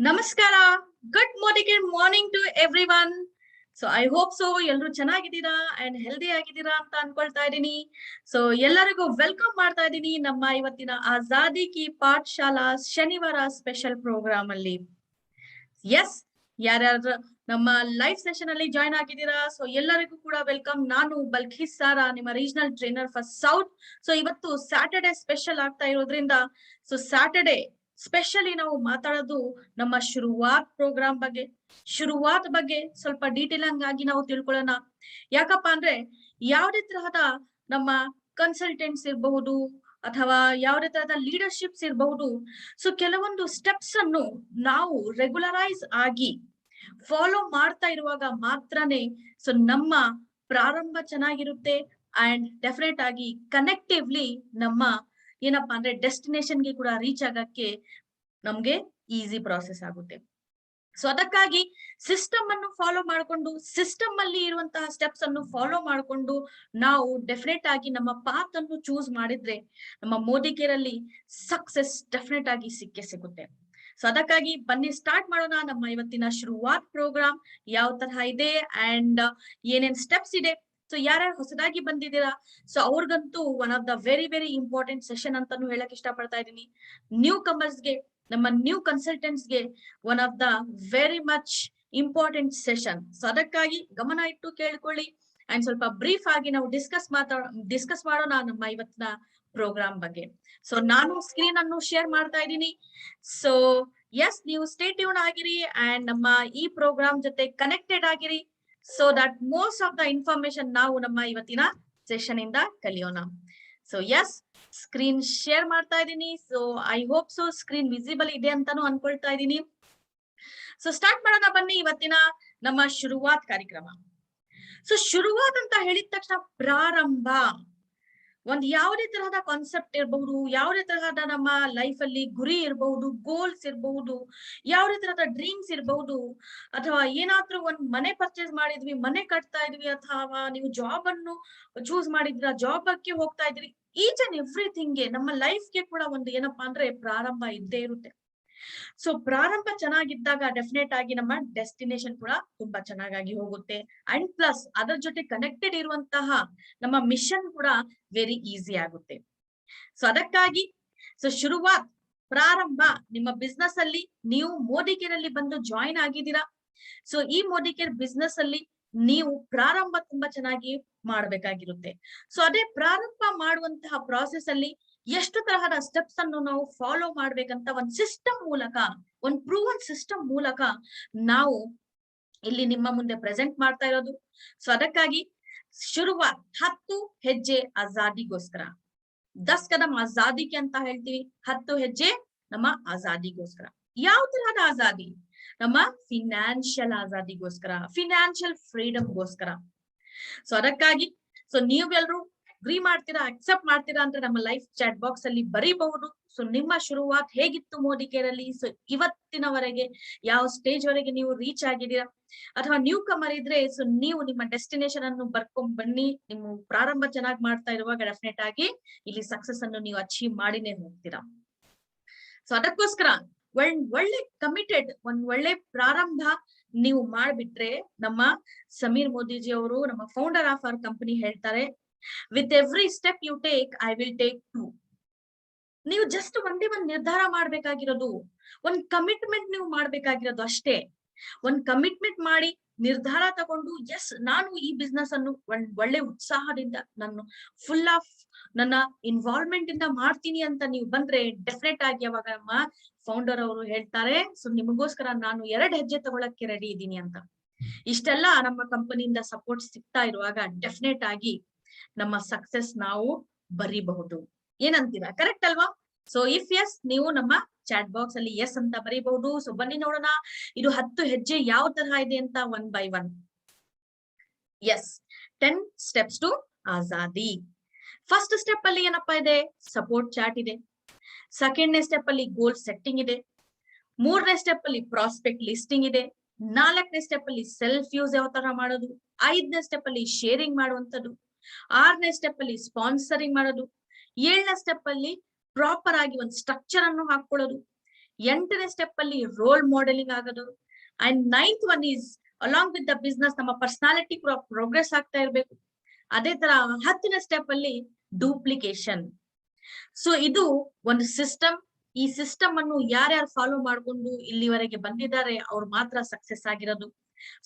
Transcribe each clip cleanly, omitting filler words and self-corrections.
ನಮಸ್ಕಾರ. Good morning to everyone. So I hope so ಎಲ್ಲರೂ ಚೆನ್ನಾಗಿದ್ದೀರಾ ಅಂಡ್ ಹೆಲ್ದಿ ಆಗಿದ್ದೀರಾ ಅಂತ ಅನ್ಕೊಳ್ತಾ ಇದ್ದೀನಿ. ಸೊ ಎಲ್ಲರಿಗೂ ವೆಲ್ಕಮ್ ಮಾಡ್ತಾ ಇದ್ದೀನಿ ನಮ್ಮ ಇವತ್ತಿನ ಆಜಾದಿ ಕಿ ಪಾಠಶಾಲಾ ಶನಿವಾರ ಸ್ಪೆಷಲ್ ಪ್ರೋಗ್ರಾಮ್ ಅಲ್ಲಿ. ಎಸ್, ಯಾರ್ಯಾರು ನಮ್ಮ ಲೈವ್ ಸೆಷನ್ ಅಲ್ಲಿ ಜಾಯ್ನ್ ಆಗಿದ್ದೀರಾ, ಸೊ ಎಲ್ಲರಿಗೂ ಕೂಡ ವೆಲ್ಕಮ್. ನಾನು ಬಲ್ಖೀಸ್ ಸಾರಾ, ನಿಮ್ಮ regional trainer for south. So ಇವತ್ತು ಸ್ಯಾಟರ್ಡೆ ಸ್ಪೆಷಲ್ ಆಗ್ತಾ ಇರೋದ್ರಿಂದ ಸೊ ಸ್ಯಾಟರ್ಡೆ ಸ್ಪೆಷಲಿ ನಾವು ಮಾತಾಡೋದು ನಮ್ಮ ಶುರುವಾತ್ ಪ್ರೋಗ್ರಾಮ್ ಬಗ್ಗೆ. ಶುರುವಾತ್ ಬಗ್ಗೆ ಸ್ವಲ್ಪ ಡೀಟೇಲ್ ಆಗಿ ನಾವು ತಿಳ್ಕೊಳ್ಳೋಣ. ಯಾಕಪ್ಪ ಅಂದ್ರೆ ಯಾವುದೇ ತರಹದ ನಮ್ಮ ಕನ್ಸಲ್ಟೆಂಟ್ಸ್ ಇರಬಹುದು ಅಥವಾ ಯಾವುದೇ ತರಹದ ಲೀಡರ್ಶಿಪ್ಸ್ ಇರಬಹುದು, ಸೊ ಕೆಲವೊಂದು ಸ್ಟೆಪ್ಸ್ ಅನ್ನು ನಾವು ರೆಗ್ಯುಲರೈಸ್ ಆಗಿ ಫಾಲೋ ಮಾಡ್ತಾ ಇರುವಾಗ ಮಾತ್ರನೇ ಸೊ ನಮ್ಮ ಪ್ರಾರಂಭ ಚೆನ್ನಾಗಿರುತ್ತೆ ಅಂಡ್ ಡೆಫಿನೆಟ್ ಆಗಿ ಕನೆಕ್ಟಿವ್ಲಿ ನಮ್ಮ ಏನಪ್ಪಾ ಅಂದ್ರೆ ಡೆಸ್ಟಿನೇಷನ್ಗೆ ಕೂಡ ರೀಚ್ ಆಗಕ್ಕೆ ನಮ್ಗೆ ಈಸಿ ಪ್ರಾಸೆಸ್ ಆಗುತ್ತೆ. ಸೊ ಅದಕ್ಕಾಗಿ ಸಿಸ್ಟಮ್ ಅನ್ನು ಫಾಲೋ ಮಾಡಿಕೊಂಡು, ಸಿಸ್ಟಮ್ ಅಲ್ಲಿ ಇರುವಂತಹ ಸ್ಟೆಪ್ಸ್ ಅನ್ನು ಫಾಲೋ ಮಾಡಿಕೊಂಡು ನಾವು ಡೆಫಿನೆಟ್ ಆಗಿ ನಮ್ಮ ಪಾತ್ ಅನ್ನು ಚೂಸ್ ಮಾಡಿದ್ರೆ ನಮ್ಮ ಮೋದಿ ಕೇರ್ ಅಲ್ಲಿ ಸಕ್ಸೆಸ್ ಡೆಫಿನೆಟ್ ಆಗಿ ಸಿಕ್ಕೇ ಸಿಗುತ್ತೆ. ಸೊ ಅದಕ್ಕಾಗಿ ಬನ್ನಿ ಸ್ಟಾರ್ಟ್ ಮಾಡೋಣ ನಮ್ಮ ಇವತ್ತಿನ ಶುರುವಾತ್ ಪ್ರೋಗ್ರಾಮ್ ಯಾವ ತರಹ ಇದೆ ಅಂಡ್ ಏನೇನ್ ಸ್ಟೆಪ್ಸ್ ಇದೆ. ಸೊ ಯಾರ್ಯಾರು ಹೊಸದಾಗಿ ಬಂದಿದ್ದೀರಾ, ಸೊ ಅವ್ರಿಗಂತೂ one of the very very important session ಅಂತಾನು ಹೇಳಕ್ ಇಷ್ಟಪಡ್ತಾ ಇದ್ದೀನಿ. ನ್ಯೂ ಕಮರ್ಸ್ಗೆ, ನಮ್ಮ ನ್ಯೂ ಕನ್ಸಲ್ಟೆಂಟ್ಸ್ಗೆ one of the very much important session. So ಅದಕ್ಕಾಗಿ ಗಮನ ಇಟ್ಟು ಕೇಳ್ಕೊಳ್ಳಿ ಅಂಡ್ ಸ್ವಲ್ಪ ಬ್ರೀಫ್ ಆಗಿ ನಾವು ಡಿಸ್ಕಸ್ ಮಾಡೋಣ ನಮ್ಮ ಇವತ್ತಿನ ಪ್ರೋಗ್ರಾಮ್ ಬಗ್ಗೆ. ಸೊ ನಾನು ಸ್ಕ್ರೀನ್ ಅನ್ನು ಶೇರ್ ಮಾಡ್ತಾ ಇದ್ದೀನಿ. ಸೊ ಎಸ್, ನೀವು ಸ್ಟೇ ಟ್ಯೂನ್ ಆಗಿರಿ ಅಂಡ್ ನಮ್ಮ ಈ ಪ್ರೋಗ್ರಾಮ್ ಜೊತೆ ಕನೆಕ್ಟೆಡ್ ಆಗಿರಿ, so that most of the information ನಾವು ನಮ್ಮ ಇವತ್ತಿನ ಸೆಷನ್ ಇಂದ ಕಲಿಯೋಣ. ಸೊ ಎಸ್, ಸ್ಕ್ರೀನ್ ಶೇರ್ ಮಾಡ್ತಾ ಇದ್ದೀನಿ. So I hope so screen visible ಇದೆ ಅಂತಾನು ಅನ್ಕೊಳ್ತಾ ಇದ್ದೀನಿ. ಸೊ ಸ್ಟಾರ್ಟ್ ಮಾಡೋಣ ಬನ್ನಿ ಇವತ್ತಿನ ನಮ್ಮ ಶುರುವಾತ್ ಕಾರ್ಯಕ್ರಮ. ಸೊ ಶುರುವಾತ್ ಅಂತ ಹೇಳಿದ ತಕ್ಷಣ ಪ್ರಾರಂಭ, ಒಂದ್ ಯಾವುದೇ ತರಹದ ಕಾನ್ಸೆಪ್ಟ್ ಇರಬಹುದು, ಯಾವುದೇ ತರಹದ ನಮ್ಮ ಲೈಫ್ ಅಲ್ಲಿ ಗುರಿ ಇರಬಹುದು, ಗೋಲ್ಸ್ ಇರಬಹುದು, ಯಾವುದೇ ತರಹದ ಡ್ರೀಮ್ಸ್ ಇರಬಹುದು, ಅಥವಾ ಏನಾದ್ರೂ ಒಂದ್ ಮನೆ ಪರ್ಚೇಸ್ ಮಾಡಿದ್ವಿ, ಮನೆ ಕಟ್ತಾ ಇದ್ವಿ, ಅಥವಾ ನೀವು ಜಾಬ್ ಅನ್ನು ಚೂಸ್ ಮಾಡಿದ್ರ, ಜಾಬ್ ಬಗ್ಗೆ ಹೋಗ್ತಾ ಇದ್ರಿ, ಈಚ್ ಅಂಡ್ ಎವ್ರಿಥಿಂಗ್ ನಮ್ಮ ಲೈಫ್ಗೆ ಕೂಡ ಒಂದು ಏನಪ್ಪಾ ಅಂದ್ರೆ ಪ್ರಾರಂಭ ಇದ್ದೇ ಇರುತ್ತೆ. ಸೊ ಪ್ರಾರಂಭ ಚೆನ್ನಾಗಿದ್ದಾಗ ಡೆಫಿನೆಟ್ ಆಗಿ ನಮ್ಮ ಡೆಸ್ಟಿನೇಷನ್ ಕೂಡ ತುಂಬಾ ಚೆನ್ನಾಗಿ ಹೋಗುತ್ತೆ ಅಂಡ್ ಪ್ಲಸ್ ಅದರ ಜೊತೆ ಕನೆಕ್ಟೆಡ್ ಇರುವಂತಹ ನಮ್ಮ ಮಿಷನ್ ಕೂಡ ವೆರಿ ಈಸಿ ಆಗುತ್ತೆ. ಸೊ ಅದಕ್ಕಾಗಿ ಸೊ ಶುರುವಾತ್ ಪ್ರಾರಂಭ ನಿಮ್ಮ ಬಿಸ್ನೆಸ್ ಅಲ್ಲಿ ನೀವು ಮೋದಿ ಕೇರ್ ಅಲ್ಲಿ ಬಂದು ಜಾಯಿನ್ ಆಗಿದ್ದೀರಾ. ಸೊ ಈ ಮೋದಿ ಕೇರ್ ಬಿಸ್ನೆಸ್ ಅಲ್ಲಿ ನೀವು ಪ್ರಾರಂಭ ತುಂಬಾ ಚೆನ್ನಾಗಿ ಮಾಡ್ಬೇಕಾಗಿರುತ್ತೆ. ಸೊ ಅದೇ ಪ್ರಾರಂಭ ಮಾಡುವಂತಹ ಪ್ರಾಸೆಸ್ ಅಲ್ಲಿ ಎಷ್ಟು ತರಹದ ಸ್ಟೆಪ್ಸ್ ಅನ್ನು ನಾವು ಫಾಲೋ ಮಾಡ್ಬೇಕಂತ ಒಂದ್ ಸಿಸ್ಟಮ್ ಮೂಲಕ, ಒಂದ್ ಪ್ರೂವನ್ ಸಿಸ್ಟಮ್ ಮೂಲಕ ನಾವು ಇಲ್ಲಿ ನಿಮ್ಮ ಮುಂದೆ ಪ್ರೆಸೆಂಟ್ ಮಾಡ್ತಾ ಇರೋದು. ಸೊ ಅದಕ್ಕಾಗಿ ಶುರುವಾತ್ 10 ಹೆಜ್ಜೆ ಆಜಾದಿಗೋಸ್ಕರ, 10 ಕದಂ ಆಜಾದಿಗೆ ಅಂತ ಹೇಳ್ತೀವಿ. 10 ಹೆಜ್ಜೆ ನಮ್ಮ ಆಜಾದಿಗೋಸ್ಕರ. ಯಾವ ತರಹದ ಆಜಾದಿ? ನಮ್ಮ ಫಿನಾನ್ಷಿಯಲ್ ಆಜಾದಿಗೋಸ್ಕರ, ಫಿನಾನ್ಷಿಯಲ್ ಫ್ರೀಡಮ್ಗೋಸ್ಕರ. ಸೊ ಅದಕ್ಕಾಗಿ ಸೊ ನೀವೆಲ್ಲರೂ ಅಗ್ರಿ ಮಾಡ್ತೀರಾ, ಅಕ್ಸೆಪ್ಟ್ ಮಾಡ್ತೀರಾ ಅಂತ ನಮ್ಮ ಲೈಫ್ ಚಾಟ್ ಬಾಕ್ಸ್ ಅಲ್ಲಿ ಬರೀಬಹುದು. ಸೊ ನಿಮ್ಮ ಶುರುವಾತ್ ಹೇಗಿತ್ತು ಮೋದಿ ಕೇರ್ ಅಲ್ಲಿ, ಸೊ ಇವತ್ತಿನವರೆಗೆ ಯಾವ ಸ್ಟೇಜ್ ವರೆಗೆ ನೀವು ರೀಚ್ ಆಗಿದ್ದೀರಾ, ಅಥವಾ ನ್ಯೂ ಕಮರ್ ಇದ್ರೆ ಸೊ ನೀವು ನಿಮ್ಮ ಡೆಸ್ಟಿನೇಷನ್ ಅನ್ನು ಬರ್ಕೊಂಡ್ ಬನ್ನಿ. ನಿಮ್ಮ ಪ್ರಾರಂಭ ಚೆನ್ನಾಗಿ ಮಾಡ್ತಾ ಇರುವಾಗ ಡೆಫಿನೆಟ್ ಆಗಿ ಇಲ್ಲಿ ಸಕ್ಸಸ್ ಅನ್ನು ನೀವು ಅಚೀವ್ ಮಾಡಿನೇ ಹೋಗ್ತೀರಾ. ಸೊ ಅದಕ್ಕೋಸ್ಕರ ಒಳ್ಳೆ ಕಮಿಟೆಡ್, ಒಂದ್ ಒಳ್ಳೆ ಪ್ರಾರಂಭ ನೀವು ಮಾಡ್ಬಿಟ್ರೆ, ನಮ್ಮ ಸಮೀರ್ ಮೋದಿಜಿ ಅವರು, ನಮ್ಮ ಫೌಂಡರ್ ಆಫ್ ಅವರ್ ಕಂಪನಿ ಹೇಳ್ತಾರೆ, with every step you take I will take 2. ನೀವು ಜಸ್ಟ್ ಒಂದೇ ಒಂದ್ ನಿರ್ಧಾರ ಮಾಡ್ಬೇಕಾಗಿರೋದು, ಒಂದ್ ಕಮಿಟ್ಮೆಂಟ್ ನೀವು ಮಾಡ್ಬೇಕಾಗಿರೋದು ಅಷ್ಟೇ. ಒಂದ್ ಕಮಿಟ್ಮೆಂಟ್ ಮಾಡಿ ನಿರ್ಧಾರ ತಗೊಂಡು ಎಸ್ ನಾನು ಈ ಬಿಸ್ನೆಸ್ ಅನ್ನು ಒಳ್ಳೆ ಉತ್ಸಾಹದಿಂದ ನಾನು ಫುಲ್ ಆಫ್ ನನ್ನ ಇನ್ವಾಲ್ವ್ಮೆಂಟ್ ಇಂದ ಮಾಡ್ತೀನಿ ಅಂತ ನೀವು ಬಂದ್ರೆ ಡೆಫಿನೆಟ್ ಆಗಿ ಅವಾಗ ನಮ್ಮ ಫೌಂಡರ್ ಅವರು ಹೇಳ್ತಾರೆ, ಸೊ ನಿಮಗೋಸ್ಕರ ನಾನು 2 ಹೆಜ್ಜೆ ತಗೊಳಕ್ಕೆ ರೆಡಿ ಇದ್ದೀನಿ ಅಂತ. ಇಷ್ಟೆಲ್ಲ ನಮ್ಮ ಕಂಪನಿಯಿಂದ ಸಪೋರ್ಟ್ ಸಿಗ್ತಾ ಇರುವಾಗ ಡೆಫಿನೆಟ್ ಆಗಿ ನಮ್ಮ ಸಕ್ಸೆಸ್ ನಾವು ಬರೀಬಹುದು. ಏನಂತೀರಾ? ಕರೆಕ್ಟ್ ಅಲ್ವಾ? ಸೊ ಇಫ್ ಎಸ್, ನೀವು ನಮ್ಮ ಚಾಟ್ ಬಾಕ್ಸ್ ಅಲ್ಲಿ ಎಸ್ ಅಂತ ಬರೀಬಹುದು. ಸೊ ಬನ್ನಿ ನೋಡೋಣ ಇದು 10 ಹೆಜ್ಜೆ ಯಾವ ತರಹ ಇದೆ ಅಂತ one by one. Yes, 10 steps to azadi. First step ಅಲ್ಲಿ ಏನಪ್ಪಾ ಇದೆ? ಸಪೋರ್ಟ್ ಚಾಟ್ ಇದೆ. ಸೆಕೆಂಡ್ನೇ ಸ್ಟೆಪ್ ಅಲ್ಲಿ ಗೋಲ್ ಸೆಟ್ಟಿಂಗ್ ಇದೆ. 3ನೇ ಸ್ಟೆಪ್ ಅಲ್ಲಿ ಪ್ರಾಸ್ಪೆಕ್ಟ್ ಲಿಸ್ಟಿಂಗ್ ಇದೆ. 4ನೇ ಸ್ಟೆಪ್ ಅಲ್ಲಿ ಸೆಲ್ಫ್ ಯೂಸ್ ಯಾವ ತರ ಮಾಡೋದು. 5ನೇ ಸ್ಟೆಪ್ ಅಲ್ಲಿ ಶೇರಿಂಗ್ ಮಾಡುವಂತದ್ದು. 6ನೇ ಸ್ಟೆಪ್ ಅಲ್ಲಿ ಸ್ಪಾನ್ಸರಿಂಗ್ ಮಾಡೋದು. 7ನೇ ಸ್ಟೆಪ್ ಅಲ್ಲಿ ಪ್ರಾಪರ್ ಆಗಿ ಒಂದು ಸ್ಟ್ರಕ್ಚರ್ ಅನ್ನು ಹಾಕೊಳ್ಳೋದು. 8ನೇ ಸ್ಟೆಪ್ ಅಲ್ಲಿ ರೋಲ್ ಮಾಡೆಲಿಂಗ್ ಆಗೋದು. And 9th one is along with the business ನಮ್ಮ ಪರ್ಸನಾಲಿಟಿ ಕೂಡ ಪ್ರೋಗ್ರೆಸ್ ಆಗ್ತಾ ಇರ್ಬೇಕು. ಅದೇ ತರ 10ನೇ ಸ್ಟೆಪ್ ಅಲ್ಲಿ ಡೂಪ್ಲಿಕೇಶನ್. ಸೊ ಇದು ಒಂದು ಸಿಸ್ಟಮ್. ಈ ಸಿಸ್ಟಮ್ ಅನ್ನು ಯಾರ್ಯಾರು ಫಾಲೋ ಮಾಡ್ಕೊಂಡು ಇಲ್ಲಿವರೆಗೆ ಬಂದಿದ್ದಾರೆ ಅವ್ರು ಮಾತ್ರ ಸಕ್ಸೆಸ್ ಆಗಿರೋದು.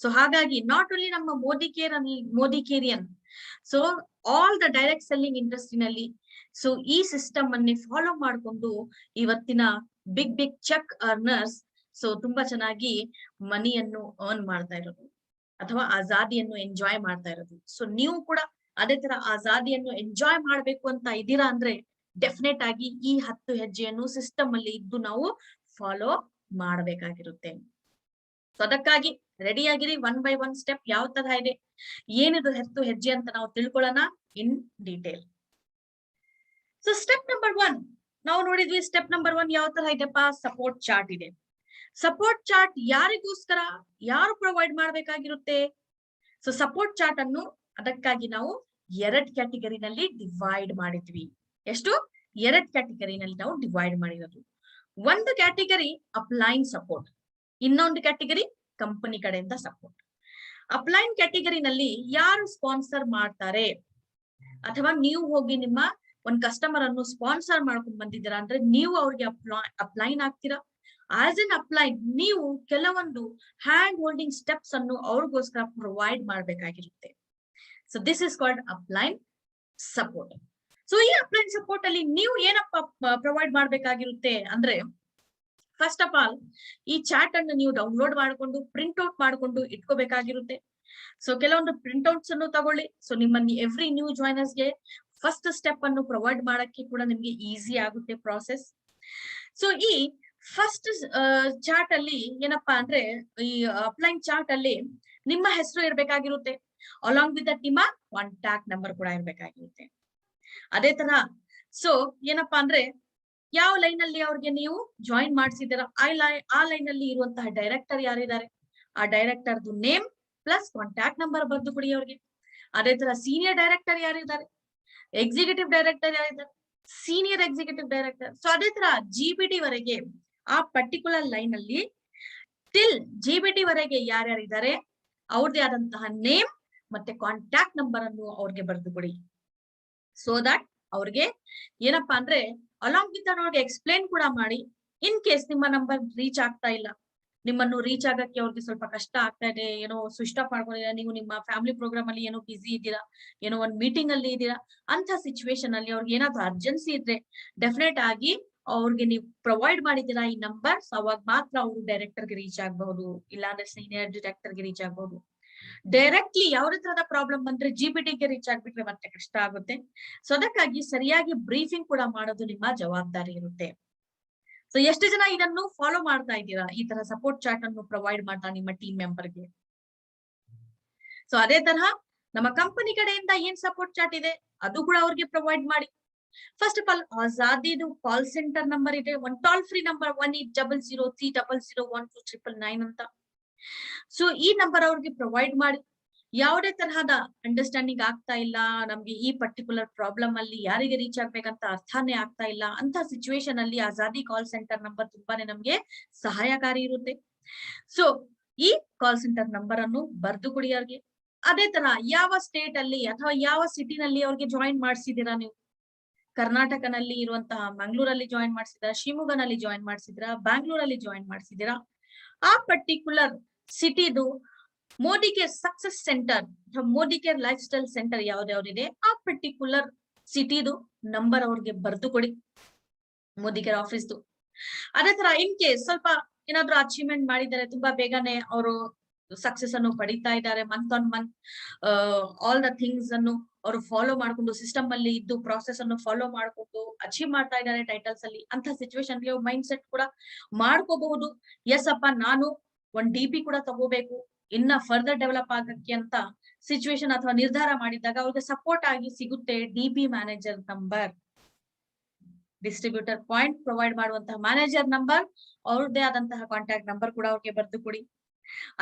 ಸೊ ಹಾಗಾಗಿ ನಾಟ್ ಓನ್ಲಿ ನಮ್ಮ ಮೋದಿಕೇರಿಯನ್, so all the direct selling ಇಂಡಸ್ಟ್ರಿನಲ್ಲಿ ಸೊ ಈ ಸಿಸ್ಟಮ್ ಅನ್ನೇ ಫಾಲೋ ಮಾಡ್ಕೊಂಡು ಇವತ್ತಿನ ಬಿಗ್ ಚೆಕ್ ಅರ್ನರ್ಸ್ ಸೊ ತುಂಬಾ ಚೆನ್ನಾಗಿ ಮನಿಯನ್ನು ಅರ್ನ್ ಮಾಡ್ತಾ ಇರೋದು ಅಥವಾ ಆಜಾದಿಯನ್ನು ಎಂಜಾಯ್ ಮಾಡ್ತಾ ಇರೋದು. ಸೊ ನೀವು ಕೂಡ ಅದೇ ತರ ಆಜಾದಿಯನ್ನು ಎಂಜಾಯ್ ಮಾಡ್ಬೇಕು ಅಂತ ಇದ್ದೀರಾ ಅಂದ್ರೆ ಡೆಫಿನೆಟ್ ಆಗಿ ಈ 10 ಹೆಜ್ಜೆಯನ್ನು ಸಿಸ್ಟಮ್ ಅಲ್ಲಿ ಇದ್ದು ನಾವು ಫಾಲೋ ಮಾಡಬೇಕಾಗಿರುತ್ತೆ. ಸೊ ಅದಕ್ಕಾಗಿ ರೆಡಿ ಆಗಿರಿ. 1 by 1 ಸ್ಟೆಪ್ ಯಾವ ತರ ಇದೆ, ಏನಿದು 10 ಹೆಜ್ಜೆ ಅಂತ ನಾವು ತಿಳ್ಕೊಳ್ಳೋಣ in detail. So step number 1 ನಾವು ನೋಡಿದ್ವಿ. ಸ್ಟೆಪ್ ನಂಬರ್ 1 ಯಾವ ತರ ಇದೆಪ್ಪ, ಸಪೋರ್ಟ್ ಚಾರ್ಟ್ ಇದೆ. ಸಪೋರ್ಟ್ ಚಾರ್ಟ್ ಯಾರಿಗೋಸ್ಕರ, ಯಾರು ಪ್ರೊವೈಡ್ ಮಾಡ್ಬೇಕಾಗಿರುತ್ತೆ? ಸೊ ಸಪೋರ್ಟ್ ಚಾರ್ಟ್ ಅನ್ನು ಅದಕ್ಕಾಗಿ ನಾವು 2 ಕ್ಯಾಟಗರಿನಲ್ಲಿ ಡಿವೈಡ್ ಮಾಡಿದ್ವಿ. ಎಷ್ಟು? 2 ಕ್ಯಾಟಗರಿನಲ್ಲಿ ನಾವು ಡಿವೈಡ್ ಮಾಡಿರೋದು. ಒಂದು ಕ್ಯಾಟಗರಿ ಅಪ್ಲೈನ್ ಸಪೋರ್ಟ್, ಇನ್ನೊಂದು ಕ್ಯಾಟಗರಿ ಕಂಪನಿ ಕಡೆಯಿಂದ ಸಪೋರ್ಟ್. ಅಪ್ಲೈನ್ ಕ್ಯಾಟಗರಿನಲ್ಲಿ ಯಾರು ಸ್ಪಾನ್ಸರ್ ಮಾಡ್ತಾರೆ ಅಥವಾ ನೀವು ಹೋಗಿ ನಿಮ್ಮ ಒಂದು ಕಸ್ಟಮರ್ ಅನ್ನು ಸ್ಪಾನ್ಸರ್ ಮಾಡ್ಕೊಂಡು ಬಂದಿದ್ದೀರಾ ಅಂದ್ರೆ ನೀವು ಅವ್ರಿಗೆ ಅಪ್ಲೈನ್ ಆಗ್ತೀರಾ. ಆಸ್ ಎನ್ ಅಪ್ಲೈನ್ ನೀವು ಕೆಲವೊಂದು ಹ್ಯಾಂಡ್ ಹೋಲ್ಡಿಂಗ್ ಸ್ಟೆಪ್ಸ್ ಅನ್ನು ಅವ್ರಿಗೋಸ್ಕರ ಪ್ರೊವೈಡ್ ಮಾಡ್ಬೇಕಾಗಿರುತ್ತೆ. So this is called upline support. So ಈ ಅಪ್ಲೈನ್ ಸಪೋರ್ಟ್ ಅಲ್ಲಿ ನೀವು ಏನಪ್ಪ ಪ್ರೊವೈಡ್ ಮಾಡ್ಬೇಕಾಗಿರುತ್ತೆ ಅಂದ್ರೆ, ಫಸ್ಟ್ ಆಫ್ ಆಲ್ ಈ ಚಾರ್ಟ್ ಅನ್ನು ನೀವು ಡೌನ್ಲೋಡ್ ಮಾಡ್ಕೊಂಡು ಪ್ರಿಂಟ್ ಔಟ್ ಮಾಡ್ಕೊಂಡು ಇಟ್ಕೋಬೇಕಾಗಿರುತ್ತೆ. ಸೊ ಕೆಲವೊಂದು ಪ್ರಿಂಟ್ ಔಟ್ಸ್ ಅನ್ನು ತಗೊಳ್ಳಿ. ಸೊ ನಿಮ್ಮ ಎವ್ರಿ ನ್ಯೂ ಜಾಯ್ನರ್ಸ್ ಗೆ ಫಸ್ಟ್ ಸ್ಟೆಪ್ ಅನ್ನು ಪ್ರೊವೈಡ್ ಮಾಡಕ್ಕೆ ಕೂಡ ನಿಮ್ಗೆ ಈಸಿ ಆಗುತ್ತೆ ಪ್ರಾಸೆಸ್. ಸೊ ಈ ಫಸ್ಟ್ ಚಾರ್ಟ್ ಅಲ್ಲಿ ಏನಪ್ಪಾ ಅಂದ್ರೆ, ಈ ಅಪ್ಲೈನ್ ಚಾರ್ಟ್ ಅಲ್ಲಿ ನಿಮ್ಮ ಹೆಸರು ಇರ್ಬೇಕಾಗಿರುತ್ತೆ. ಅಲಾಂಗ್ ವಿತ್ ದಟ್ ನಿಮ್ಮ ಕಾಂಟ್ಯಾಕ್ಟ್ ನಂಬರ್ ಕೂಡ ಇರ್ಬೇಕಾಗಿರುತ್ತೆ. ಅದೇ ತರ ಸೊ ಏನಪ್ಪಾ ಅಂದ್ರೆ, ಯಾವ ಲೈನ್ ಅಲ್ಲಿ ಅವ್ರಿಗೆ ನೀವು ಜಾಯಿನ್ ಮಾಡಿಸಿದ್ದೀರಾ ಆ ಲೈನ್ ಅಲ್ಲಿ ಇರುವಂತಹ ಡೈರೆಕ್ಟರ್ ಯಾರಿದ್ದಾರೆ, ಆ ಡೈರೆಕ್ಟರ್ದು ನೇಮ್ ಪ್ಲಸ್ ಕಾಂಟ್ಯಾಕ್ಟ್ ನಂಬರ್ ಬರ್ದು ಕೊಡಿ ಅವ್ರಿಗೆ. ಅದೇ ತರ ಸೀನಿಯರ್ ಡೈರೆಕ್ಟರ್ ಯಾರಿದ್ದಾರೆ, ಎಕ್ಸಿಕ್ಯೂಟಿವ್ ಡೈರೆಕ್ಟರ್ ಯಾರಿದ್ದಾರೆ, ಸೀನಿಯರ್ ಎಕ್ಸಿಕ್ಯೂಟಿವ್ ಡೈರೆಕ್ಟರ್. ಸೊ ಅದೇ ತರ GBD ವರೆಗೆ ಆ ಪರ್ಟಿಕ್ಯುಲರ್ ಲೈನ್ ಅಲ್ಲಿ ಟಿಲ್ GBD ವರೆಗೆ ಯಾರ್ಯಾರಿದ್ದಾರೆ ಅವ್ರದೇ ಆದಂತಹ ನೇಮ್ ಮತ್ತೆ ಕಾಂಟ್ಯಾಕ್ಟ್ ನಂಬರ್ ಅನ್ನು ಅವ್ರಿಗೆ ಬರ್ದು ಕೊಡಿ. ಸೊ ದಟ್ ಅವ್ರಿಗೆ ಏನಪ್ಪಾ ಅಂದ್ರೆ ಅಲಾಂಗ್ ವಿತ್ ಅವ್ರಿಗೆ ಎಕ್ಸ್ಪ್ಲೇನ್ ಕೂಡ ಮಾಡಿ. ಇನ್ ಕೇಸ್ ನಿಮ್ಮ ನಂಬರ್ ರೀಚ್ ಆಗ್ತಾ ಇಲ್ಲ, ನಿಮ್ಮನ್ನು ರೀಚ್ ಆಗಕ್ಕೆ ಅವ್ರಿಗೆ ಸ್ವಲ್ಪ ಕಷ್ಟ ಆಗ್ತಾ ಇದೆ, ಏನೋ ಸ್ವಿಚ್ ಆಫ್ ಮಾಡ್ಕೊಂಡಿದ್ದೀರಾ, ನೀವು ನಿಮ್ಮ ಫ್ಯಾಮಿಲಿ ಪ್ರೋಗ್ರಾಮ್ ಅಲ್ಲಿ ಏನೋ ಬಿಸಿ ಇದ್ದೀರಾ, ಏನೋ ಒಂದು ಮೀಟಿಂಗ್ ಅಲ್ಲಿ ಇದ್ದೀರಾ, ಅಂತ ಸಿಚುವೇಶನ್ ಅಲ್ಲಿ ಅವ್ರಿಗೆ ಏನಾದ್ರು ಅರ್ಜೆನ್ಸಿ ಇದ್ರೆ ಡೆಫಿನೆಟ್ ಆಗಿ ಅವ್ರಿಗೆ ನೀವು ಪ್ರೊವೈಡ್ ಮಾಡಿದ್ದೀರಾ ಈ ನಂಬರ್ಸ್, ಅವಾಗ ಮಾತ್ರ ಅವರು ಡೈರೆಕ್ಟರ್ ಗೆ ರೀಚ್ ಆಗಬಹುದು, ಇಲ್ಲಾಂದ್ರೆ ಸೀನಿಯರ್ ಡೈರೆಕ್ಟರ್ ಗೆ ರೀಚ್ ಆಗಬಹುದು. ಡೈರೆಕ್ಟ್ಲಿ ಯಾವುದೇ ತರದ ಪ್ರಾಬ್ಲಮ್ ಬಂದ್ರೆ GBD ಗೆ ರೀಚ್ ಆಗ್ಬಿಟ್ರೆ ಮತ್ತೆ ಕಷ್ಟ ಆಗುತ್ತೆ. ಸೊ ಅದಕ್ಕಾಗಿ ಸರಿಯಾಗಿ ಬ್ರೀಫಿಂಗ್ ಕೂಡ ಮಾಡೋದು ನಿಮ್ಮ ಜವಾಬ್ದಾರಿ ಇರುತ್ತೆ. ಸೊ ಎಷ್ಟು ಜನ ಇದನ್ನು ಫಾಲೋ ಮಾಡ್ತಾ ಇದ್ದೀರಾ, ಈ ತರ ಸಪೋರ್ಟ್ ಚಾರ್ಟ್ ಅನ್ನು ಪ್ರೊವೈಡ್ ಮಾಡ್ತಾ ನಿಮ್ಮ ಟೀಮ್ ಮೆಂಬರ್ಗೆ? ಸೊ ಅದೇ ತರಹ ನಮ್ಮ ಕಂಪನಿ ಕಡೆಯಿಂದ ಏನ್ ಸಪೋರ್ಟ್ ಚಾರ್ಟ್ ಇದೆ ಅದು ಕೂಡ ಅವ್ರಿಗೆ ಪ್ರೊವೈಡ್ ಮಾಡಿ. ಫಸ್ಟ್ ಆಫ್ ಆಲ್ ಆಜಾದಿದು ಕಾಲ್ ಸೆಂಟರ್ ನಂಬರ್ ಇದೆ, ಒಂದು ಟೋಲ್ ಫ್ರೀ ನಂಬರ್ 180030012999 ಅಂತ. ಸೊ ಈ ನಂಬರ್ ಅವ್ರಿಗೆ ಪ್ರೊವೈಡ್ ಮಾಡಿ. ಯಾವುದೇ ತರಹದ ಅಂಡರ್ಸ್ಟ್ಯಾಂಡಿಂಗ್ ಆಗ್ತಾ ಇಲ್ಲ, ನಮ್ಗೆ ಈ ಪರ್ಟಿಕ್ಯುಲರ್ ಪ್ರಾಬ್ಲಮ್ ಅಲ್ಲಿ ಯಾರಿಗೆ ರೀಚ್ ಆಗ್ಬೇಕಂತ ಅರ್ಥನೇ ಆಗ್ತಾ ಇಲ್ಲ ಅಂತ ಸಿಚುವೇಶನ್ ಅಲ್ಲಿ ಆಜಾದಿ ಕಾಲ್ ಸೆಂಟರ್ ನಂಬರ್ ತುಂಬಾನೇ ನಮ್ಗೆ ಸಹಾಯಕಾರಿ ಇರುತ್ತೆ. ಸೊ ಈ ಕಾಲ್ ಸೆಂಟರ್ ನಂಬರ್ ಅನ್ನು ಬರ್ದು ಕೊಡಿ ಅವ್ರಿಗೆ. ಅದೇ ತರ ಯಾವ ಸ್ಟೇಟ್ ಅಲ್ಲಿ ಅಥವಾ ಯಾವ ಸಿಟಿನಲ್ಲಿ ಅವ್ರಿಗೆ ಜಾಯಿನ್ ಮಾಡಿಸಿದೀರಾ ನೀವು, ಕರ್ನಾಟಕನಲ್ಲಿ ಇರುವಂತಹ ಮಂಗಳೂರಲ್ಲಿ ಜಾಯಿನ್ ಮಾಡಿಸಿದ್ರಾ, ಶಿವಮೊಗ್ಗನಲ್ಲಿ ಜಾಯಿನ್ ಮಾಡಿಸಿದ್ರಾ, ಬ್ಯಾಂಗ್ಳೂರಲ್ಲಿ ಜಾಯಿನ್ ಮಾಡಿಸಿದೀರಾ, ಆ ಪರ್ಟಿಕ್ಯುಲರ್ ಸಿಟಿದು ಮೋದಿಕೇರ್ ಸಕ್ಸಸ್ ಸೆಂಟರ್ ಅಥವಾ ಮೋದಿಕೇರ್ ಲೈಫ್ ಸ್ಟೈಲ್ ಸೆಂಟರ್ ಯಾವ್ದಾವ್ದಿದೆ ಆ ಪರ್ಟಿಕ್ಯುಲರ್ ಸಿಟಿದು ನಂಬರ್ ಅವ್ರಿಗೆ ಬರ್ದು ಕೊಡಿ, ಮೋದಿಕೇರ್ ಆಫೀಸ್ದು. ಅದೇ ತರ ಇನ್ ಕೇಸ್ ಸ್ವಲ್ಪ ಏನಾದ್ರು ಅಚೀವ್ಮೆಂಟ್ ಮಾಡಿದ್ದಾರೆ, ತುಂಬಾ ಬೇಗನೆ ಅವರು ಸಕ್ಸಸ್ ಅನ್ನು ಪಡಿತಾ ಇದ್ದಾರೆ, month on month all the things ಅನ್ನು ಅವರು ಫಾಲೋ ಮಾಡ್ಕೊಂಡು ಸಿಸ್ಟಮ್ ಅಲ್ಲಿ ಇದ್ದು ಪ್ರಾಸೆಸ್ ಅನ್ನು ಫಾಲೋ ಮಾಡ್ಕೊಂಡು ಅಚೀವ್ ಮಾಡ್ತಾ ಇದ್ದಾರೆ ಟೈಟಲ್ಸ್ ಅಲ್ಲಿ, ಅಂತ ಸಿಚುವೇಶನ್ ಮೈಂಡ್ ಸೆಟ್ ಕೂಡ ಮಾಡ್ಕೋಬಹುದು. ಎಸ್ ಅಪ್ಪ, ನಾನು ಒಂದ್ DP ಕೂಡ ತಗೋಬೇಕು ಇನ್ನ ಫರ್ದರ್ ಡೆವಲಪ್ ಆಗಕ್ಕೆ ಅಂತ ಸಿಚುವೇಶನ್ ಅಥವಾ ನಿರ್ಧಾರ ಮಾಡಿದಾಗ ಅವ್ರಿಗೆ ಸಪೋರ್ಟ್ ಆಗಿ ಸಿಗುತ್ತೆ DP manager number, distributor point provide ಮಾಡುವಂತಹ ಮ್ಯಾನೇಜರ್ ನಂಬರ್, ಅವ್ರದ್ದೇ ಆದಂತಹ ಕಾಂಟ್ಯಾಕ್ಟ್ ನಂಬರ್ ಕೂಡ ಅವ್ರಿಗೆ ಬರ್ದು ಕೊಡಿ.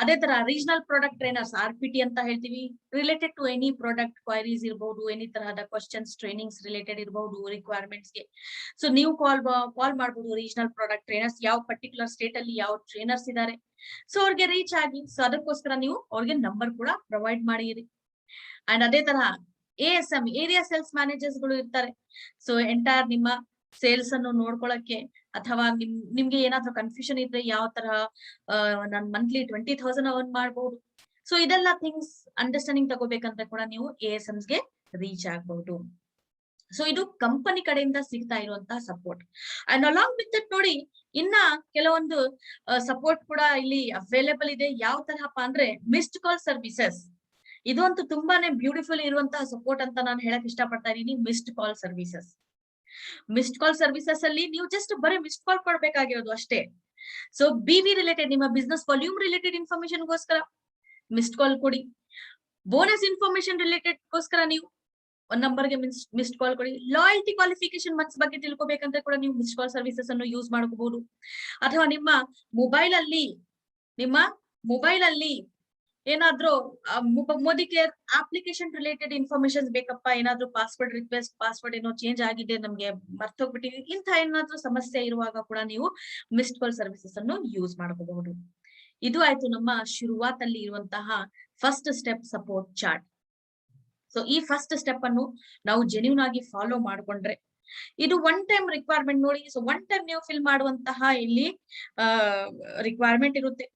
ಅದೇ ತರ ರೀಜನಲ್ ಪ್ರಾಡಕ್ಟ್ ಟ್ರೈನರ್ಸ್ RPT ಅಂತ ಹೇಳ್ತೀವಿ, related to any product queries ಇರಬಹುದು, ಎನಿ ತರಹದ ಕ್ವಶನ್ಸ್ ಟ್ರೈನಿಂಗ್ಸ್ ರಿಲೇಟೆಡ್ ಇರಬಹುದು ರಿಕ್ವೈರ್ಮೆಂಟ್ಸ್ ಗೆ. ಸೊ ನೀವು ಕಾಲ್ ಮಾಡಬಹುದು ರೀಜನಲ್ ಪ್ರಾಡಕ್ಟ್ ಟ್ರೈನರ್ಸ್, ಯಾವ ಪರ್ಟಿಕ್ಯುಲರ್ ಸ್ಟೇಟ್ ಅಲ್ಲಿ ಯಾವ ಟ್ರೈನರ್ಸ್ ಇದ್ದಾರೆ, ಸೊ ಅವ್ರಿಗೆ ರೀಚ್ ಆಗಿ. ಸೊ ಅದಕ್ಕೋಸ್ಕರ ನೀವು ಅವ್ರಿಗೆ ನಂಬರ್ ಕೂಡ ಪ್ರೊವೈಡ್ ಮಾಡಿರಿ. ಅಂಡ್ ಅದೇ ತರ ASM ಏರಿಯಾ ಸೇಲ್ಸ್ ಮ್ಯಾನೇಜರ್ಸ್ ಗಳು ಇರ್ತಾರೆ. ಸೊ ಎಂಟೈರ್ ನಿಮ್ಮ ಸೇಲ್ಸ್ ಅನ್ನು ನೋಡ್ಕೊಳಕ್ಕೆ, ಅಥವಾ ನಿಮ್ಗೆ ಏನಾದ್ರೂ ಕನ್ಫ್ಯೂಷನ್ ಇದ್ರೆ ಯಾವ ತರ ನಾನ್ ಮಂತ್ಲಿ 20,000 ಅರ್ನ್ ಮಾಡಬಹುದು, ಸೊ ಇದೆಲ್ಲ ಥಿಂಗ್ಸ್ ಅಂಡರ್ಸ್ಟ್ಯಾಂಡಿಂಗ್ ತಗೋಬೇಕಂತ ಕೂಡ ನೀವು ASMs ಗೆ ರೀಚ್ ಆಗ್ಬಹುದು. ಸೊ ಇದು ಕಂಪನಿ ಕಡೆಯಿಂದ ಸಿಗ್ತಾ ಇರುವಂತಹ support. And along with that ನೋಡಿ, ಇನ್ನ ಕೆಲವೊಂದು ಸಪೋರ್ಟ್ ಕೂಡ ಇಲ್ಲಿ ಅವೈಲೇಬಲ್ ಇದೆ. ಯಾವ ತರಹಪ್ಪ ಅಂದ್ರೆ ಮಿಸ್ಡ್ ಕಾಲ್ ಸರ್ವಿಸಸ್. ಇದು ಅಂತೂ ತುಂಬಾನೇ ಬ್ಯೂಟಿಫುಲ್ ಇರುವಂತಹ ಸಪೋರ್ಟ್ ಅಂತ ನಾನು ಹೇಳಕ್ ಇಷ್ಟಪಡ್ತಾ ಇದೀನಿ. ಮಿಸ್ಡ್ ಕಾಲ್ ಸರ್ವಿಸಸ್ ಅಲ್ಲಿ ನೀವು ಜಸ್ಟ್ ಬರೀ ಮಿಸ್ಡ್ ಕಾಲ್ ಕೊಡ್ಬೇಕಾಗಿರೋದು ಅಷ್ಟೇ. ಸೊ BV ರಿಲೇಟೆಡ್, ನಿಮ್ಮ ಬಿಸ್ನೆಸ್ ವಾಲ್ಯೂಮ್ ರಿಲೇಟೆಡ್ ಇನ್ಫಾರ್ಮೇಶನ್ ಗೋಸ್ಕರ ಮಿಸ್ಡ್ ಕಾಲ್ ಕೊಡಿ. ಬೋನಸ್ ಇನ್ಫಾರ್ಮೇಶನ್ ರಿಲೇಟೆಡ್ ಗೋಸ್ಕರ ನೀವು ಒಂದ್ ನಂಬರ್ಗೆ ಮಿಸ್ಡ್ ಕಾಲ್ ಕೊಡಿ. ಲಾಯಲ್ಟಿ ಕ್ವಾಲಿಫಿಕೇಶನ್ ಮಂತ್ಸ್ ಬಗ್ಗೆ ತಿಳ್ಕೊಬೇಕಂತ ಕೂಡ ನೀವು ಮಿಸ್ಡ್ ಕಾಲ್ ಸರ್ವಿಸಸ್ ಅನ್ನು ಯೂಸ್ ಮಾಡಬಹುದು. ಅಥವಾ ನಿಮ್ಮ ಮೊಬೈಲ್ ಅಲ್ಲಿ ಏನಾದ್ರೂ Modi care application related information ಬೇಕಪ್ಪ, ಏನಾದ್ರೂ ಪಾಸ್ವರ್ಡ್ ರಿಕ್ವೆಸ್ಟ್, ಪಾಸ್ವರ್ಡ್ ಏನೋ ಚೇಂಜ್ ಆಗಿದೆ, ನಮ್ಗೆ ಮರ್ತೋಗ್ಬಿಟ್ಟಿದೆ, ಇಂಥ ಏನಾದ್ರೂ ಸಮಸ್ಯೆ ಇರುವಾಗ ಕೂಡ ನೀವು ಮಿಸ್ಡ್ ಕಾಲ್ ಸರ್ವಿಸಸ್ ಅನ್ನು ಯೂಸ್ ಮಾಡಬಹುದು. ಇದು ಆಯ್ತು ನಮ್ಮ ಶುರುವಾತಲ್ಲಿ ಇರುವಂತಹ first step support chart. So ಈ ಫಸ್ಟ್ ಸ್ಟೆಪ್ ಅನ್ನು ನಾವು ಜೆನ್ಯೂನ್ ಆಗಿ ಫಾಲೋ ಮಾಡ್ಕೊಂಡ್ರೆ, ಇದು ಒನ್ ಟೈಮ್ ರಿಕ್ವೈರ್ಮೆಂಟ್ ನೋಡಿ. ಸೊ ಒನ್ ಟೈಮ್ ನೀವು ಫಿಲ್ ಮಾಡುವಂತಹ ಇಲ್ಲಿ ರಿಕ್ವೈರ್ಮೆಂಟ್ ಇರುತ್ತೆ.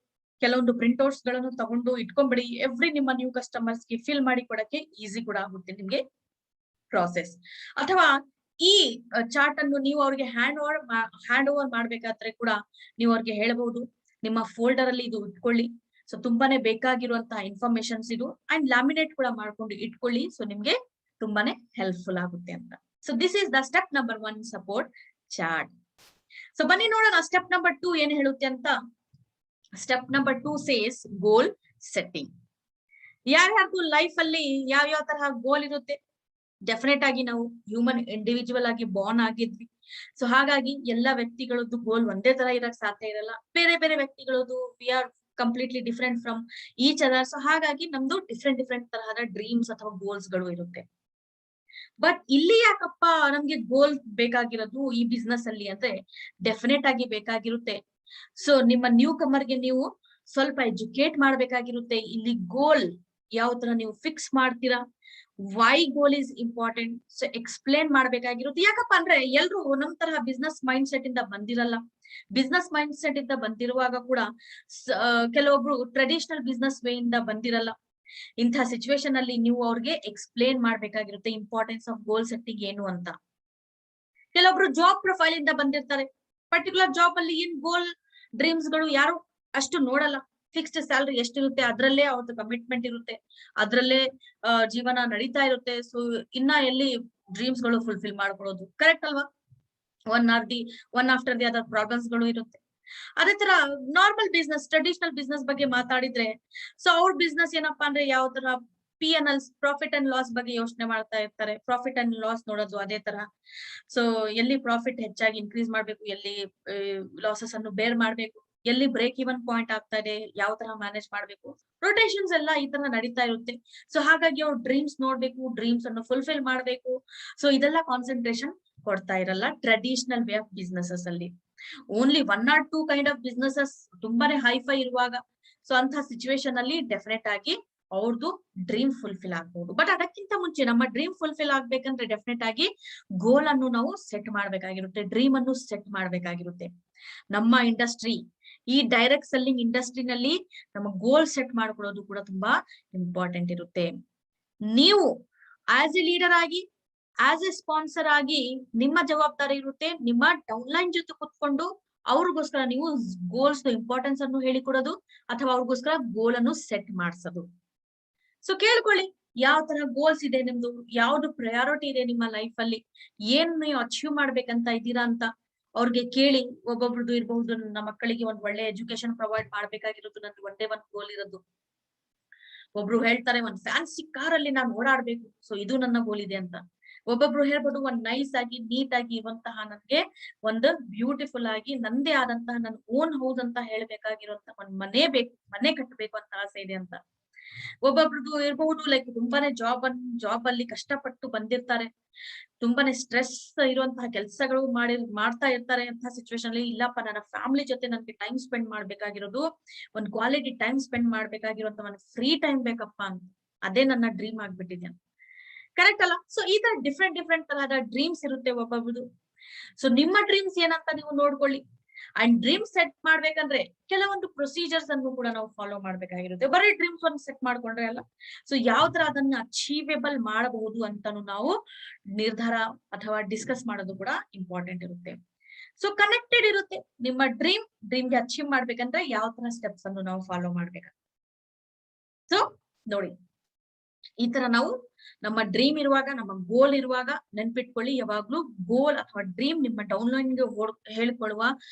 ಕೆಲವೊಂದು ಪ್ರಿಂಟ್ಔಟ್ಸ್ ಗಳನ್ನು ತಗೊಂಡು ಇಟ್ಕೊಂಡ್ಬಿಡಿ. ಎವ್ರಿ ನಿಮ್ಮ ನ್ಯೂ ಕಸ್ಟಮರ್ಸ್ ಗೆ ಫಿಲ್ ಮಾಡಿ ಕೊಡಕ್ಕೆ ಈಸಿ ಕೂಡ ಆಗುತ್ತೆ ನಿಮ್ಗೆ ಪ್ರಾಸೆಸ್. ಅಥವಾ ಈ ಚಾರ್ಟ್ ಅನ್ನು ನೀವು ಅವ್ರಿಗೆ ಹ್ಯಾಂಡ್ ಓವರ್ ಮಾಡ್ಬೇಕಾದ್ರೆ ಕೂಡ ನೀವು ಅವ್ರಿಗೆ ಹೇಳ್ಬಹುದು, ನಿಮ್ಮ ಫೋಲ್ಡರ್ ಅಲ್ಲಿ ಇದು ಇಟ್ಕೊಳ್ಳಿ. ಸೊ ತುಂಬಾನೇ ಬೇಕಾಗಿರುವಂತಹ ಇನ್ಫಾರ್ಮೇಶನ್ಸ್ ಇದು. ಅಂಡ್ ಲ್ಯಾಮಿನೇಟ್ ಕೂಡ ಮಾಡ್ಕೊಂಡು ಇಟ್ಕೊಳ್ಳಿ. ಸೊ ನಿಮ್ಗೆ ತುಂಬಾನೇ ಹೆಲ್ಪ್ಫುಲ್ ಆಗುತ್ತೆ ಅಂತ. So this is the step number 1 support chart. So ಬನ್ನಿ ನೋಡೋಣ ಸ್ಟೆಪ್ ನಂಬರ್ 2 ಏನ್ ಹೇಳುತ್ತೆ ಅಂತ. Step number 2 says goal setting. ಯಾರ್ಯಾರ್ದು ಲೈಫ್ ಅಲ್ಲಿ ಯಾವ ತರಹ ಗೋಲ್ ಇರುತ್ತೆ. ಡೆಫಿನೆಟ್ ಆಗಿ ನಾವು ಹ್ಯೂಮನ್ ಇಂಡಿವಿಜುವಲ್ ಆಗಿ ಬಾರ್ನ್ ಆಗಿದ್ವಿ. ಸೊ ಹಾಗಾಗಿ ಎಲ್ಲಾ ವ್ಯಕ್ತಿಗಳದ್ದು ಗೋಲ್ ಒಂದೇ ತರ ಇರಕ್ ಸಾಧ್ಯ ಇರಲ್ಲ. ಬೇರೆ ಬೇರೆ ವ್ಯಕ್ತಿಗಳದ್ದು we are completely different from each other. So ಹಾಗಾಗಿ ನಮ್ದು ಡಿಫ್ರೆಂಟ್ ತರಹದ ಡ್ರೀಮ್ಸ್ ಅಥವಾ ಗೋಲ್ಸ್ ಗಳು ಇರುತ್ತೆ. ಬಟ್ ಇಲ್ಲಿ ಯಾಕಪ್ಪ ನಮ್ಗೆ ಗೋಲ್ ಬೇಕಾಗಿರೋದು ಈ ಬಿಸ್ನೆಸ್ ಅಲ್ಲಿ ಅಂದ್ರೆ, ಡೆಫಿನೆಟ್ ಆಗಿ ಬೇಕಾಗಿರುತ್ತೆ. ಸೊ ನಿಮ್ಮ ನ್ಯೂ ಕಮರ್ಗೆ ನೀವು ಸ್ವಲ್ಪ ಎಜುಕೇಟ್ ಮಾಡ್ಬೇಕಾಗಿರುತ್ತೆ. ಇಲ್ಲಿ ಗೋಲ್ ಯಾವ ತರ ನೀವು ಫಿಕ್ಸ್ ಮಾಡ್ತೀರಾ, why goal is important. So explain ಮಾಡ್ಬೇಕಾಗಿರುತ್ತೆ. ಯಾಕಪ್ಪ ಅಂದ್ರೆ ಎಲ್ರು ನಮ್ ತರ ಬಿಸ್ನೆಸ್ ಮೈಂಡ್ ಸೆಟ್ ಇಂದ ಬಂದಿರಲ್ಲ. ಬಿಸ್ನೆಸ್ ಮೈಂಡ್ ಸೆಟ್ ಇಂದ ಬಂದಿರುವಾಗ ಕೂಡ ಕೆಲವೊಬ್ರು ಟ್ರೆಡಿಷನಲ್ ಬಿಸ್ನೆಸ್ ವೇ ಇಂದ ಬಂದಿರಲ್ಲ. ಇಂಥ ಸಿಚುವೇಶನ್ ಅಲ್ಲಿ ನೀವು ಅವ್ರಿಗೆ ಎಕ್ಸ್ಪ್ಲೇನ್ ಮಾಡ್ಬೇಕಾಗಿರುತ್ತೆ ಇಂಪಾರ್ಟೆನ್ಸ್ ಆಫ್ ಗೋಲ್ ಸೆಟ್ಟಿಂಗ್ ಏನು ಅಂತ. ಕೆಲವೊಬ್ರು ಜಾಬ್ ಪ್ರೊಫೈಲ್ ಇಂದ ಬಂದಿರ್ತಾರೆ. ಪರ್ಟಿಕ್ಯುಲರ್ ಜಾಬ್ ಅಲ್ಲಿ ಏನ್ ಗೋಲ್ ಡ್ರೀಮ್ಸ್ ಗಳು ಯಾರು ಅಷ್ಟು ನೋಡಲ್ಲ. ಫಿಕ್ಸ್ಡ್ ಸ್ಯಾಲರಿ ಎಷ್ಟಿರುತ್ತೆ ಅದ್ರಲ್ಲೇ ಅವ್ರದ್ದು ಕಮಿಟ್ಮೆಂಟ್ ಇರುತ್ತೆ, ಅದ್ರಲ್ಲೇ ಜೀವನ ನಡೀತಾ ಇರುತ್ತೆ. ಸೊ ಇನ್ನ ಎಲ್ಲಿ ಡ್ರೀಮ್ಸ್ ಗಳು ಫುಲ್ಫಿಲ್ ಮಾಡ್ಕೊಳ್ಳೋದು, ಕರೆಕ್ಟ್ ಅಲ್ವಾ? One after the other problems ಗಳು ಇರುತ್ತೆ. ಅದೇ ತರ ನಾರ್ಮಲ್ ಬಿಸ್ನೆಸ್, ಟ್ರೆಡಿಷನಲ್ ಬಿಸ್ನೆಸ್ ಬಗ್ಗೆ ಮಾತಾಡಿದ್ರೆ, ಸೊ ಅವ್ರ ಬಿಸ್ನೆಸ್ ಏನಪ್ಪಾ ಅಂದ್ರೆ ಯಾವ ತರ P&L, ಪ್ರಾಫಿಟ್ ಅಂಡ್ ಲಾಸ್ ಬಗ್ಗೆ ಯೋಚನೆ ಮಾಡ್ತಾ ಇರ್ತಾರೆ. ಪ್ರಾಫಿಟ್ ಅಂಡ್ ಲಾಸ್ ನೋಡೋದು ಅದೇ ತರ. ಸೊ ಎಲ್ಲಿ ಪ್ರಾಫಿಟ್ ಹೆಚ್ಚಾಗಿ ಇನ್ಕ್ರೀಸ್ ಮಾಡ್ಬೇಕು, ಎಲ್ಲಿ ಲಾಸಸ್ ಅನ್ನು ಬೇರ್ ಮಾಡ್ಬೇಕು, ಎಲ್ಲಿ ಬ್ರೇಕ್ ಇವನ್ ಪಾಯಿಂಟ್ ಆಗ್ತಾ ಇದೆ, ಯಾವ ತರ ಮ್ಯಾನೇಜ್ ಮಾಡ್ಬೇಕು, ರೊಟೇಷನ್ಸ್ ಎಲ್ಲ ಈ ತರ ನಡೀತಾ ಇರುತ್ತೆ. ಸೊ ಹಾಗಾಗಿ ಅವ್ರು ಡ್ರೀಮ್ಸ್ ನೋಡ್ಬೇಕು, ಡ್ರೀಮ್ಸ್ ಅನ್ನು ಫುಲ್ಫಿಲ್ ಮಾಡ್ಬೇಕು. ಸೊ ಇದೆಲ್ಲ ಕಾನ್ಸಂಟ್ರೇಷನ್ ಕೊಡ್ತಾ ಇರಲ್ಲ ಟ್ರೆಡಿಷನಲ್ ವೇ ಆಫ್ ಬಿಸ್ನೆಸಸ್ ಅಲ್ಲಿ. Only 1 or 2 kind of businesses ತುಂಬಾನೇ ಹೈಫೈ ಇರುವಾಗ, ಸೊ ಅಂತ ಸಿಚುವೇಶನ್ ಅಲ್ಲಿ ಡೆಫಿನೆಟ್ ಆಗಿ ಅವ್ರದ್ದು ಡ್ರೀಮ್ ಫುಲ್ಫಿಲ್ ಆಗ್ಬಹುದು. ಬಟ್ ಅದಕ್ಕಿಂತ ಮುಂಚೆ ನಮ್ಮ ಡ್ರೀಮ್ ಫುಲ್ಫಿಲ್ ಆಗ್ಬೇಕಂದ್ರೆ ಡೆಫಿನೆಟ್ ಆಗಿ ಗೋಲ್ ಅನ್ನು ನಾವು ಸೆಟ್ ಮಾಡ್ಬೇಕಾಗಿರುತ್ತೆ, ಡ್ರೀಮ್ ಅನ್ನು ಸೆಟ್ ಮಾಡ್ಬೇಕಾಗಿರುತ್ತೆ. ನಮ್ಮ ಇಂಡಸ್ಟ್ರಿ, ಈ ಡೈರೆಕ್ಟ್ ಸೆಲ್ಲಿಂಗ್ ಇಂಡಸ್ಟ್ರಿನಲ್ಲಿ ನಮ್ಮ ಗೋಲ್ ಸೆಟ್ ಮಾಡ್ಕೊಳ್ಳೋದು ಕೂಡ ತುಂಬಾ ಇಂಪಾರ್ಟೆಂಟ್ ಇರುತ್ತೆ. ನೀವು ಆಸ್ ಎ ಲೀಡರ್ ಆಗಿ, ಆಸ್ ಎ ಸ್ಪಾನ್ಸರ್ ಆಗಿ ನಿಮ್ಮ ಜವಾಬ್ದಾರಿ ಇರುತ್ತೆ ನಿಮ್ಮ ಡೌನ್ಲೈನ್ ಜೊತೆ ಕುತ್ಕೊಂಡು ಅವ್ರಿಗೋಸ್ಕರ ನೀವು ಗೋಲ್ಸ್ ಇಂಪಾರ್ಟೆನ್ಸ್ ಅನ್ನು ಹೇಳಿಕೊಡೋದು, ಅಥವಾ ಅವ್ರಿಗೋಸ್ಕರ ಗೋಲ್ ಅನ್ನು ಸೆಟ್ ಮಾಡಿಸೋದು. ಸೊ ಕೇಳ್ಕೊಳ್ಳಿ, ಯಾವ ತರ ಗೋಲ್ಸ್ ಇದೆ ನಿಮ್ದು, ಯಾವ್ದು ಪ್ರಯಾರಿಟಿ ಇದೆ ನಿಮ್ಮ ಲೈಫ್ ಅಲ್ಲಿ, ಏನ್ ನೀವು ಅಚೀವ್ ಮಾಡ್ಬೇಕಂತ ಇದ್ದೀರಾ ಅಂತ ಅವ್ರಿಗೆ ಕೇಳಿ. ಒಬ್ಬೊಬ್ರದ್ದು ಇರಬಹುದು, ನನ್ನ ಮಕ್ಕಳಿಗೆ ಒಂದ್ ಒಳ್ಳೆ ಎಜುಕೇಶನ್ ಪ್ರೊವೈಡ್ ಮಾಡ್ಬೇಕಾಗಿರೋದು ನಂದು ಒಂದೇ ಒಂದ್ ಗೋಲ್ ಇರೋದು. ಒಬ್ರು ಹೇಳ್ತಾರೆ ಒಂದ್ ಫ್ಯಾನ್ಸಿ ಕಾರ್ ಅಲ್ಲಿ ನಾನು ಓಡಾಡ್ಬೇಕು, ಸೊ ಇದು ನನ್ನ ಗೋಲ್ ಇದೆ ಅಂತ. ಒಬ್ಬೊಬ್ರು ಹೇಳ್ಬೋದು ಒಂದ್ ನೈಸ್ ಆಗಿ ನೀಟ್ ಆಗಿ ಇರುವಂತಹ ನನ್ಗೆ ಒಂದು ಬ್ಯೂಟಿಫುಲ್ ಆಗಿ ನಂದೇ ಆದಂತಹ ನನ್ ಓನ್ ಹೌಸ್ ಅಂತ ಹೇಳ್ಬೇಕಾಗಿರುವಂತಹ ಒಂದ್ ಮನೆ ಕಟ್ಟಬೇಕು ಅಂತ ಆಸೆ ಇದೆ ಅಂತ. ಒಬ್ಬೊಬ್ರದ್ದು ಇರಬಹುದು ಲೈಕ್ ತುಂಬಾನೇ ಜಾಬ್ ಅಲ್ಲಿ ಕಷ್ಟಪಟ್ಟು ಬಂದಿರ್ತಾರೆ, ತುಂಬಾನೇ ಸ್ಟ್ರೆಸ್ ಇರುವಂತಹ ಕೆಲಸಗಳು ಮಾಡ್ತಾ ಇರ್ತಾರೆ. ಅಂತ ಸಿಚುವೇಶನ್ ಅಲ್ಲಿ ಇಲ್ಲಪ್ಪ ನನ್ನ ಫ್ಯಾಮಿಲಿ ಜೊತೆ ನನ್ಗೆ ಟೈಮ್ ಸ್ಪೆಂಡ್ ಮಾಡ್ಬೇಕಾಗಿರೋದು, ಒಂದ್ ಕ್ವಾಲಿಟಿ ಟೈಮ್ ಸ್ಪೆಂಡ್ ಮಾಡ್ಬೇಕಾಗಿರುವಂತ ಒಂದು ಫ್ರೀ ಟೈಮ್ ಬೇಕಪ್ಪ ಅಂತ, ಅದೇ ನನ್ನ ಡ್ರೀಮ್ ಆಗ್ಬಿಟ್ಟಿದೆ ಅಂತ. ಕರೆಕ್ಟ್ ಅಲ್ಲ? ಸೊ ಈ ತರ ಡಿಫ್ರೆಂಟ್ ತರಹದ ಡ್ರೀಮ್ಸ್ ಇರುತ್ತೆ ಒಬ್ಬೊಬ್ರು. ಸೊ ನಿಮ್ಮ ಡ್ರೀಮ್ಸ್ ಏನಂತ ನೀವು ನೋಡ್ಕೊಳ್ಳಿ. ಅಂಡ್ ಡ್ರೀಮ್ ಸೆಟ್ ಮಾಡ್ಬೇಕಂದ್ರೆ ಕೆಲವೊಂದು ಪ್ರೊಸೀಜರ್ಸ್ ಅನ್ನು ಕೂಡ ನಾವು ಫಾಲೋ ಮಾಡ್ಬೇಕಾಗಿರುತ್ತೆ. ಬರೀ ಡ್ರೀಮ್ಸ್ ಒಂದು ಸೆಟ್ ಮಾಡ್ಕೊಂಡ್ರೆ ಅಲ್ಲ, ಸೊ ಯಾವ ತರ ಅದನ್ನ ಅಚೀವೇಬಲ್ ಮಾಡಬಹುದು ಅಂತಾನು ನಾವು ನಿರ್ಧಾರ ಅಥವಾ ಡಿಸ್ಕಸ್ ಮಾಡೋದು ಕೂಡ ಇಂಪಾರ್ಟೆಂಟ್ ಇರುತ್ತೆ. ಸೊ ಕನೆಕ್ಟೆಡ್ ಇರುತ್ತೆ ನಿಮ್ಮ ಡ್ರೀಮ್ಗೆ ಅಚೀವ್ ಮಾಡ್ಬೇಕಂದ್ರೆ ಯಾವ ತರ ಸ್ಟೆಪ್ಸ್ ಅನ್ನು ನಾವು ಫಾಲೋ ಮಾಡ್ಬೇಕು. ಸೊ ನೋಡಿ, ಈ ತರ ನಾವು ನಮ್ಮ ಡ್ರೀಮ್ ಇರುವಾಗ, ನಮ್ಮ ಗೋಲ್ ಇರುವಾಗ ನೆನ್ಪಿಟ್ಕೊಳ್ಳಿ, ಯಾವಾಗ್ಲೂ ಗೋಲ್ ಅಥವಾ ಡ್ರೀಮ್ ನಿಮ್ಮ ಡೌನ್ಲೈನ್ ಗೆ ಹೇಳ್ಕೊಳ್ಳುವ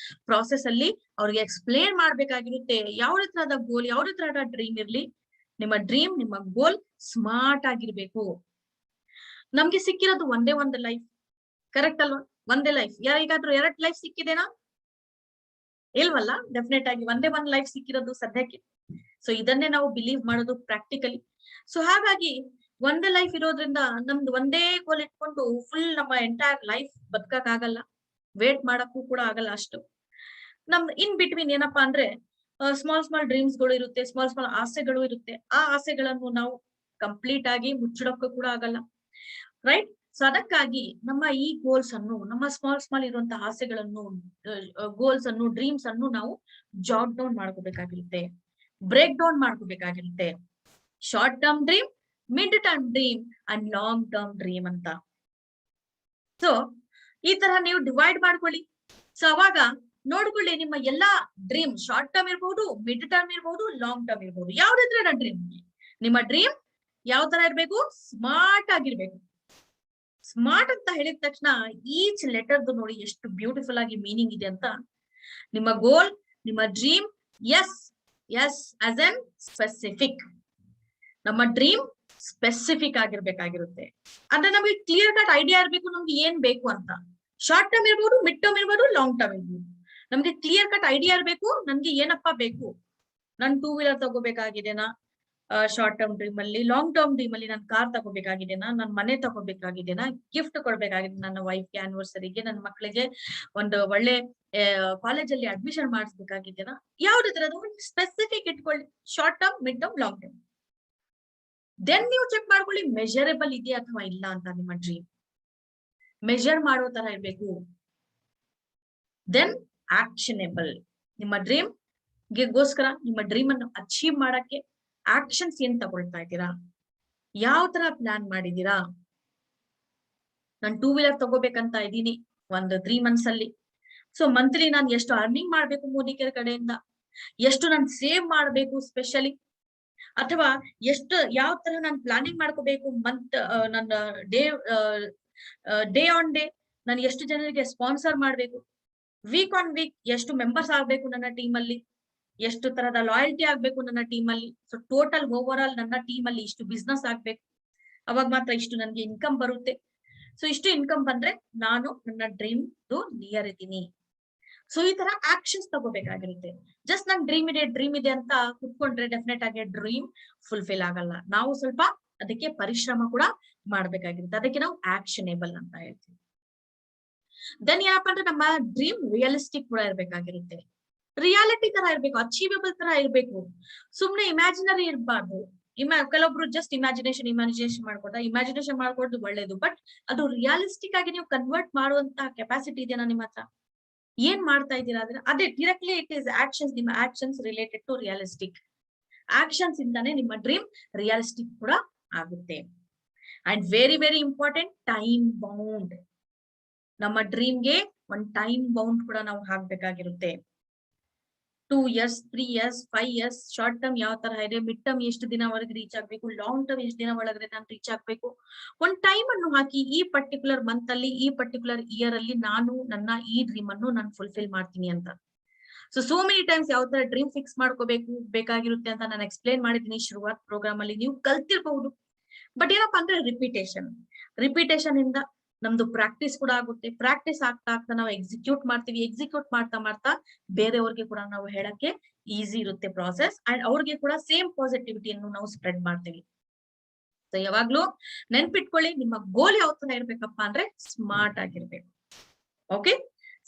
ಪ್ರಾಸೆಸ್ ಅಲ್ಲಿ ಅವ್ರಿಗೆ ಎಕ್ಸ್ಪ್ಲೇನ್ ಮಾಡ್ಬೇಕಾಗಿರುತ್ತೆ. ಯಾವುದೇ ತರಹದ ಗೋಲ್, ಯಾವುದೇ ತರಹದ ಡ್ರೀಮ್ ಇರ್ಲಿ, ನಿಮ್ಮ ಡ್ರೀಮ್, ನಿಮ್ಮ ಗೋಲ್ ಸ್ಮಾರ್ಟ್ ಆಗಿರ್ಬೇಕು. ನಮ್ಗೆ ಸಿಕ್ಕಿರೋದು ಒಂದೇ ಒಂದು ಲೈಫ್, ಕರೆಕ್ಟ್ ಅಲ್ವಾ? ಒಂದೇ ಲೈಫ್. ಯಾರಿಗಾದ್ರೂ 2 ಲೈಫ್ ಸಿಕ್ಕಿದೇನಾ? ಇಲ್ವಲ್ಲ. ಡೆಫಿನೆಟ್ ಆಗಿ ಒಂದೇ ಒಂದು ಲೈಫ್ ಸಿಕ್ಕಿರೋದು ಸದ್ಯಕ್ಕೆ. ಸೊ ಇದನ್ನೇ ನಾವು ಬಿಲೀವ್ ಮಾಡೋದು ಪ್ರಾಕ್ಟಿಕಲಿ. ಸೊ ಹಾಗಾಗಿ ಒಂದೇ ಲೈಫ್ ಇರೋದ್ರಿಂದ ನಮ್ದು ಒಂದೇ ಗೋಲ್ ಇಟ್ಕೊಂಡು ಫುಲ್ ನಮ್ಮ ಎಂಟೈರ್ ಲೈಫ್ ಬದುಕಕ್ ಆಗಲ್ಲ, ವೇಟ್ ಮಾಡಕ್ಕೂ ಕೂಡ ಆಗಲ್ಲ ಅಷ್ಟು. ನಮ್ದು ಇನ್ ಬಿಟ್ವೀನ್ ಏನಪ್ಪಾ ಅಂದ್ರೆ ಸ್ಮಾಲ್ ಡ್ರೀಮ್ಸ್ ಗಳು ಇರುತ್ತೆ, ಸ್ಮಾಲ್ ಆಸೆಗಳು ಇರುತ್ತೆ. ಆ ಆಸೆಗಳನ್ನು ನಾವು ಕಂಪ್ಲೀಟ್ ಆಗಿ ಮುಚ್ಚಿಡಕ್ಕೂ ಕೂಡ ಆಗಲ್ಲ, ರೈಟ್? ಸೊ ಅದಕ್ಕಾಗಿ ನಮ್ಮ ಈ ಗೋಲ್ಸ್ ಅನ್ನು, ನಮ್ಮ ಸ್ಮಾಲ್ ಇರುವಂತಹ ಆಸೆಗಳನ್ನು, ಗೋಲ್ಸ್ ಅನ್ನು, ಡ್ರೀಮ್ಸ್ ಅನ್ನು ನಾವು ಜಾಟ್ ಡೌನ್ ಮಾಡ್ಕೋಬೇಕಾಗಿರುತ್ತೆ, ಬ್ರೇಕ್ ಡೌನ್ ಮಾಡ್ಕೋಬೇಕಾಗಿರುತ್ತೆ. Short term dream, mid term dream and long term dream ಅಂತ. ಸೊ ಈ ತರ ನೀವು ಡಿವೈಡ್ ಮಾಡ್ಕೊಳ್ಳಿ. ಸೊ ಅವಾಗ ನೋಡ್ಕೊಳ್ಳಿ, ನಿಮ್ಮ ಎಲ್ಲಾ ಡ್ರೀಮ್ ಶಾರ್ಟ್ ಟರ್ಮ್ ಇರ್ಬಹುದು, ಮಿಡ್ ಟರ್ಮ್ ಇರ್ಬಹುದು, ಲಾಂಗ್ ಟರ್ಮ್ ಇರ್ಬಹುದು, ಯಾವ್ದಿದ್ರೆ ಡ್ರೀಮ್, ನಿಮ್ಮ ಡ್ರೀಮ್ ಯಾವ ತರ ಇರ್ಬೇಕು? ಸ್ಮಾರ್ಟ್ ಆಗಿರ್ಬೇಕು. ಸ್ಮಾರ್ಟ್ ಅಂತ ಹೇಳಿದ ತಕ್ಷಣ ಈಚ್ ಲೆಟರ್ದು ನೋಡಿ ಎಷ್ಟು ಬ್ಯೂಟಿಫುಲ್ ಆಗಿ ಮೀನಿಂಗ್ ಇದೆ ಅಂತ. ನಿಮ್ಮ ಗೋಲ್, ನಿಮ್ಮ dream, S as in specific. ನಮ್ಮ ಡ್ರೀಮ್ ಸ್ಪೆಸಿಫಿಕ್ ಆಗಿರ್ಬೇಕಾಗಿರುತ್ತೆ. ಅಂದ್ರೆ ನಮಗೆ ಕ್ಲಿಯರ್ ಕಟ್ ಐಡಿಯಾ ಇರ್ಬೇಕು ನಮ್ಗೆ ಏನ್ ಬೇಕು ಅಂತ. ಶಾರ್ಟ್ ಟರ್ಮ್ ಇರ್ಬೋದು, ಮಿಡ್ ಟರ್ಮ್ ಇರ್ಬೋದು, ಲಾಂಗ್ ಟರ್ಮ್ ಇರ್ಬೋದು. ನಮ್ಗೆ ಕ್ಲಿಯರ್ ಕಟ್ ಐಡಿಯಾ ಇರ್ಬೇಕು, ನನ್ಗೆ ಏನಪ್ಪಾ ಬೇಕು. ನನ್ 2 ವೀಲರ್ ತಗೋಬೇಕಾಗಿದೆನಾ ಶಾರ್ಟ್ ಟರ್ಮ್ ಡ್ರೀಮ್ ಅಲ್ಲಿ, ಲಾಂಗ್ ಟರ್ಮ್ ಡ್ರೀಮ್ ಅಲ್ಲಿ ನನ್ ಕಾರ್ ತಗೋಬೇಕಾಗಿದೆನಾ, ನನ್ ಮನೆ ತಗೋಬೇಕಾಗಿದೆನಾ, ಗಿಫ್ಟ್ ಕೊಡ್ಬೇಕಾಗಿದೆ ನನ್ನ ವೈಫ್ಗೆ ಆನಿವರ್ಸರಿಗೆ, ನನ್ನ ಮಕ್ಕಳಿಗೆ ಒಂದು ಒಳ್ಳೆ ಕಾಲೇಜಲ್ಲಿ ಅಡ್ಮಿಷನ್ ಮಾಡಿಸ್ಬೇಕಾಗಿದೆನಾ, ಯಾವ್ದಿದ್ರೆ ಅದು ಸ್ಪೆಸಿಫಿಕ್ ಇಟ್ಕೊಳ್ಳಿ. Short term, mid term, long term. Then ನೀವು ಚೆಕ್ ಮಾಡ್ಕೊಳ್ಳಿ ಮೆಜರಬಲ್ ಇದೆಯಾ ಅಥವಾ ಇಲ್ಲ ಅಂತ. ನಿಮ್ಮ ಡ್ರೀಮ್ ಮೆಜರ್ ಮಾಡೋ ತರ ಇರ್ಬೇಕು. ದೆನ್ ಆಕ್ಷನೇಬಲ್. ನಿಮ್ಮ ಡ್ರೀಮ್ ಗೋಸ್ಕರ, ನಿಮ್ಮ ಡ್ರೀಮ್ ಅನ್ನು ಅಚೀವ್ ಮಾಡಕ್ಕೆ ಆಕ್ಷನ್ಸ್ ಏನ್ ತಗೊಳ್ತಾ ಇದ್ದೀರಾ, ಯಾವ ತರ ಪ್ಲಾನ್ ಮಾಡಿದೀರಾ. ನಾನು 2 ವೀಲರ್ ತಗೋಬೇಕಂತ ಇದ್ದೀನಿ ಒಂದು 3 months ಅಲ್ಲಿ. ಸೊ ಮಂತ್ಲಿ ನಾನು ಎಷ್ಟು ಅರ್ನಿಂಗ್ ಮಾಡ್ಬೇಕು ಮೋದಿಕೇರ್ ಕಡೆಯಿಂದ, ಎಷ್ಟು ನಾನು ಸೇವ್ ಮಾಡ್ಬೇಕು ಸ್ಪೆಷಲಿ, ಅಥವಾ ಎಷ್ಟು ಯಾವ ತರ ನಾನು ಪ್ಲಾನಿಂಗ್ ಮಾಡ್ಕೋಬೇಕು ಮಂತ್, ನನ್ನ ಡೇ ಆನ್ ಡೇ ನಾನು ಎಷ್ಟು ಜನರಿಗೆ ಸ್ಪಾನ್ಸರ್ ಮಾಡ್ಬೇಕು, ವೀಕ್ ಆನ್ ವೀಕ್ ಎಷ್ಟು ಮೆಂಬರ್ಸ್ ಆಗ್ಬೇಕು ನನ್ನ ಟೀಮ್ ಅಲ್ಲಿ, ಎಷ್ಟು ತರದ ಲಾಯಲ್ಟಿ ಆಗ್ಬೇಕು ನನ್ನ ಟೀಮ್ ಅಲ್ಲಿ. ಸೊ ಟೋಟಲ್ ಓವರ್ ಆಲ್ ನನ್ನ ಟೀಮ್ ಅಲ್ಲಿ ಇಷ್ಟು ಬಿಸ್ನೆಸ್ ಆಗ್ಬೇಕು, ಅವಾಗ ಮಾತ್ರ ಇಷ್ಟು ನನ್ಗೆ ಇನ್ಕಮ್ ಬರುತ್ತೆ. ಸೊ ಇಷ್ಟು ಇನ್ಕಮ್ ಬಂದ್ರೆ ನಾನು ನನ್ನ ಡ್ರೀಮ್ ನಿಯರ್ ಇದ್ದೀನಿ. ಸೊ ಈ ತರ ಆಕ್ಷನ್ಸ್ ತಗೋಬೇಕಾಗಿರುತ್ತೆ. ಜಸ್ಟ್ ನನ್ ಡ್ರೀಮ್ ಇದೆ ಅಂತ ಕುತ್ಕೊಂಡ್ರೆ ಡೆಫಿನೆಟ್ ಆಗಿ ಡ್ರೀಮ್ ಫುಲ್ಫಿಲ್ ಆಗಲ್ಲ. ನಾವು ಸ್ವಲ್ಪ ಅದಕ್ಕೆ ಪರಿಶ್ರಮ ಕೂಡ ಮಾಡ್ಬೇಕಾಗಿರುತ್ತೆ. ಅದಕ್ಕೆ ನಾವು ಆಕ್ಷನೇಬಲ್ ಅಂತ ಹೇಳ್ತೀವಿ. ದೆನ್ ಏನಪ್ಪಾ ಅಂದ್ರೆ ನಮ್ಮ ಡ್ರೀಮ್ ರಿಯಲಿಸ್ಟಿಕ್ ಕೂಡ ಇರ್ಬೇಕಾಗಿರುತ್ತೆ. ರಿಯಾಲಿಟಿ ತರ ಇರ್ಬೇಕು, ಅಚೀವೇಬಲ್ ತರ ಇರ್ಬೇಕು. ಸುಮ್ನೆ ಇಮ್ಯಾಜಿನರಿ ಇರ್ಬಾರ್ದು. ಕೆಲವೊಬ್ರು ಜಸ್ಟ್ ಇಮ್ಯಾಜಿನೇಷನ್ ಮಾಡ್ಕೊಡೋದು ಒಳ್ಳೇದು, ಬಟ್ ಅದು ರಿಯಾಲಿಸ್ಟಿಕ್ ಆಗಿ ನೀವು ಕನ್ವರ್ಟ್ ಮಾಡುವಂತ ಕೆಪಾಸಿಟಿ ಇದೆಯಾ ನಿಮ್ಮ ಹತ್ರ? ಏನ್ ಮಾಡ್ತಾ ಇದ್ದೀರಾ ಅಂದ್ರೆ ಅದೇ ಡೈರೆಕ್ಟ್ಲಿ ಇಟ್ ಇಸ್ ಆಕ್ಷನ್ಸ್. ನಿಮ್ಮ actions related to realistic. Actions ಇಂದಾನೆ ನಿಮ್ಮ ಡ್ರೀಮ್ ರಿಯಲಿಸ್ಟಿಕ್ ಕೂಡ ಆಗುತ್ತೆ. And very important, time bound. ನಮ್ಮ ಡ್ರೀಮ್ಗೆ ಒಂದು ಟೈಮ್ ಬೌಂಡ್ ಕೂಡ ನಾವು ಹಾಕ್ಬೇಕಾಗಿರುತ್ತೆ. 2 years, 3 years, 5 years, short term ಯಾವ ತರ ಇದೆ, ಮಿಡ್ ಟರ್ಮ್ ಎಷ್ಟು ದಿನ ಒಳಗೆ ರೀಚ್ ಆಗ್ಬೇಕು, ಲಾಂಗ್ ಟರ್ಮ್ ಎಷ್ಟು ದಿನ ಒಳಗಡೆ ನಾನು ರೀಚ್ ಆಗ್ಬೇಕು. ಒಂದು ಟೈಮ್ ಅನ್ನು ಹಾಕಿ, ಈ ಪರ್ಟಿಕ್ಯುಲರ್ ಮಂತ್ ಅಲ್ಲಿ, ಈ ಪರ್ಟಿಕ್ಯುಲರ್ ಇಯರ್ ಅಲ್ಲಿ ನಾನು ನನ್ನ ಈ ಡ್ರೀಮ್ ಅನ್ನು ನಾನು ಫುಲ್ಫಿಲ್ ಮಾಡ್ತೀನಿ ಅಂತ. ಸೋ ಮೆನಿ ಟೈಮ್ಸ್ ಯಾವ ತರ ಡ್ರೀಮ್ ಫಿಕ್ಸ್ ಬೇಕಾಗಿರುತ್ತೆ ಅಂತ ನಾನು ಎಕ್ಸ್ಪ್ಲೇನ್ ಮಾಡಿದ್ದೀನಿ ಶುರುವಾತ್ ಪ್ರೋಗ್ರಾಮ್ ಅಲ್ಲಿ, ನೀವು ಕಲ್ತಿರ್ಬಹುದು. ಬಟ್ ಏನಪ್ಪಾ ಅಂದ್ರೆ ರಿಪಿಟೇಷನ್. ರಿಪಿಟೇಷನ್ ಇಂದ ನಮ್ದು ಪ್ರಾಕ್ಟೀಸ್ ಕೂಡ ಆಗುತ್ತೆ. ಪ್ರಾಕ್ಟೀಸ್ ಆಗ್ತಾ ಆಗ್ತಾ ನಾವು ಎಕ್ಸಿಕ್ಯೂಟ್ ಮಾಡ್ತೀವಿ. ಎಕ್ಸಿಕ್ಯೂಟ್ ಮಾಡ್ತಾ ಮಾಡ್ತಾ ಬೇರೆಯವ್ರಿಗೆ ಕೂಡ ನಾವು ಹೇಳಕ್ಕೆ ಈಸಿ ಇರುತ್ತೆ ಪ್ರಾಸೆಸ್. ಅಂಡ್ ಅವ್ರಿಗೆ ಕೂಡ ಸೇಮ್ ಪಾಸಿಟಿವಿಟಿಯನ್ನು ನಾವು ಸ್ಪ್ರೆಡ್ ಮಾಡ್ತೀವಿ. ಸೊ ಯಾವಾಗ್ಲೂ ನೆನ್ಪಿಟ್ಕೊಳ್ಳಿ, ನಿಮ್ಮ ಗೋಲ್ ಯಾವ ತರ ಇರ್ಬೇಕಪ್ಪ ಅಂದ್ರೆ ಸ್ಮಾರ್ಟ್ ಆಗಿರ್ಬೇಕು. ಓಕೆ,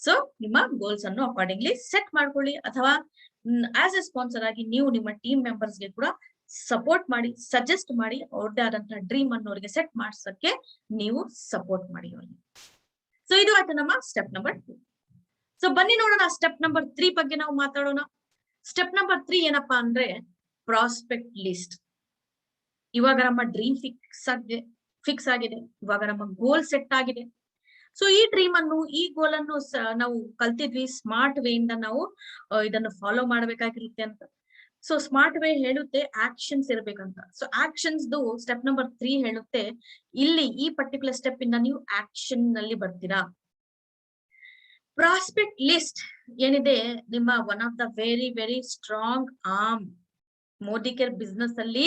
ಸೊ ನಿಮ್ಮ ಗೋಲ್ಸ್ ಅನ್ನು ಅಕಾರ್ಡಿಂಗ್ಲಿ ಸೆಟ್ ಮಾಡ್ಕೊಳ್ಳಿ. ಅಥವಾ ಆಸ್ ಎ ಸ್ಪಾನ್ಸರ್ ಆಗಿ ನೀವು ನಿಮ್ಮ ಟೀಮ್ ಮೆಂಬರ್ಸ್ಗೆ ಕೂಡ ಸಪೋರ್ಟ್ ಮಾಡಿ, ಸಜೆಸ್ಟ್ ಮಾಡಿ, ಅವ್ರದ್ದೇ ಆದಂತಹ ಡ್ರೀಮ್ ಅನ್ನು ಅವ್ರಿಗೆ ಸೆಟ್ ಮಾಡ್ಸಕ್ಕೆ ನೀವು ಸಪೋರ್ಟ್ ಮಾಡಿ ಅವ್ರಿಗೆ. ಸೊ ಇದು ಆಯ್ತು ನಮ್ಮ ಸ್ಟೆಪ್ ನಂಬರ್ 2. ಸೊ ಬನ್ನಿ ನೋಡೋಣ ಸ್ಟೆಪ್ ನಂಬರ್ 3 ಬಗ್ಗೆ ನಾವು ಮಾತಾಡೋಣ. ಸ್ಟೆಪ್ ನಂಬರ್ 3 ಏನಪ್ಪಾ ಅಂದ್ರೆ ಪ್ರಾಸ್ಪೆಕ್ಟ್ ಲಿಸ್ಟ್. ಇವಾಗ ನಮ್ಮ ಡ್ರೀಮ್ ಫಿಕ್ಸ್ ಆಗಿದೆ. ಇವಾಗ ನಮ್ಮ ಗೋಲ್ ಸೆಟ್ ಆಗಿದೆ. ಸೊ ಈ ಡ್ರೀಮ್ ಅನ್ನು, ಈ ಗೋಲ್ ಅನ್ನು ನಾವು ಕಲ್ತಿದ್ವಿ. ಸ್ಮಾರ್ಟ್ ವೇ ಇಂದ ನಾವು ಇದನ್ನು ಫಾಲೋ ಮಾಡ್ಬೇಕಾಗಿರುತ್ತೆ ಅಂತ. ಸೊ ಸ್ಮಾರ್ಟ್ ವೇ ಹೇಳುತ್ತೆ ಆಕ್ಷನ್ಸ್ ಇರ್ಬೇಕಂತ. ಸೊ ಆಕ್ಷನ್ಸ್ ಸ್ಟೆಪ್ ನಂಬರ್ 3 ಹೇಳುತ್ತೆ ಇಲ್ಲಿ ಈ ಪರ್ಟಿಕ್ಯುಲರ್ ಸ್ಟೆಪ್ ಇಂದ ನೀವು ಆಕ್ಷನ್ ನಲ್ಲಿ ಬರ್ತೀರಾ. ಪ್ರಾಸ್ಪೆಕ್ಟ್ ಲಿಸ್ಟ್ ಏನಿದೆ ನಿಮ್ಮ one of the very very strong arm. Modicare business ಅಲ್ಲಿ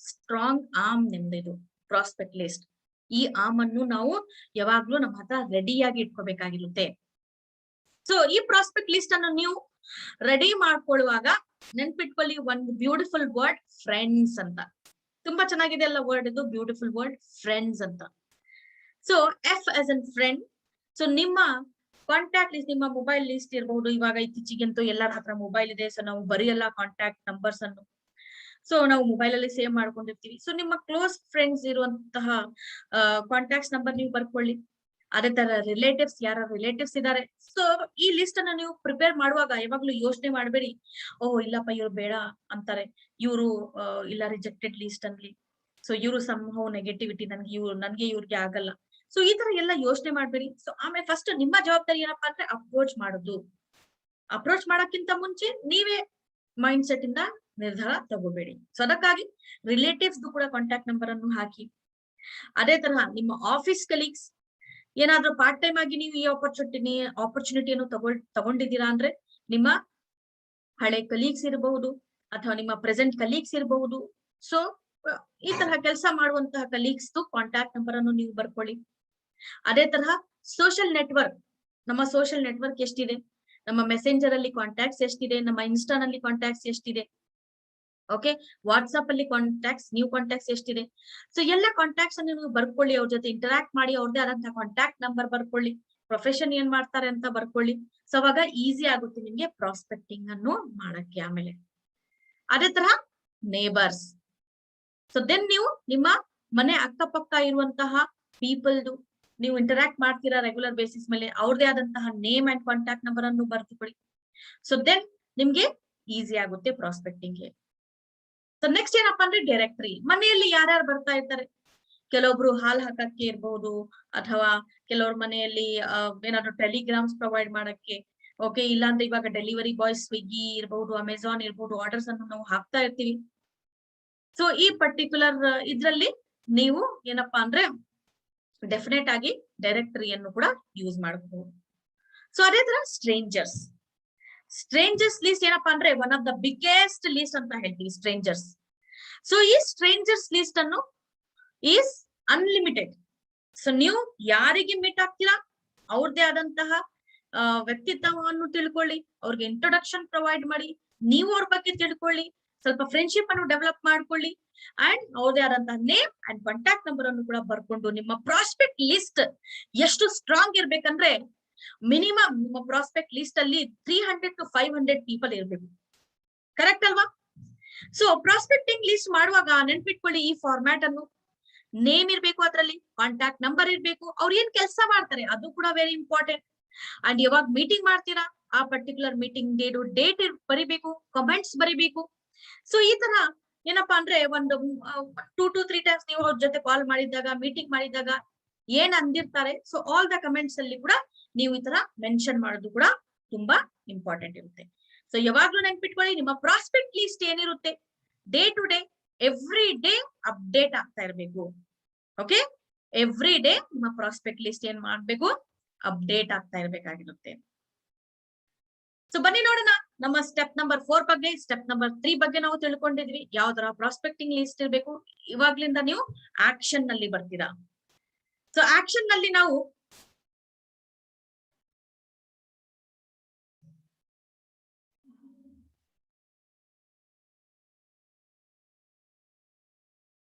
ಸ್ಟ್ರಾಂಗ್ ಆರ್ಮ್ ನಿಮ್ದಿದು ಪ್ರಾಸ್ಪೆಕ್ಟ್ ಲಿಸ್ಟ್. ಈ ಆರ್ಮ್ ಅನ್ನು ನಾವು ಯಾವಾಗ್ಲೂ ನಮ್ಮ ಹತ್ರ ರೆಡಿಯಾಗಿ ಇಟ್ಕೋಬೇಕಾಗಿರುತ್ತೆ. ಸೊ ಈ ಪ್ರಾಸ್ಪೆಕ್ಟ್ ಲಿಸ್ಟ್ ಅನ್ನು ನೀವು ರೆಡಿ ಮಾಡ್ಕೊಳ್ಳುವಾಗ ನೆನ್ಪಿಟ್ಕೊಳ್ಳಿ ಒಂದು ಬ್ಯೂಟಿಫುಲ್ ವರ್ಡ್, ಫ್ರೆಂಡ್ಸ್ ಅಂತ. ತುಂಬಾ ಚೆನ್ನಾಗಿದೆ ಅಲ್ಲ ವರ್ಡ್ ಇದು, ಬ್ಯೂಟಿಫುಲ್ ವರ್ಡ್ ಫ್ರೆಂಡ್ಸ್ ಅಂತ. So F as N friend. So ನಿಮ್ಮ ಕಾಂಟ್ಯಾಕ್ಟ್ ಲಿಸ್ಟ್, ನಿಮ್ಮ ಮೊಬೈಲ್ ಲಿಸ್ಟ್ ಇರಬಹುದು. ಇವಾಗ ಇತ್ತೀಚೆಗಂತೂ ಎಲ್ಲರ ಹತ್ರ ಮೊಬೈಲ್ ಇದೆ. ಸೊ ನಾವು ಬರೆಯಲ್ಲ ಕಾಂಟ್ಯಾಕ್ಟ್ ನಂಬರ್ಸ್ ಅನ್ನು. ಸೊ ನಾವು ಮೊಬೈಲ್ ಅಲ್ಲಿ ಸೇವ್ ಮಾಡ್ಕೊಂಡಿರ್ತೀವಿ. ಸೊ ನಿಮ್ಮ ಕ್ಲೋಸ್ ಫ್ರೆಂಡ್ಸ್ ಇರುವಂತಹ ಕಾಂಟ್ಯಾಕ್ಟ್ಸ್ ನಂಬರ್ ನೀವು ಬರ್ಕೊಳ್ಳಿ. ಅದೇ ತರ ರಿಲೇಟಿವ್ಸ್, ಯಾರ ರಿಲೇಟಿವ್ಸ್ ಇದಾರೆ. ಸೊ ಈ ಲಿಸ್ಟ್ ಅನ್ನ ನೀವು ಪ್ರಿಪೇರ್ ಮಾಡುವಾಗ ಯಾವಾಗ್ಲೂ ಯೋಚನೆ ಮಾಡ್ಬೇಡಿ, ಓಹ್ ಇಲ್ಲಪ್ಪ ಇವ್ರು ಬೇಡ ಅಂತಾರೆ, ಇವರು ಇಲ್ಲ ರಿಜೆಕ್ಟೆಡ್ ಲಿಸ್ಟ್ ಅನ್ಲಿ, ಸೊ ಇವರು ಸಂಹೌ ನೆಗೆಟಿವಿಟಿ, ನನ್ಗೆ ಇವ್ರಿಗೆ ಆಗಲ್ಲ. ಸೊ ಈ ತರ ಎಲ್ಲ ಯೋಚನೆ ಮಾಡ್ಬೇಡಿ. ಸೊ ಆಮೇಲೆ ಫಸ್ಟ್ ನಿಮ್ಮ ಜವಾಬ್ದಾರಿ ಏನಪ್ಪಾ ಅಂದ್ರೆ ಅಪ್ರೋಚ್ ಮಾಡೋದು. ಅಪ್ರೋಚ್ ಮಾಡಕ್ಕಿಂತ ಮುಂಚೆ ನೀವೇ ಮೈಂಡ್ ಸೆಟ್ ಇಂದ ನಿರ್ಧಾರ ತಗೋಬೇಡಿ. ಸೊ ಅದಕ್ಕಾಗಿ ರಿಲೇಟಿವ್ಸ್ ಕೂಡ ಕಾಂಟ್ಯಾಕ್ಟ್ ನಂಬರ್ ಅನ್ನು ಹಾಕಿ. ಅದೇ ತರಹ ನಿಮ್ಮ ಆಫೀಸ್ ಕಲೀಗ್ಸ್, ಏನಾದ್ರೂ ಪಾರ್ಟ್ ಟೈಮ್ ಆಗಿ ನೀವು ಈ ಆಪರ್ಚುನಿಟಿಯನ್ನು ತಗೊಂಡಿದ್ದೀರಾ ಅಂದ್ರೆ ನಿಮ್ಮ ಹಳೆ ಕಲೀಗ್ಸ್ ಇರಬಹುದು ಅಥವಾ ನಿಮ್ಮ ಪ್ರೆಸೆಂಟ್ ಕಲೀಗ್ಸ್ ಇರಬಹುದು. ಸೊ ಈ ತರಹ ಕೆಲಸ ಮಾಡುವಂತಹ ಕಲೀಗ್ಸ್ ಕಾಂಟ್ಯಾಕ್ಟ್ ನಂಬರ್ ಅನ್ನು ನೀವು ಬರ್ಕೊಳ್ಳಿ. ಅದೇ ತರಹ ಸೋಷಿಯಲ್ ನೆಟ್ವರ್ಕ್, ನಮ್ಮ ಸೋಷಿಯಲ್ ನೆಟ್ವರ್ಕ್ ಎಷ್ಟಿದೆ, ನಮ್ಮ ಮೆಸೆಂಜರ್ ಅಲ್ಲಿ ಕಾಂಟ್ಯಾಕ್ಟ್ಸ್ ಎಷ್ಟಿದೆ, ನಮ್ಮ ಇನ್ಸ್ಟಾ ನಲ್ಲಿ ಕಾಂಟ್ಯಾಕ್ಟ್ಸ್ ಎಷ್ಟಿದೆ, ಓಕೆ, ವಾಟ್ಸ್ಆಪ್ ಅಲ್ಲಿ ಕಾಂಟ್ಯಾಕ್ಟ್ಸ್, ನ್ಯೂ ಕಾಂಟ್ಯಾಕ್ಟ್ಸ್ ಎಷ್ಟಿದೆ. ಸೊ ಎಲ್ಲ ಕಾಂಟ್ಯಾಕ್ಟ್ಸ್ ಅನ್ನು ನೀವು ಬರ್ಕೊಳ್ಳಿ. ಅವ್ರ ಜೊತೆ ಇಂಟರಾಕ್ಟ್ ಮಾಡಿ, ಅವ್ರದೇ ಆದಂತಹ ಕಾಂಟ್ಯಾಕ್ಟ್ ನಂಬರ್ ಬರ್ಕೊಳ್ಳಿ. ಪ್ರೊಫೆಷನ್ ಏನ್ ಮಾಡ್ತಾರೆ ಅಂತ ಬರ್ಕೊಳ್ಳಿ. ಸೊ ಅವಾಗ ಈಸಿ ಆಗುತ್ತೆ ನಿಮ್ಗೆ ಪ್ರಾಸ್ಪೆಕ್ಟಿಂಗ್ ಅನ್ನು ಮಾಡಕ್ಕೆ. ಆಮೇಲೆ ಅದೇ ತರ ನೇಬರ್ಸ್. ಸೊ ದೆನ್ ನೀವು ನಿಮ್ಮ ಮನೆ ಅಕ್ಕಪಕ್ಕ ಇರುವಂತಹ ಪೀಪಲ್ದು ನೀವು ಇಂಟರಾಕ್ಟ್ ಮಾಡ್ತೀರಾ ರೆಗ್ಯುಲರ್ ಬೇಸಿಸ್ ಮೇಲೆ, ಅವ್ರದೇ ಆದಂತಹ ನೇಮ್ ಅಂಡ್ ಕಾಂಟ್ಯಾಕ್ಟ್ ನಂಬರ್ ಅನ್ನು ಬರ್ದುಕೊಳ್ಳಿ. ಸೊ ದೆನ್ ನಿಮ್ಗೆ ಈಸಿ ಆಗುತ್ತೆ ಪ್ರಾಸ್ಪೆಕ್ಟಿಂಗ್. ಸೊ ನೆಕ್ಸ್ಟ್ ಏನಪ್ಪಾ ಅಂದ್ರೆ ಡೈರೆಕ್ಟರಿ. ಮನೆಯಲ್ಲಿ ಯಾರ್ಯಾರು ಬರ್ತಾ ಇರ್ತಾರೆ, ಕೆಲವೊಬ್ರು ಹಾಲ್ ಹಾಕಕ್ಕೆ ಇರ್ಬಹುದು, ಅಥವಾ ಕೆಲವ್ರ ಮನೆಯಲ್ಲಿ ಏನಾದ್ರು ಟೆಲಿಗ್ರಾಮ್ಸ್ ಪ್ರೊವೈಡ್ ಮಾಡಕ್ಕೆ, ಓಕೆ, ಇಲ್ಲಾಂದ್ರೆ ಇವಾಗ ಡೆಲಿವರಿ ಬಾಯ್ಸ್, ಸ್ವಿಗ್ಗಿ ಇರ್ಬಹುದು, ಅಮೆಝಾನ್ ಇರ್ಬಹುದು, ಆರ್ಡರ್ಸ್ ಅನ್ನು ನಾವು ಹಾಕ್ತಾ ಇರ್ತೀವಿ. ಸೊ ಈ ಪರ್ಟಿಕ್ಯುಲರ್ ಇದ್ರಲ್ಲಿ ನೀವು ಏನಪ್ಪಾ ಅಂದ್ರೆ ಡೆಫಿನೆಟ್ ಆಗಿ ಡೈರೆಕ್ಟರಿಯನ್ನು ಕೂಡ ಯೂಸ್ ಮಾಡಬಹುದು. ಸೊ ಅದೇ ತರ ಸ್ಟ್ರೇಂಜರ್ಸ್ ಲಿಸ್ಟ್ ಏನಪ್ಪಾ ಅಂದ್ರೆ one of the biggest list ಅಂತ ಹೇಳ್ತೀವಿ ಸ್ಟ್ರೇಂಜರ್ಸ್. ಸೊ ಈ ಸ್ಟ್ರೇಂಜರ್ಸ್ ಲಿಸ್ಟ್ ಅನ್ನು ಈಸ್ ಅನ್ಲಿಮಿಟೆಡ್. ಸೊ ನೀವು ಯಾರಿಗೆ ಮೀಟ್ ಆಗ್ತೀರಾ ಅವ್ರದ್ದೇ ಆದಂತಹ ವ್ಯಕ್ತಿತ್ವವನ್ನು ತಿಳ್ಕೊಳ್ಳಿ, ಅವ್ರಿಗೆ ಇಂಟ್ರೊಡಕ್ಷನ್ ಪ್ರೊವೈಡ್ ಮಾಡಿ, ನೀವು ಅವ್ರ ಬಗ್ಗೆ ತಿಳ್ಕೊಳ್ಳಿ, ಸ್ವಲ್ಪ ಫ್ರೆಂಡ್ಶಿಪ್ ಅನ್ನು ಡೆವಲಪ್ ಮಾಡ್ಕೊಳ್ಳಿ, ಅಂಡ್ ಅವ್ರದೇ ಆದಂತಹ ನೇಮ್ ಅಂಡ್ ಕಾಂಟ್ಯಾಕ್ಟ್ ನಂಬರ್ ಅನ್ನು ಕೂಡ ಬರ್ಕೊಂಡು ನಿಮ್ಮ ಪ್ರಾಸ್ಪೆಕ್ಟ್ ಲಿಸ್ಟ್ ಎಷ್ಟು ಸ್ಟ್ರಾಂಗ್ ಇರ್ಬೇಕಂದ್ರೆ ಮಿನಿಮಮ್ ನಿಮ್ಮ ಪ್ರಾಸ್ಪೆಕ್ಟ್ ಲಿಸ್ಟ್ ಅಲ್ಲಿ 300 to 500 ಪೀಪಲ್ ಇರ್ಬೇಕು. ಕರೆಕ್ಟ್ ಅಲ್ವಾ? ಸೊ ಪ್ರಾಸ್ಪೆಕ್ಟಿಂಗ್ ಲಿಸ್ಟ್ ಮಾಡುವಾಗ ನೆನ್ಪಿಟ್ಕೊಳ್ಳಿ ಈ ಫಾರ್ಮ್ಯಾಟ್ ಅನ್ನು. ನೇಮ್ ಇರ್ಬೇಕು, ಅದರಲ್ಲಿ ಕಾಂಟ್ಯಾಕ್ಟ್ ನಂಬರ್ ಇರ್ಬೇಕು, ಅವ್ರು ಏನ್ ಕೆಲಸ ಮಾಡ್ತಾರೆ ಅದು ಕೂಡ ವೆರಿ ಇಂಪಾರ್ಟೆಂಟ್. ಅಂಡ್ ಯಾವಾಗ ಮೀಟಿಂಗ್ ಮಾಡ್ತೀರಾ ಆ ಪರ್ಟಿಕ್ಯುಲರ್ ಮೀಟಿಂಗ್ ಡೇಟ್ ಬರಿಬೇಕು, ಕಮೆಂಟ್ಸ್ ಬರಿಬೇಕು. ಸೊ ಈ ತರ ಏನಪ್ಪಾ ಅಂದ್ರೆ ಒಂದು 2 to 3 ಟೈಮ್ಸ್ ನೀವು ಅವ್ರ ಜೊತೆ ಕಾಲ್ ಮಾಡಿದಾಗ, ಮೀಟಿಂಗ್ ಮಾಡಿದಾಗ ಏನ್ ಅಂದಿರ್ತಾರೆ, ಸೊ ಆಲ್ ದ ಕಮೆಂಟ್ಸ್ ಅಲ್ಲಿ ಕೂಡ ನೀವು ಈ ತರ ಮೆನ್ಷನ್ ಮಾಡೋದು ಕೂಡ ತುಂಬಾ ಇಂಪಾರ್ಟೆಂಟ್ ಇರುತ್ತೆ. ಸೊ ಯಾವಾಗ್ಲೂ ನೆನ್ಪಿಟ್ಕೊಳ್ಳಿ, ನಿಮ್ಮ ಪ್ರಾಸ್ಪೆಕ್ಟ್ ಲಿಸ್ಟ್ ಏನಿರುತ್ತೆ day to day, every day update ಆಗ್ತಾ ಇರ್ಬೇಕು. ಓಕೆ, ಎವ್ರಿ ಡೇ ನಿಮ್ಮ ಪ್ರಾಸ್ಪೆಕ್ಟ್ ಲಿಸ್ಟ್ ಏನ್ ಮಾಡ್ಬೇಕು, ಅಪ್ಡೇಟ್ ಆಗ್ತಾ ಇರ್ಬೇಕಾಗಿರುತ್ತೆ. ಸೊ ಬನ್ನಿ ನೋಡೋಣ ನಮ್ಮ ಸ್ಟೆಪ್ ನಂಬರ್ 4 ಬಗ್ಗೆ. ಸ್ಟೆಪ್ ನಂಬರ್ 3 ಬಗ್ಗೆ ನಾವು ತಿಳ್ಕೊಂಡಿದ್ವಿ, ಯಾವ ತರ ಪ್ರಾಸ್ಪೆಕ್ಟಿಂಗ್ ಲಿಸ್ಟ್ ಇರ್ಬೇಕು. ಇವಾಗ್ಲಿಂದ ನೀವು ಆಕ್ಷನ್ ನಲ್ಲಿ ಬರ್ತೀರಾ. ಸೊ ಆಕ್ಷನ್ ನಲ್ಲಿ ನಾವು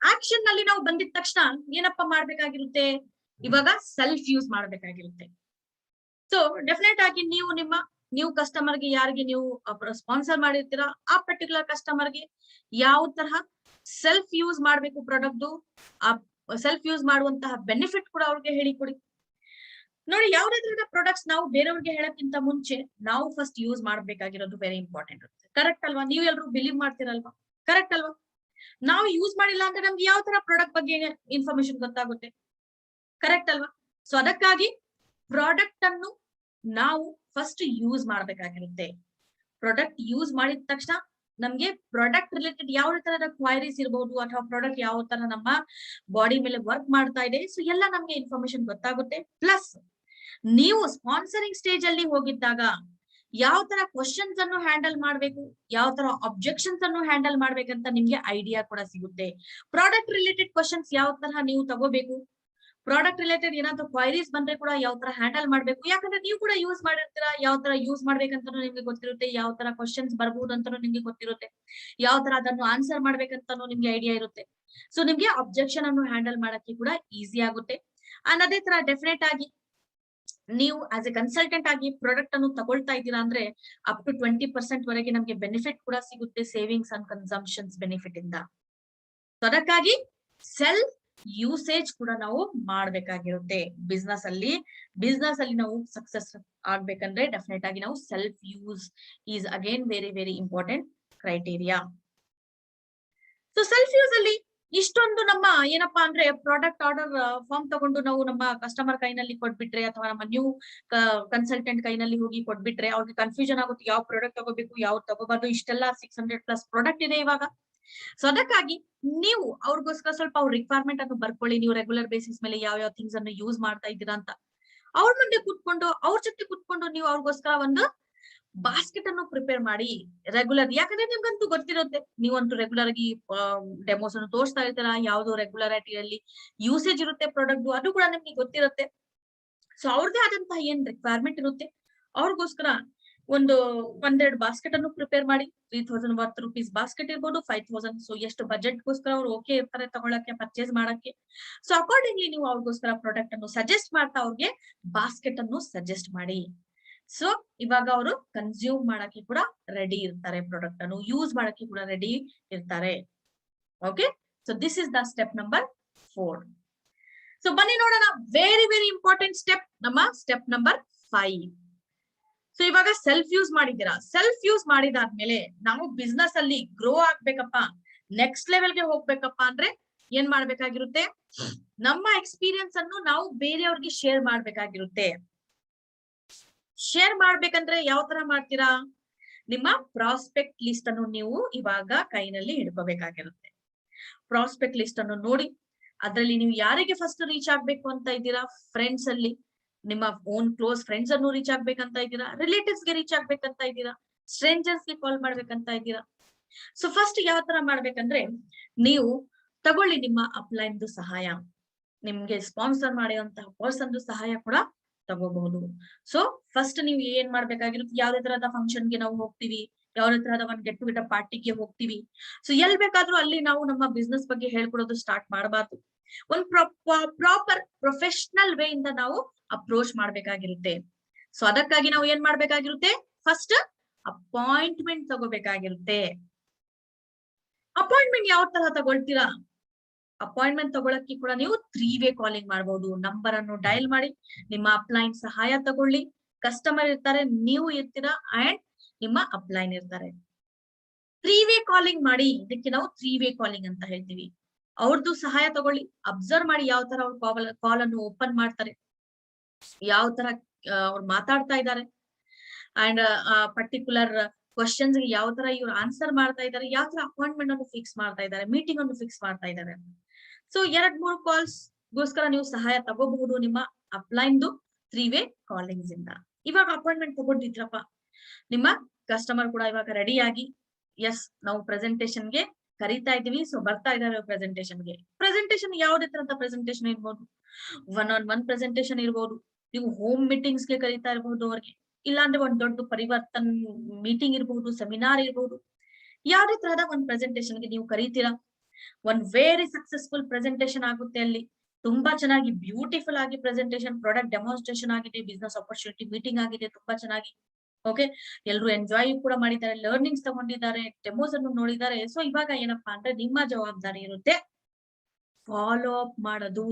ಆಕ್ಷನ್ ನಲ್ಲಿ ನಾವು ಬಂದಿದ ತಕ್ಷಣ ಏನಪ್ಪಾ ಮಾಡ್ಬೇಕಾಗಿರುತ್ತೆ, ಇವಾಗ ಸೆಲ್ಫ್ ಯೂಸ್ ಮಾಡ್ಬೇಕಾಗಿರುತ್ತೆ. ಸೊ ಡೆಫಿನೆಟ್ ಆಗಿ ನೀವು ಕಸ್ಟಮರ್ಗೆ ಯಾರಿಗೆ ನೀವು ಸ್ಪಾನ್ಸರ್ ಮಾಡಿರ್ತೀರಾ ಆ ಪರ್ಟಿಕ್ಯುಲರ್ ಕಸ್ಟಮರ್ಗೆ ಯಾವ ತರಹ ಸೆಲ್ಫ್ ಯೂಸ್ ಮಾಡ್ಬೇಕು ಪ್ರಾಡಕ್ಟ್, ಆ ಸೆಲ್ಫ್ ಯೂಸ್ ಮಾಡುವಂತಹ ಬೆನಿಫಿಟ್ ಕೂಡ ಅವ್ರಿಗೆ ಹೇಳಿಕೊಡಿ. ನೋಡಿ, ಯಾವುದೇ ತರದ ಪ್ರಾಡಕ್ಟ್ಸ್ ನಾವು ಬೇರೆಯವ್ರಿಗೆ ಹೇಳಕ್ಕಿಂತ ಮುಂಚೆ ನಾವು ಫಸ್ಟ್ ಯೂಸ್ ಮಾಡ್ಬೇಕಾಗಿರೋದು ವೆರಿ ಇಂಪಾರ್ಟೆಂಟ್. ಕರೆಕ್ಟ್ ಅಲ್ವಾ? ನೀವು ಎಲ್ರು ಬಿಲೀವ್ ಮಾಡ್ತೀರಲ್ವಾ? ಕರೆಕ್ಟ್ ಅಲ್ವಾ? ನಾವು ಯೂಸ್ ಮಾಡಿಲ್ಲ ಅಂದ್ರೆ ನಮ್ಗೆ ಯಾವ ತರ ಪ್ರಾಡಕ್ಟ್ ಬಗ್ಗೆ ಇನ್ಫಾರ್ಮೇಶನ್ ಗೊತ್ತಾಗುತ್ತೆ? ಕರೆಕ್ಟ್ ಅಲ್ವಾ? ಸೊ ಅದಕ್ಕಾಗಿ ಪ್ರಾಡಕ್ಟ್ ಅನ್ನು ನಾವು ಫಸ್ಟ್ ಯೂಸ್ ಮಾಡ್ಬೇಕಾಗಿರುತ್ತೆ. ಪ್ರಾಡಕ್ಟ್ ಯೂಸ್ ಮಾಡಿದ ತಕ್ಷಣ ನಮ್ಗೆ ಪ್ರಾಡಕ್ಟ್ ರಿಲೇಟೆಡ್ ಯಾವ ತರದ ಕ್ವೈರೀಸ್ ಇರಬಹುದು ಅಥವಾ ಪ್ರಾಡಕ್ಟ್ ಯಾವ ತರ ನಮ್ಮ ಬಾಡಿ ಮೇಲೆ ವರ್ಕ್ ಮಾಡ್ತಾ ಇದೆ, ಸೊ ಎಲ್ಲ ನಮ್ಗೆ ಇನ್ಫಾರ್ಮೇಶನ್ ಗೊತ್ತಾಗುತ್ತೆ. ಪ್ಲಸ್ ನೀವು ಸ್ಪಾನ್ಸರಿಂಗ್ ಸ್ಟೇಜ್ ಅಲ್ಲಿ ಹೋಗಿದ್ದಾಗ ಯಾವ ತರ ಕ್ವಶನ್ಸ್ ಅನ್ನು ಹ್ಯಾಂಡಲ್ ಮಾಡ್ಬೇಕು, ಯಾವ ತರ ಅಬ್ಜೆಕ್ಷನ್ಸ್ ಅನ್ನು ಹ್ಯಾಂಡಲ್ ಮಾಡ್ಬೇಕಂತ ನಿಮ್ಗೆ ಐಡಿಯಾ ಕೂಡ ಸಿಗುತ್ತೆ. ಪ್ರಾಡಕ್ಟ್ ರಿಲೇಟೆಡ್ ಕ್ವಶನ್ಸ್ ಯಾವ ತರ ನೀವು ತಗೋಬೇಕು, ಪ್ರಾಡಕ್ಟ್ ರಿಲೇಟೆಡ್ ಏನಾದ್ರು ಕ್ವೈರೀಸ್ ಬಂದ್ರೆ ಕೂಡ ಯಾವ ತರ ಹ್ಯಾಂಡಲ್ ಮಾಡ್ಬೇಕು. ಯಾಕಂದ್ರೆ ನೀವು ಕೂಡ ಯೂಸ್ ಮಾಡಿರ್ತೀರಾ, ಯಾವ ತರ ಯೂಸ್ ಮಾಡ್ಬೇಕಂತಾನು ನಿಮ್ಗೆ ಗೊತ್ತಿರುತ್ತೆ, ಯಾವ ತರ ಕ್ವಶನ್ಸ್ ಬರ್ಬಹುದು ಅಂತಾನು ನಿಮ್ಗೆ ಗೊತ್ತಿರುತ್ತೆ, ಯಾವ ತರ ಅದನ್ನು ಆನ್ಸರ್ ಮಾಡ್ಬೇಕಂತಾನು ನಿಮ್ಗೆ ಐಡಿಯಾ ಇರುತ್ತೆ. ಸೊ ನಿಮ್ಗೆ ಅಬ್ಜೆಕ್ಷನ್ ಅನ್ನು ಹ್ಯಾಂಡಲ್ ಮಾಡಕ್ಕೆ ಕೂಡ ಈಸಿ ಆಗುತ್ತೆ. ಅಂಡ್ ಅದೇ ತರ ಡೆಫಿನೆಟ್ ಆಗಿ ನೀವು ಆಸ್ ಎ ಕನ್ಸಲ್ಟೆಂಟ್ ಆಗಿ ಪ್ರಾಡಕ್ಟ್ ಅನ್ನು ತಗೊಳ್ತಾ ಇದ್ದೀರಾ ಅಂದ್ರೆ ಅಪ್ ಟು 20% ವರೆಗೆ ನಮ್ಗೆ ಬೆನಿಫಿಟ್ ಕೂಡ ಸಿಗುತ್ತೆ, ಸೇವಿಂಗ್ಸ್ ಅಂಡ್ ಕನ್ಸಂಪ್ಷನ್ಸ್ ಬೆನಿಫಿಟ್ ಇಂದ. ಅದಕ್ಕಾಗಿ ಸೆಲ್ಫ್ ಯೂಸೇಜ್ ಕೂಡ ನಾವು ಮಾಡ್ಬೇಕಾಗಿರುತ್ತೆ. ಬಿಸ್ನೆಸ್ ಅಲ್ಲಿ ನಾವು ಸಕ್ಸಸ್ ಆಗ್ಬೇಕಂದ್ರೆ ಡೆಫಿನೆಟ್ ಆಗಿ ನಾವು self use is again very very important criteria. So self use ಅಲ್ಲಿ ಇಷ್ಟೊಂದು ನಮ್ಮ ಏನಪ್ಪಾ ಅಂದ್ರೆ ಪ್ರಾಡಕ್ಟ್ ಆರ್ಡರ್ ಫಾರ್ಮ್ ತಗೊಂಡು ನಾವು ನಮ್ಮ ಕಸ್ಟಮರ್ ಕೈನಲ್ಲಿ ಕೊಟ್ಬಿಟ್ರೆ ಅಥವಾ ನಮ್ಮ ನ್ಯೂ ಕನ್ಸಲ್ಟೆಂಟ್ ಕೈನಲ್ಲಿ ಹೋಗಿ ಕೊಟ್ಬಿಟ್ರೆ ಅವ್ರಿಗೆ ಕನ್ಫ್ಯೂಷನ್ ಆಗುತ್ತೆ, ಯಾವ ಪ್ರಾಡಕ್ಟ್ ತಗೋಬೇಕು ಯಾವ ತಗೋಬಾರ್ದು. ಇಷ್ಟೆಲ್ಲ 600+ ಪ್ರಾಡಕ್ಟ್ ಇದೆ ಇವಾಗ. ಸೊ ಅದಕ್ಕಾಗಿ ನೀವು ಅವ್ರಿಗೋಸ್ಕರ ಸ್ವಲ್ಪ ಅವ್ರ ರಿಕ್ವೈರ್ಮೆಂಟ್ ಅನ್ನು ಬರ್ಕೊಳ್ಳಿ. ನೀವು ರೆಗ್ಯುಲರ್ ಬೇಸಿಸ್ ಮೇಲೆ ಯಾವ ಥಿಂಗ್ಸ್ ಅನ್ನು ಯೂಸ್ ಮಾಡ್ತಾ ಇದ್ದೀರಾ ಅಂತ ಅವ್ರ ಮುಂದೆ ಕುತ್ಕೊಂಡು ಅವ್ರ ಜೊತೆ ಕುತ್ಕೊಂಡು ನೀವು ಅವ್ರಿಗೋಸ್ಕರ ಒಂದು ಬಾಸ್ಕೆಟ್ ಅನ್ನು ಪ್ರಿಪೇರ್ ಮಾಡಿ ರೆಗ್ಯುಲರ್. ಯಾಕಂದ್ರೆ ನಿಮ್ಗಂತೂ ಗೊತ್ತಿರುತ್ತೆ, ನೀವಂತೂ ರೆಗ್ಯುಲರ್ ಆಗಿ ಡೆಮೋಸ್ ಅನ್ನು ತೋರಿಸ್ತಾ ಇರ್ತೀರಾ, ಯಾವ್ದು ರೆಗ್ಯುಲರಿಟಿಯಲ್ಲಿ ಯೂಸೇಜ್ ಇರುತ್ತೆ ಪ್ರಾಡಕ್ಟ್ ಅದು ಕೂಡ ನಿಮ್ಗೆ ಗೊತ್ತಿರುತ್ತೆ. ಸೊ ಅವ್ರದೇ ಆದಂತಹ ಏನ್ ರಿಕ್ವೈರ್ಮೆಂಟ್ ಇರುತ್ತೆ ಅವ್ರಿಗೋಸ್ಕರ ಒಂದೆರಡು ಬಾಸ್ಕೆಟ್ ಅನ್ನು ಪ್ರಿಪೇರ್ ಮಾಡಿ. 3000 ವರ್ತ್ ರುಪೀಸ್ ಬಾಸ್ಕೆಟ್ ಇರ್ಬೋದು, 5000. ಸೊ ಎಷ್ಟು ಬಜೆಟ್ಗೋಸ್ಕರ ಅವ್ರು ಓಕೆ ಇರ್ತಾರೆ ತಗೊಳಕ್ಕೆ, ಪರ್ಚೇಸ್ ಮಾಡಕ್ಕೆ. ಸೊ ಅಕಾರ್ಡಿಂಗ್ಲಿ ನೀವು ಅವ್ರಿಗೋಸ್ಕರ ಪ್ರಾಡಕ್ಟ್ ಅನ್ನು ಸಜೆಸ್ಟ್ ಮಾಡ್ತಾ ಅವ್ರಿಗೆ ಬಾಸ್ಕೆಟ್ ಅನ್ನು ಸಜೆಸ್ಟ್ ಮಾಡಿ. ಸೊ ಇವಾಗ ಅವರು ಕನ್ಸ್ಯೂಮ್ ಮಾಡಕ್ಕೆ ಕೂಡ ರೆಡಿ ಇರ್ತಾರೆ, ಪ್ರಾಡಕ್ಟ್ ಅನ್ನು ಯೂಸ್ ಮಾಡಕ್ಕೆ ಕೂಡ ರೆಡಿ ಇರ್ತಾರೆ. Okay, so this is the step number 4. So ಬನ್ನಿ ನೋಡೋಣ, ವೆರಿ ವೆರಿ ಇಂಪಾರ್ಟೆಂಟ್ ಸ್ಟೆಪ್, ನಮ್ಮ ಸ್ಟೆಪ್ ನಂಬರ್ 5. ಸೊ ಇವಾಗ ಸೆಲ್ಫ್ ಯೂಸ್ ಮಾಡಿದ್ದೀರಾ. ಸೆಲ್ಫ್ ಯೂಸ್ ಮಾಡಿದಾದ್ಮೇಲೆ ನಾವು ಬಿಸ್ನೆಸ್ ಅಲ್ಲಿ ಗ್ರೋ ಆಗ್ಬೇಕಪ್ಪ, ನೆಕ್ಸ್ಟ್ ಲೆವೆಲ್ಗೆ ಹೋಗ್ಬೇಕಪ್ಪ ಅಂದ್ರೆ ಏನ್ ಮಾಡ್ಬೇಕಾಗಿರುತ್ತೆ, ನಮ್ಮ ಎಕ್ಸ್ಪೀರಿಯನ್ಸ್ ಅನ್ನು ನಾವು ಬೇರೆಯವ್ರಿಗೆ ಶೇರ್ ಮಾಡ್ಬೇಕಾಗಿರುತ್ತೆ. ಶೇರ್ ಮಾಡ್ಬೇಕಂದ್ರೆ ಯಾವ ತರ ಮಾಡ್ತೀರಾ, ನಿಮ್ಮ ಪ್ರಾಸ್ಪೆಕ್ಟ್ ಲಿಸ್ಟ್ ಅನ್ನು ನೀವು ಇವಾಗ ಕೈನಲ್ಲಿ ಹಿಡ್ಕೋಬೇಕಾಗಿರುತ್ತೆ. ಪ್ರಾಸ್ಪೆಕ್ಟ್ ಲಿಸ್ಟ್ ಅನ್ನು ನೋಡಿ, ಅದರಲ್ಲಿ ನೀವು ಯಾರಿಗೆ ಫಸ್ಟ್ ರೀಚ್ ಆಗ್ಬೇಕು ಅಂತ ಇದ್ದೀರಾ, ಫ್ರೆಂಡ್ಸ್ ಅಲ್ಲಿ ನಿಮ್ಮ ಓನ್ ಕ್ಲೋಸ್ ಫ್ರೆಂಡ್ಸ್ ಅನ್ನು ರೀಚ್ ಆಗ್ಬೇಕಂತ ಇದ್ದೀರಾ, ರಿಲೇಟಿವ್ಸ್ ಗೆ ರೀಚ್ ಆಗ್ಬೇಕಂತ ಇದ್ದೀರಾ, ಸ್ಟ್ರೇಂಜರ್ಸ್ ಗೆ ಕಾಲ್ ಮಾಡ್ಬೇಕಂತ ಇದ್ದೀರಾ. ಸೊ ಫಸ್ಟ್ ಯಾವ ತರ ಮಾಡ್ಬೇಕಂದ್ರೆ, ನೀವು ತಗೊಳ್ಳಿ ನಿಮ್ಮ ಅಪ್ಲೈನ್ ಸಹಾಯ, ನಿಮ್ಗೆ ಸ್ಪಾನ್ಸರ್ ಮಾಡುವಂತಹ ಪರ್ಸನ್ ಸಹಾಯ ಕೂಡ ತಗೋಬಹುದು. ಸೊ ಫಸ್ಟ್ ನೀವು ಏನ್ ಮಾಡ್ಬೇಕಾಗಿರುತ್ತೆ, ಯಾವ್ದೇ ತರಹದ ಫಂಕ್ಷನ್ ಗೆ ನಾವು ಹೋಗ್ತೀವಿ, ಯಾವ್ದೇ ತರಹದ ಒಂದು ಗೆಟ್ ಟುಗೆದರ್ ಪಾರ್ಟಿಗೆ ಹೋಗ್ತೀವಿ. ಸೊ ಎಲ್ ಬೇಕಾದ್ರೂ ಅಲ್ಲಿ ನಾವು ನಮ್ಮ ಬಿಸ್ನೆಸ್ ಬಗ್ಗೆ ಹೇಳ್ಕೊಡೋದು ಸ್ಟಾರ್ಟ್ ಮಾಡಬಾರ್ದು. ಒಂದು ಪ್ರಾಪರ್ ಪ್ರೊಫೆಷನಲ್ ವೇ ಇಂದ ನಾವು ಅಪ್ರೋಚ್ ಮಾಡ್ಬೇಕಾಗಿರುತ್ತೆ. ಸೊ ಅದಕ್ಕಾಗಿ ನಾವು ಏನ್ ಮಾಡ್ಬೇಕಾಗಿರುತ್ತೆ, ಫಸ್ಟ್ ಅಪಾಯಿಂಟ್ಮೆಂಟ್ ತಗೋಬೇಕಾಗಿರುತ್ತೆ. ಅಪಾಯಿಂಟ್ಮೆಂಟ್ ಯಾವ ತರ ತಗೊಳ್ತೀರಾ, ಅಪಾಯಿಂಟ್ಮೆಂಟ್ ತಗೊಳಕ್ಕೆ ಕೂಡ ನೀವು 3 ವೇ ಕಾಲಿಂಗ್ ಮಾಡಬಹುದು. ನಂಬರ್ ಅನ್ನು ಡಯಲ್ ಮಾಡಿ ನಿಮ್ಮ ಅಪ್ಲೈನ್ ಸಹಾಯ ತಗೊಳ್ಳಿ. ಕಸ್ಟಮರ್ ಇರ್ತಾರೆ, ನೀವು ಇರ್ತೀರಾ, ಅಂಡ್ ನಿಮ್ಮ ಅಪ್ಲೈನ್ ಇರ್ತಾರೆ. 3 ವೇ ಕಾಲಿಂಗ್ ಮಾಡಿ, ಇದಕ್ಕೆ ನಾವು 3 ವೇ ಕಾಲಿಂಗ್ ಅಂತ ಹೇಳ್ತೀವಿ. ಅವ್ರದ್ದು ಸಹಾಯ ತಗೊಳ್ಳಿ, ಅಬ್ಸರ್ವ್ ಮಾಡಿ ಯಾವ ತರ ಅವ್ರು ಕಾಲ್ ಅನ್ನು ಓಪನ್ ಮಾಡ್ತಾರೆ, ಯಾವ ತರ ಅವ್ರು ಮಾತಾಡ್ತಾ ಇದ್ದಾರೆ, ಅಂಡ್ ಪರ್ಟಿಕ್ಯುಲರ್ ಕ್ವಶನ್ಸ್ ಗೆ ಯಾವ ತರ ಇವ್ರು ಆನ್ಸರ್ ಮಾಡ್ತಾ ಇದ್ದಾರೆ, ಯಾವ ತರ ಅಪಾಯಿಂಟ್ಮೆಂಟ್ ಅನ್ನು ಫಿಕ್ಸ್ ಮಾಡ್ತಾ ಇದ್ದಾರೆ, ಮೀಟಿಂಗ್ ಅನ್ನು ಫಿಕ್ಸ್ ಮಾಡ್ತಾ ಇದ್ದಾರೆ. ಸೊ 2-3 ಕಾಲ್ಸ್ ಗೋಸ್ಕರ ನೀವು ಸಹಾಯ ತಗೋಬಹುದು ನಿಮ್ಮ ಅಪ್ಲೈನ್ದು 3 ವೇ ಕಾಲಿಂಗ್ಸ್ ಇಂದ. ಇವಾಗ ಅಪಾಯಿಂಟ್ಮೆಂಟ್ ತಗೊಂಡಿದ್ರಪ್ಪ, ನಿಮ್ಮ ಕಸ್ಟಮರ್ ಕೂಡ ಇವಾಗ ರೆಡಿ ಆಗಿ ಎಸ್ ನಾವು ಪ್ರೆಸೆಂಟೇಶನ್ ಗೆ ಕರೀತಾ ಇದೀವಿ, ಸೊ ಬರ್ತಾ ಇದ್ದಾರೆ ಪ್ರೆಸೆಂಟೇಶನ್ ಗೆ. ಪ್ರೆಸೆಂಟೇಶನ್ ಯಾವುದೇ ತರದ ಪ್ರೆಸೆಂಟೇಶನ್ ಇರ್ಬೋದು, ಒನ್ ಪ್ರೆಸೆಂಟೇಶನ್ ಇರ್ಬೋದು, ನೀವು ಹೋಮ್ ಮೀಟಿಂಗ್ಸ್ ಗೆ ಕರೀತಾ ಇರ್ಬೋದು ಅವ್ರಿಗೆ, ಇಲ್ಲಾಂದ್ರೆ ಒಂದ್ ದೊಡ್ಡ ಪರಿವರ್ತನ್ ಮೀಟಿಂಗ್ ಇರ್ಬಹುದು, ಸೆಮಿನಾರ್ ಇರ್ಬಹುದು, ಯಾವುದೇ ತರಹದ ಒಂದು ಪ್ರೆಸೆಂಟೇಶನ್ ಗೆ ನೀವು ಕರೀತೀರಾ, ಒಂದ್ ವೆರಿ ಸಕ್ಸಸ್ಫುಲ್ ಪ್ರೆಸೆಂಟೇಶನ್ ಆಗುತ್ತೆ. ಅಲ್ಲಿ ತುಂಬಾ ಚೆನ್ನಾಗಿ ಬ್ಯೂಟಿಫುಲ್ ಆಗಿ ಪ್ರೆಸೆಂಟೇಶನ್, ಪ್ರಾಡಕ್ಟ್ ಡೆಮಾನ್ಸ್ಟ್ರೇಷನ್ ಆಗಿದೆ, ಬಿಸ್ನೆಸ್ ಆಪರ್ಚುನಿಟಿ ಮೀಟಿಂಗ್ ಆಗಿದೆ ತುಂಬಾ ಚೆನ್ನಾಗಿ. ಓಕೆ, ಎಲ್ರು ಎಂಜಾಯ್ ಕೂಡ ಮಾಡಿದ್ದಾರೆ, ಲರ್ನಿಂಗ್ಸ್ ತಗೊಂಡಿದ್ದಾರೆ, ಡೆಮೋಸ್ ಅನ್ನು ನೋಡಿದ್ದಾರೆ. ಸೊ ಇವಾಗ ಏನಪ್ಪಾ ಅಂದ್ರೆ ನಿಮ್ಮ ಜವಾಬ್ದಾರಿ ಇರುತ್ತೆ ಫಾಲೋ ಅಪ್ ಮಾಡೋದು.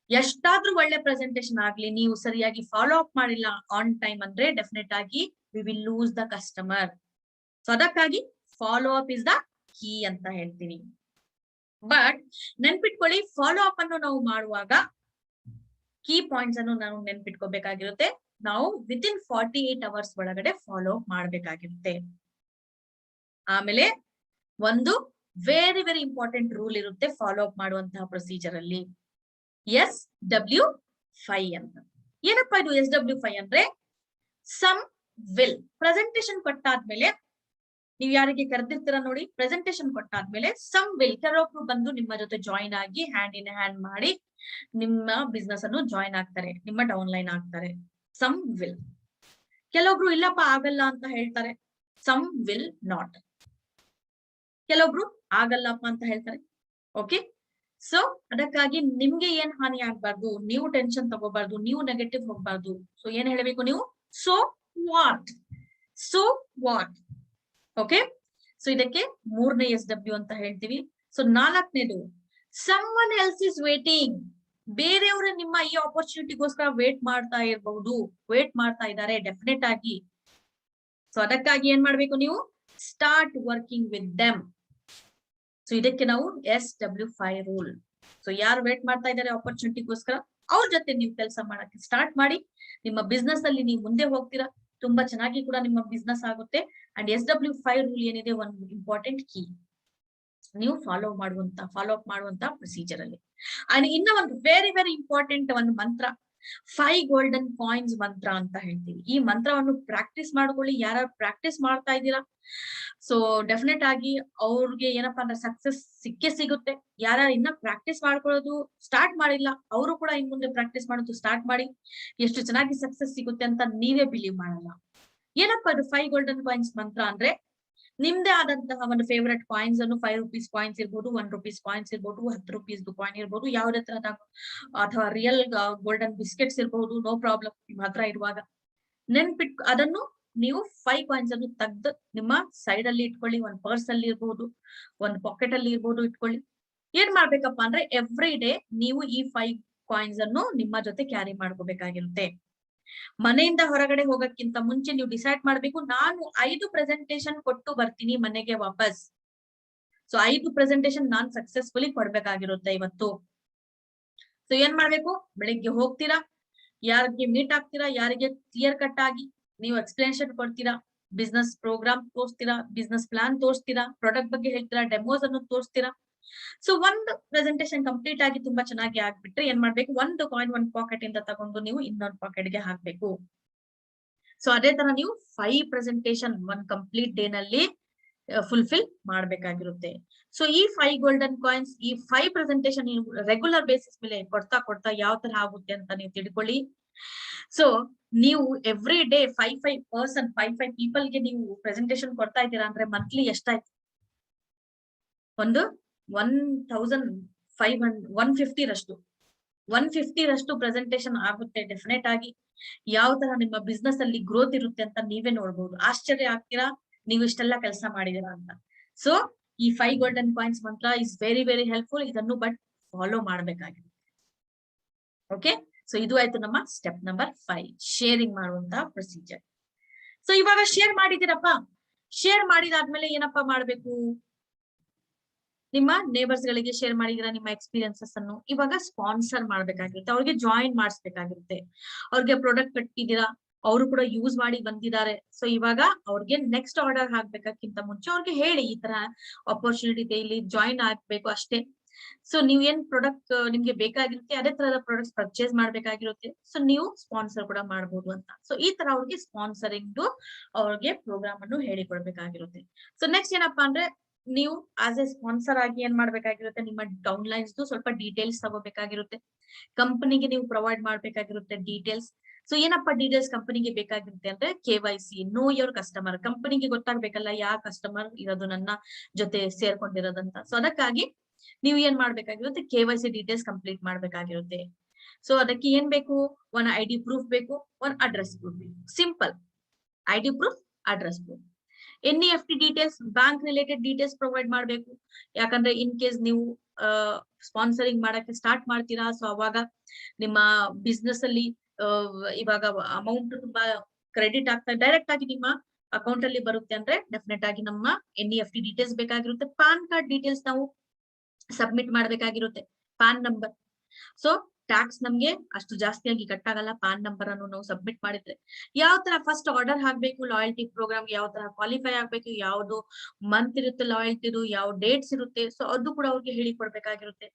ಎಷ್ಟಾದ್ರೂ ಒಳ್ಳೆ ಪ್ರೆಸೆಂಟೇಶನ್ ಆಗ್ಲಿ, ನೀವು ಸರಿಯಾಗಿ ಫಾಲೋ ಅಪ್ ಮಾಡಿಲ್ಲ ಆನ್ ಟೈಮ್ ಅಂದ್ರೆ ಡೆಫಿನೆಟ್ ಆಗಿ we will lose the customer. So ಅದಕ್ಕಾಗಿ follow up is the key ಅಂತ ಹೇಳ್ತೀನಿ. ಬಟ್ ನೆನ್ಪಿಟ್ಕೊಳ್ಳಿ, ಫಾಲೋ ಅಪ್ ಅನ್ನು ನಾವು ಮಾಡುವಾಗ ಕೀ ಪಾಯಿಂಟ್ಸ್ ಅನ್ನು ನಾವು ನೆನ್ಪಿಟ್ಕೋಬೇಕಾಗಿರುತ್ತೆ. ನಾವು ವಿತಿನ್ 48 ಅವರ್ಸ್ ಒಳಗಡೆ ಫಾಲೋ ಅಪ್ ಮಾಡ್ಬೇಕಾಗಿರುತ್ತೆ. ಆಮೇಲೆ ಒಂದು ವೆರಿ ವೆರಿ ಇಂಪಾರ್ಟೆಂಟ್ ರೂಲ್ ಇರುತ್ತೆ ಫಾಲೋ ಅಪ್ ಮಾಡುವಂತಹ ಪ್ರೊಸೀಜರ್ ಅಲ್ಲಿ, SW5 ಅಂತ. ಏನಪ್ಪಾ ಇದು SW5 ಅಂದ್ರೆ? Some will. ಪ್ರೆಸೆಂಟೇಶನ್ ಕೊಟ್ಟಾದ್ಮೇಲೆ ನೀವು ಯಾರಿಗೆ ಕರೆದಿರ್ತೀರಾ ನೋಡಿ, ಪ್ರೆಸೆಂಟೇಶನ್ ಕೊಟ್ಟಾದ್ಮೇಲೆ ಸಮ್ ವಿಲ್, ಕೆಲವೊಬ್ರು ಬಂದು ನಿಮ್ಮ ಜೊತೆ ಜಾಯಿನ್ ಆಗಿ ಹ್ಯಾಂಡ್ ಇನ್ ಹ್ಯಾಂಡ್ ಮಾಡಿ ನಿಮ್ಮ ಬಿಸ್ನೆಸ್ ಅನ್ನು ಜಾಯಿನ್ ಆಗ್ತಾರೆ, ನಿಮ್ಮ ಡೌನ್ ಲೈನ್ ಆಗ್ತಾರೆ. Some will. ಕೆಲವೊಬ್ರು ಇಲ್ಲಪ್ಪ ಆಗಲ್ಲ ಅಂತ ಹೇಳ್ತಾರೆ, ಸಮ್ ವಿಲ್ ನಾಟ್. ಕೆಲವೊಬ್ರು ಆಗಲ್ಲಪ್ಪ ಅಂತ ಹೇಳ್ತಾರೆ. ಓಕೆ, ಸೊ ಅದಕ್ಕಾಗಿ ನಿಮ್ಗೆ ಏನ್ ಹಾನಿ ಆಗ್ಬಾರ್ದು, ನೀವು ಟೆನ್ಷನ್ ತಗೋಬಾರ್ದು, ನೀವು ನೆಗೆಟಿವ್ ಹೋಗ್ಬಾರ್ದು. ಸೊ ಏನ್ ಹೇಳ್ಬೇಕು ನೀವು? So what, so what. Okay, so ಇದಕ್ಕೆ 3ನೇ SW ಅಂತ ಹೇಳ್ತೀವಿ. ಸೊ 4ನೇದು someone else is waiting. ಬೇರೆಯವರು ನಿಮ್ಮ ಈ ಆಪರ್ಚುನಿಟಿಗೋಸ್ಕರ ವೇಟ್ ಮಾಡ್ತಾ ಇರಬಹುದು, ವೇಟ್ ಮಾಡ್ತಾ ಇದ್ದಾರೆ ಡೆಫಿನೆಟ್ ಆಗಿ. ಸೊ ಅದಕ್ಕಾಗಿ ಏನ್ ಮಾಡ್ಬೇಕು ನೀವು? Start working with them. So ಇದಕ್ಕೆ ನಾವು SW5 ರೂಲ್. ಸೊ ಯಾರು ವೇಟ್ ಮಾಡ್ತಾ ಇದ್ದಾರೆ ಆಪರ್ಚುನಿಟಿಗೋಸ್ಕರ, ಅವ್ರ ಜೊತೆ ನೀವು ಕೆಲಸ ಮಾಡಕ್ಕೆ ಸ್ಟಾರ್ಟ್ ಮಾಡಿ. ನಿಮ್ಮ ಬಿಸ್ನೆಸ್ ಅಲ್ಲಿ ನೀವು ಮುಂದೆ ಹೋಗ್ತೀರಾ, ತುಂಬಾ ಚೆನ್ನಾಗಿ ಕೂಡ ನಿಮ್ಮ ಬಿಸ್ನೆಸ್ ಆಗುತ್ತೆ. ಅಂಡ್ SW5 ರೂಲ್ ಏನಿದೆ, ಒಂದು ಇಂಪಾರ್ಟೆಂಟ್ ಕೀ ನೀವು ಫಾಲೋ ಅಪ್ ಮಾಡುವಂತ ಪ್ರೊಸೀಜರ್ ಅಲ್ಲಿ. ಅಂಡ್ ಇನ್ನ ಒಂದು ವೆರಿ ವೆರಿ ಇಂಪಾರ್ಟೆಂಟ್ ಒಂದು ಮಂತ್ರ, 5 ಗೋಲ್ಡನ್ ಕಾಯಿನ್ಸ್ ಮಂತ್ರ ಅಂತ ಹೇಳ್ತೀವಿ. ಈ ಮಂತ್ರವನ್ನು ಪ್ರಾಕ್ಟೀಸ್ ಮಾಡ್ಕೊಳ್ಳಿ. ಯಾರು ಪ್ರಾಕ್ಟೀಸ್ ಮಾಡ್ತಾ ಇದ್ದೀರಾ, ಸೊ ಡೆಫಿನೆಟ್ ಆಗಿ ಅವ್ರಿಗೆ ಏನಪ್ಪಾ ಅಂದ್ರೆ ಸಕ್ಸಸ್ ಸಿಕ್ಕೇ ಸಿಗುತ್ತೆ. ಯಾರ ಇನ್ನ ಪ್ರಾಕ್ಟೀಸ್ ಮಾಡ್ಕೊಳ್ಳೋದು ಸ್ಟಾರ್ಟ್ ಮಾಡಿಲ್ಲ, ಅವರು ಕೂಡ ಇನ್ ಮುಂದೆ ಪ್ರಾಕ್ಟೀಸ್ ಮಾಡೋದು ಸ್ಟಾರ್ಟ್ ಮಾಡಿ. ಎಷ್ಟು ಚೆನ್ನಾಗಿ ಸಕ್ಸಸ್ ಸಿಗುತ್ತೆ ಅಂತ ನೀವೇ ಬಿಲೀವ್ ಮಾಡಲ್ಲ. ಏನಪ್ಪಾ ಅದು 5 ಗೋಲ್ಡನ್ ಕಾಯಿನ್ಸ್ ಮಂತ್ರ ಅಂದ್ರೆ? ನಿಮ್ದೇ ಆದಂತಹ ಒಂದು ಫೇವರೆಟ್ ಕಾಯಿನ್ಸ್ ಅನ್ನು, 5 ರೂಪೀಸ್ ಕಾಯಿನ್ಸ್ ಇರ್ಬೋದು, 1 ರೂಪೀಸ್ ಕಾಯಿನ್ಸ್ ಇರ್ಬೋದು, 10 ರೂಪೀಸ್ ಕಾಯಿನ್ ಇರ್ಬೋದು, ಯಾವುದೇ ತರಹದ ಅಥವಾ ರಿಯಲ್ ಗೋಲ್ಡನ್ ಬಿಸ್ಕೆಟ್ಸ್ ಇರ್ಬಹುದು, ನೋ ಪ್ರಾಬ್ಲಮ್. ನಿಮ್ ಹತ್ರ ಇರುವಾಗ ನೆನ್ಪಿಟ್ ಅದನ್ನು ನೀವು 5 ಕಾಯಿನ್ಸ್ ಅನ್ನು ತೆಗ್ದು ನಿಮ್ಮ ಸೈಡ್ ಅಲ್ಲಿ ಇಟ್ಕೊಳ್ಳಿ. ಒಂದ್ ಪರ್ಸ್ ಅಲ್ಲಿ ಇರ್ಬೋದು, ಒಂದ್ ಪಾಕೆಟ್ ಅಲ್ಲಿ ಇರ್ಬೋದು, ಇಟ್ಕೊಳ್ಳಿ. ಏನ್ ಮಾಡ್ಬೇಕಪ್ಪ ಅಂದ್ರೆ ಎವ್ರಿ ಡೇ ನೀವು ಈ 5 ಕಾಯಿನ್ಸ್ ಅನ್ನು ನಿಮ್ಮ ಜೊತೆ ಕ್ಯಾರಿ ಮಾಡ್ಕೋಬೇಕಾಗಿರುತ್ತೆ. ಮನೆಯಿಂದ ಹೊರಗಡೆ ಹೋಗಕ್ಕಿಂತ ಮುಂಚೆ ನೀವು ಡಿಸೈಡ್ ಮಾಡ್ಬೇಕು, ನಾನು 5 ಪ್ರೆಸೆಂಟೇಶನ್ ಕೊಟ್ಟು ಬರ್ತೀನಿ ಮನೆಗೆ ವಾಪಸ್. ಸೊ 5 ಪ್ರೆಸೆಂಟೇಶನ್ ನಾನ್ ಸಕ್ಸಸ್ಫುಲಿ ಕೊಡ್ಬೇಕಾಗಿರುತ್ತೆ ಇವತ್ತು. ಸೊ ಏನ್ ಮಾಡ್ಬೇಕು? ಬೆಳಿಗ್ಗೆ ಹೋಗ್ತೀರಾ, ಯಾರಿಗೆ ಮೀಟ್ ಆಗ್ತೀರಾ, ಯಾರಿಗೆ ಕ್ಲಿಯರ್ ಕಟ್ ಆಗಿ ನೀವು ಎಕ್ಸ್ಪ್ಲನೇಷನ್ ಕೊಡ್ತೀರಾ, ಬಿಸ್ನೆಸ್ ಪ್ರೋಗ್ರಾಮ್ ತೋರಿಸ್ತೀರಾ, ಬಿಸ್ನೆಸ್ ಪ್ಲಾನ್ ತೋರಿಸ್ತೀರಾ, ಪ್ರಾಡಕ್ಟ್ ಬಗ್ಗೆ ಹೇಳ್ತೀರಾ, ಡೆಮೋಸ್ ಅನ್ನು ತೋರಿಸ್ತೀರಾ. ಸೊ ಒಂದು ಪ್ರೆಸೆಂಟೇಶನ್ ಕಂಪ್ಲೀಟ್ ಆಗಿ ತುಂಬಾ ಚೆನ್ನಾಗಿ ಆಗ್ಬಿಟ್ರೆ ಏನ್ ಮಾಡ್ಬೇಕು? ಒಂದು ಕಾಯಿನ್ ಒಂದ್ ಪಾಕೆಟ್ ಇಂದ ತಗೊಂಡು ನೀವು ಇನ್ನೊಂದು ಪಾಕೆಟ್ ಗೆ ಹಾಕ್ಬೇಕು. ಸೊ ಅದೇ ತರ ನೀವು 5 ಪ್ರೆಸೆಂಟೇಶನ್ ಒಂದ್ ಕಂಪ್ಲೀಟ್ ಡೇ ನಲ್ಲಿ ಫುಲ್ಫಿಲ್ ಮಾಡ್ಬೇಕಾಗಿರುತ್ತೆ. ಸೊ ಈ 5 ಗೋಲ್ಡನ್ ಕಾಯಿನ್ಸ್, ಈ 5 ಪ್ರೆಸೆಂಟೇಶನ್ ನೀವು ರೆಗ್ಯುಲರ್ ಬೇಸಿಸ್ ಮೇಲೆ ಕೊಡ್ತಾ ಯಾವ ತರ ಆಗುತ್ತೆ ಅಂತ ನೀವು ತಿಳ್ಕೊಳ್ಳಿ. ಸೊ ನೀವು ಎವ್ರಿ ಡೇ 5 ಪೀಪಲ್ ಗೆ ನೀವು ಪ್ರೆಸೆಂಟೇಶನ್ ಕೊಡ್ತಾ ಇದ್ದೀರಾ ಅಂದ್ರೆ ಮಂತ್ಲಿ ಎಷ್ಟಾಯ್ತು? ಒಂದು 150 ರಷ್ಟು ಪ್ರೆಸೆಂಟೇಶನ್ ಆಗುತ್ತೆ ಡೆಫಿನೆಟ್ ಆಗಿ. ಯಾವ ತರ ನಿಮ್ಮ ಬಿಸ್ನೆಸ್ ಅಲ್ಲಿ ಗ್ರೋತ್ ಇರುತ್ತೆ ಅಂತ ನೀವೇ ನೋಡ್ಬೋದು. ಆಶ್ಚರ್ಯ ಆಗ್ತೀರಾ ನೀವು ಇಷ್ಟೆಲ್ಲ ಕೆಲಸ ಮಾಡಿದೀರಾ ಅಂತ. ಸೊ ಈ 5 ಗೋಲ್ಡನ್ ಕಾಯಿನ್ಸ್ ಮಂತ್ರ ಇಸ್ ವೆರಿ ವೆರಿ ಹೆಲ್ಪ್ಫುಲ್. ಇದನ್ನು ಬಟ್ ಫಾಲೋ ಮಾಡ್ಬೇಕಾಗಿದೆ. ಓಕೆ, ಸೊ ಇದು ಆಯ್ತು ನಮ್ಮ ಸ್ಟೆಪ್ ನಂಬರ್ 5, ಶೇರಿಂಗ್ ಮಾಡುವಂತಹ ಪ್ರೊಸೀಜರ್. ಸೊ ಇವಾಗ ಶೇರ್ ಮಾಡಿದಿರಪ್ಪ, ಶೇರ್ ಮಾಡಿದಾದ್ಮೇಲೆ ಏನಪ್ಪಾ ಮಾಡ್ಬೇಕು? ನಿಮ್ಮ ನೇಬರ್ಸ್ ಗಳಿಗೆ ಶೇರ್ ಮಾಡಿದಿರಾ ನಿಮ್ಮ ಎಕ್ಸ್ಪೀರಿಯನ್ಸಸ್ ಅನ್ನು. ಇವಾಗ ಸ್ಪಾನ್ಸರ್ ಮಾಡ್ಬೇಕಾಗಿರುತ್ತೆ, ಅವ್ರಿಗೆ ಜಾಯಿನ್ ಮಾಡಿಸ್ಬೇಕಾಗಿರುತ್ತೆ. ಅವ್ರಿಗೆ ಪ್ರಾಡಕ್ಟ್ ಕಟ್ಟಿದೀರಾ, ಅವರು ಕೂಡ ಯೂಸ್ ಮಾಡಿ ಬಂದಿದ್ದಾರೆ. ಸೊ ಇವಾಗ ಅವ್ರಿಗೆ ನೆಕ್ಸ್ಟ್ ಆರ್ಡರ್ ಹಾಕ್ಬೇಕಕ್ಕಿಂತ ಮುಂಚೆ ಅವ್ರಿಗೆ ಹೇಳಿ, ಈ ತರ ಆಪರ್ಚುನಿಟಿ ಇದೆ, ಇಲ್ಲಿ ಜಾಯಿನ್ ಆಗ್ಬೇಕು ಅಷ್ಟೇ. ಸೊ ನೀವ್ ಏನ್ ಪ್ರಾಡಕ್ಟ್ ನಿಮ್ಗೆ ಬೇಕಾಗಿರುತ್ತೆ ಅದೇ ತರದ ಪ್ರಾಡಕ್ಟ್ಸ್ ಪರ್ಚೇಸ್ ಮಾಡ್ಬೇಕಾಗಿರುತ್ತೆ. ಸೊ ನೀವು ಸ್ಪಾನ್ಸರ್ ಕೂಡ ಮಾಡ್ಬೋದು ಅಂತ. ಸೊ ಈ ತರ ಅವ್ರಿಗೆ ಸ್ಪಾನ್ಸರಿಂಗ್ ಅವ್ರಿಗೆ ಪ್ರೋಗ್ರಾಮ್ ಅನ್ನು ಹೇಳಿಕೊಡ್ಬೇಕಾಗಿರುತ್ತೆ. ಸೊ ನೆಕ್ಸ್ಟ್ ಏನಪ್ಪಾ ಅಂದ್ರೆ ನೀವು ಆಸ್ ಎ ಸ್ಪಾನ್ಸರ್ ಆಗಿ ಏನ್ ಮಾಡ್ಬೇಕಾಗಿರುತ್ತೆ, ನಿಮ್ಮ ಡೌನ್ಲೈನ್ಸ್ ಸ್ವಲ್ಪ ಡೀಟೇಲ್ಸ್ ತಗೋಬೇಕಾಗಿರುತ್ತೆ. ಕಂಪನಿಗೆ ನೀವು ಪ್ರೊವೈಡ್ ಮಾಡ್ಬೇಕಾಗಿರುತ್ತೆ ಡೀಟೇಲ್ಸ್. ಸೊ ಏನಪ್ಪಾ ಡೀಟೇಲ್ಸ್ ಕಂಪನಿಗೆ ಬೇಕಾಗಿರುತ್ತೆ ಅಂದ್ರೆ KYC, ನೋ ಯೋರ್ ಕಸ್ಟಮರ್. ಕಂಪನಿಗೆ ಗೊತ್ತಾಗ್ಬೇಕಲ್ಲ ಯಾವ ಕಸ್ಟಮರ್ ಇರೋದು ನನ್ನ ಜೊತೆ ಸೇರ್ಕೊಂಡಿರೋದಂತ. ಸೊ ಅದಕ್ಕಾಗಿ ನೀವು ಏನ್ ಮಾಡ್ಬೇಕಾಗಿರುತ್ತೆ, KYC ಡೀಟೇಲ್ಸ್ ಕಂಪ್ಲೀಟ್ ಮಾಡ್ಬೇಕಾಗಿರುತ್ತೆ. ಸೊ ಅದಕ್ಕೆ ಏನ್ ಬೇಕು, ಒನ್ ID ಪ್ರೂಫ್ ಬೇಕು, ಒನ್ ಅಡ್ರೆಸ್ ಪ್ರೂಫ್ ಬೇಕು. Simple, ID proof, address proof. NEFT details, bank related details provide ಮಾಡ್ಬೇಕು. ಯಾಕಂದ್ರೆ ಇನ್ ಕೇಸ್ ನೀವು ಸ್ಪಾನ್ಸರಿಂಗ್ ಮಾಡಕ್ಕೆ ಸ್ಟಾರ್ಟ್ ಮಾಡ್ತೀರಾ, ಸೊ ಅವಾಗ ನಿಮ್ಮ ಬಿಸ್ನೆಸ್ ಅಲ್ಲಿ ಇವಾಗ ಅಮೌಂಟ್ ತುಂಬಾ ಕ್ರೆಡಿಟ್ ಆಗ್ತಾ ಡೈರೆಕ್ಟ್ ಆಗಿ ನಿಮ್ಮ ಅಕೌಂಟ್ ಅಲ್ಲಿ ಬರುತ್ತೆ ಅಂದ್ರೆ ಡೆಫಿನೆಟ್ ಆಗಿ ನಮ್ಮ NEFT ಡೀಟೇಲ್ಸ್ ಬೇಕಾಗಿರುತ್ತೆ. ಪಾನ್ ಕಾರ್ಡ್ ಡೀಟೇಲ್ಸ್ ನಾವು ಸಬ್ಮಿಟ್ ಮಾಡ್ಬೇಕಾಗಿರುತ್ತೆ, ಪಾನ್ ನಂಬರ್. ಸೊ ಟ್ಯಾಕ್ಸ್ ನಮ್ಗೆ ಅಷ್ಟು ಜಾಸ್ತಿಯಾಗಿ ಕಟ್ಟಾಗಲ್ಲ ಪಾನ್ ನಂಬರ್ ಅನ್ನು ನಾವು ಸಬ್ಮಿಟ್ ಮಾಡಿದ್ರೆ. ಯಾವ ತರ ಫಸ್ಟ್ ಆರ್ಡರ್ ಹಾಕ್ಬೇಕು, ಲಾಯಲ್ಟಿ ಪ್ರೋಗ್ರಾಮ್ ಯಾವ ತರ ಕ್ವಾಲಿಫೈ ಆಗ್ಬೇಕು, ಯಾವ್ದು ಮಂತ್ ಇರುತ್ತೆ ಲಾಯಲ್ಟಿದು, ಯಾವ ಡೇಟ್ಸ್ ಇರುತ್ತೆ, ಸೊ ಅದು ಕೂಡ ಅವ್ರಿಗೆ ಹೇಳಿ ಕೊಡ್ಬೇಕಾಗಿರುತ್ತೆ.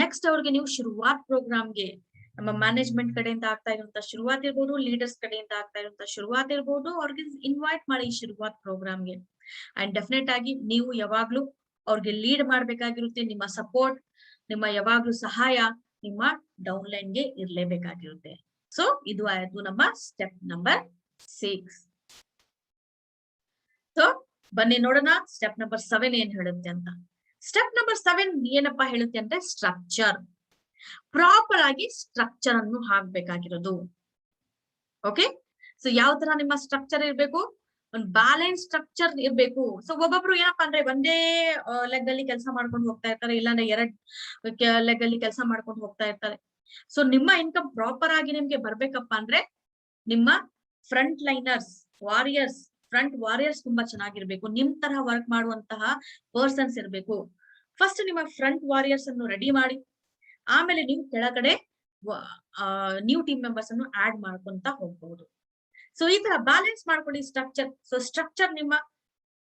ನೆಕ್ಸ್ಟ್ ಅವ್ರಿಗೆ ನೀವು ಶುರುವಾತ್ ಪ್ರೋಗ್ರಾಮ್ಗೆ ನಮ್ಮ ಮ್ಯಾನೇಜ್ಮೆಂಟ್ ಕಡೆಯಿಂದ ಆಗ್ತಾ ಇರುವಂತ ಶುರುವಾತ್ ಇರ್ಬೋದು, ಲೀಡರ್ಸ್ ಕಡೆಯಿಂದ ಆಗ್ತಾ ಇರುವಂತ ಶುರುವಾತ್ ಇರ್ಬೋದು, ಅವ್ರಿಗೆ ಇನ್ವೈಟ್ ಮಾಡಿ ಈ ಶುರುವಾತ್ ಪ್ರೋಗ್ರಾಮ್ಗೆ. ಅಂಡ್ ಡೆಫಿನೆಟ್ ಆಗಿ ನೀವು ಯಾವಾಗ್ಲೂ ಅವ್ರಿಗೆ ಲೀಡ್ ಮಾಡ್ಬೇಕಾಗಿರುತ್ತೆ. ನಿಮ್ಮ ಸಪೋರ್ಟ್, ನಿಮ್ಮ ಯಾವಾಗ್ಲೂ ಸಹಾಯ ನಿಮ್ಮ ಡೌನ್ಲೈನ್ ಗೆ ಇರ್ಲೇಬೇಕಾಗಿರುತ್ತೆ. ಸೊ ಇದು ಆಯ್ತು ನಮ್ಮ ಸ್ಟೆಪ್ ನಂಬರ್ 6. ಸೊ ಬನ್ನಿ ನೋಡೋಣ ಸ್ಟೆಪ್ ನಂಬರ್ 7 ಏನ್ ಹೇಳುತ್ತೆ ಅಂತ. ಸ್ಟೆಪ್ ನಂಬರ್ 7 ಏನಪ್ಪಾ ಹೇಳುತ್ತೆ ಅಂದ್ರೆ ಸ್ಟ್ರಕ್ಚರ್. ಪ್ರಾಪರ್ ಆಗಿ ಸ್ಟ್ರಕ್ಚರ್ ಅನ್ನು ಹಾಕ್ಬೇಕಾಗಿರೋದು. ಓಕೆ, ಸೊ ಯಾವ ತರ ನಿಮ್ಮ ಸ್ಟ್ರಕ್ಚರ್ ಇರ್ಬೇಕು, ಒಂದು ಬ್ಯಾಲೆನ್ಸ್ ಸ್ಟ್ರಕ್ಚರ್ ಇರ್ಬೇಕು. ಸೊ ಒಬ್ಬೊಬ್ರು ಏನಪ್ಪಾ ಅಂದ್ರೆ ಒಂದೇ ಲೆಗ್ ಅಲ್ಲಿ ಕೆಲಸ ಮಾಡ್ಕೊಂಡು ಹೋಗ್ತಾ ಇರ್ತಾರೆ, ಇಲ್ಲಾಂದ್ರೆ 2 ಲೆಗ್ ಅಲ್ಲಿ ಕೆಲಸ ಮಾಡ್ಕೊಂಡು ಹೋಗ್ತಾ ಇರ್ತಾರೆ. ಸೊ ನಿಮ್ಮ ಇನ್ಕಮ್ ಪ್ರಾಪರ್ ಆಗಿ ನಿಮ್ಗೆ ಬರ್ಬೇಕಪ್ಪ ಅಂದ್ರೆ ನಿಮ್ಮ front liners, warriors, front warriors ತುಂಬಾ ಚೆನ್ನಾಗಿರ್ಬೇಕು. ನಿಮ್ ತರ ವರ್ಕ್ ಮಾಡುವಂತಹ ಪರ್ಸನ್ಸ್ ಇರ್ಬೇಕು. ಫಸ್ಟ್ ನಿಮ್ಮ ಫ್ರಂಟ್ ವಾರಿಯರ್ಸ್ ಅನ್ನು ರೆಡಿ ಮಾಡಿ, ಆಮೇಲೆ ನೀವು ಕೆಳಗಡೆ ನ್ಯೂ ಟೀಮ್ ಮೆಂಬರ್ಸ್ ಅನ್ನು ಆಡ್ ಮಾಡ್ಕೊಂತ ಹೋಗ್ಬಹುದು. ಸೊ ಈ ತರ ಬ್ಯಾಲೆನ್ಸ್ ಮಾಡ್ಕೊಳ್ಳಿ ಸ್ಟ್ರಕ್ಚರ್. ಸೊ ಸ್ಟ್ರಕ್ಚರ್ ನಿಮ್ಮ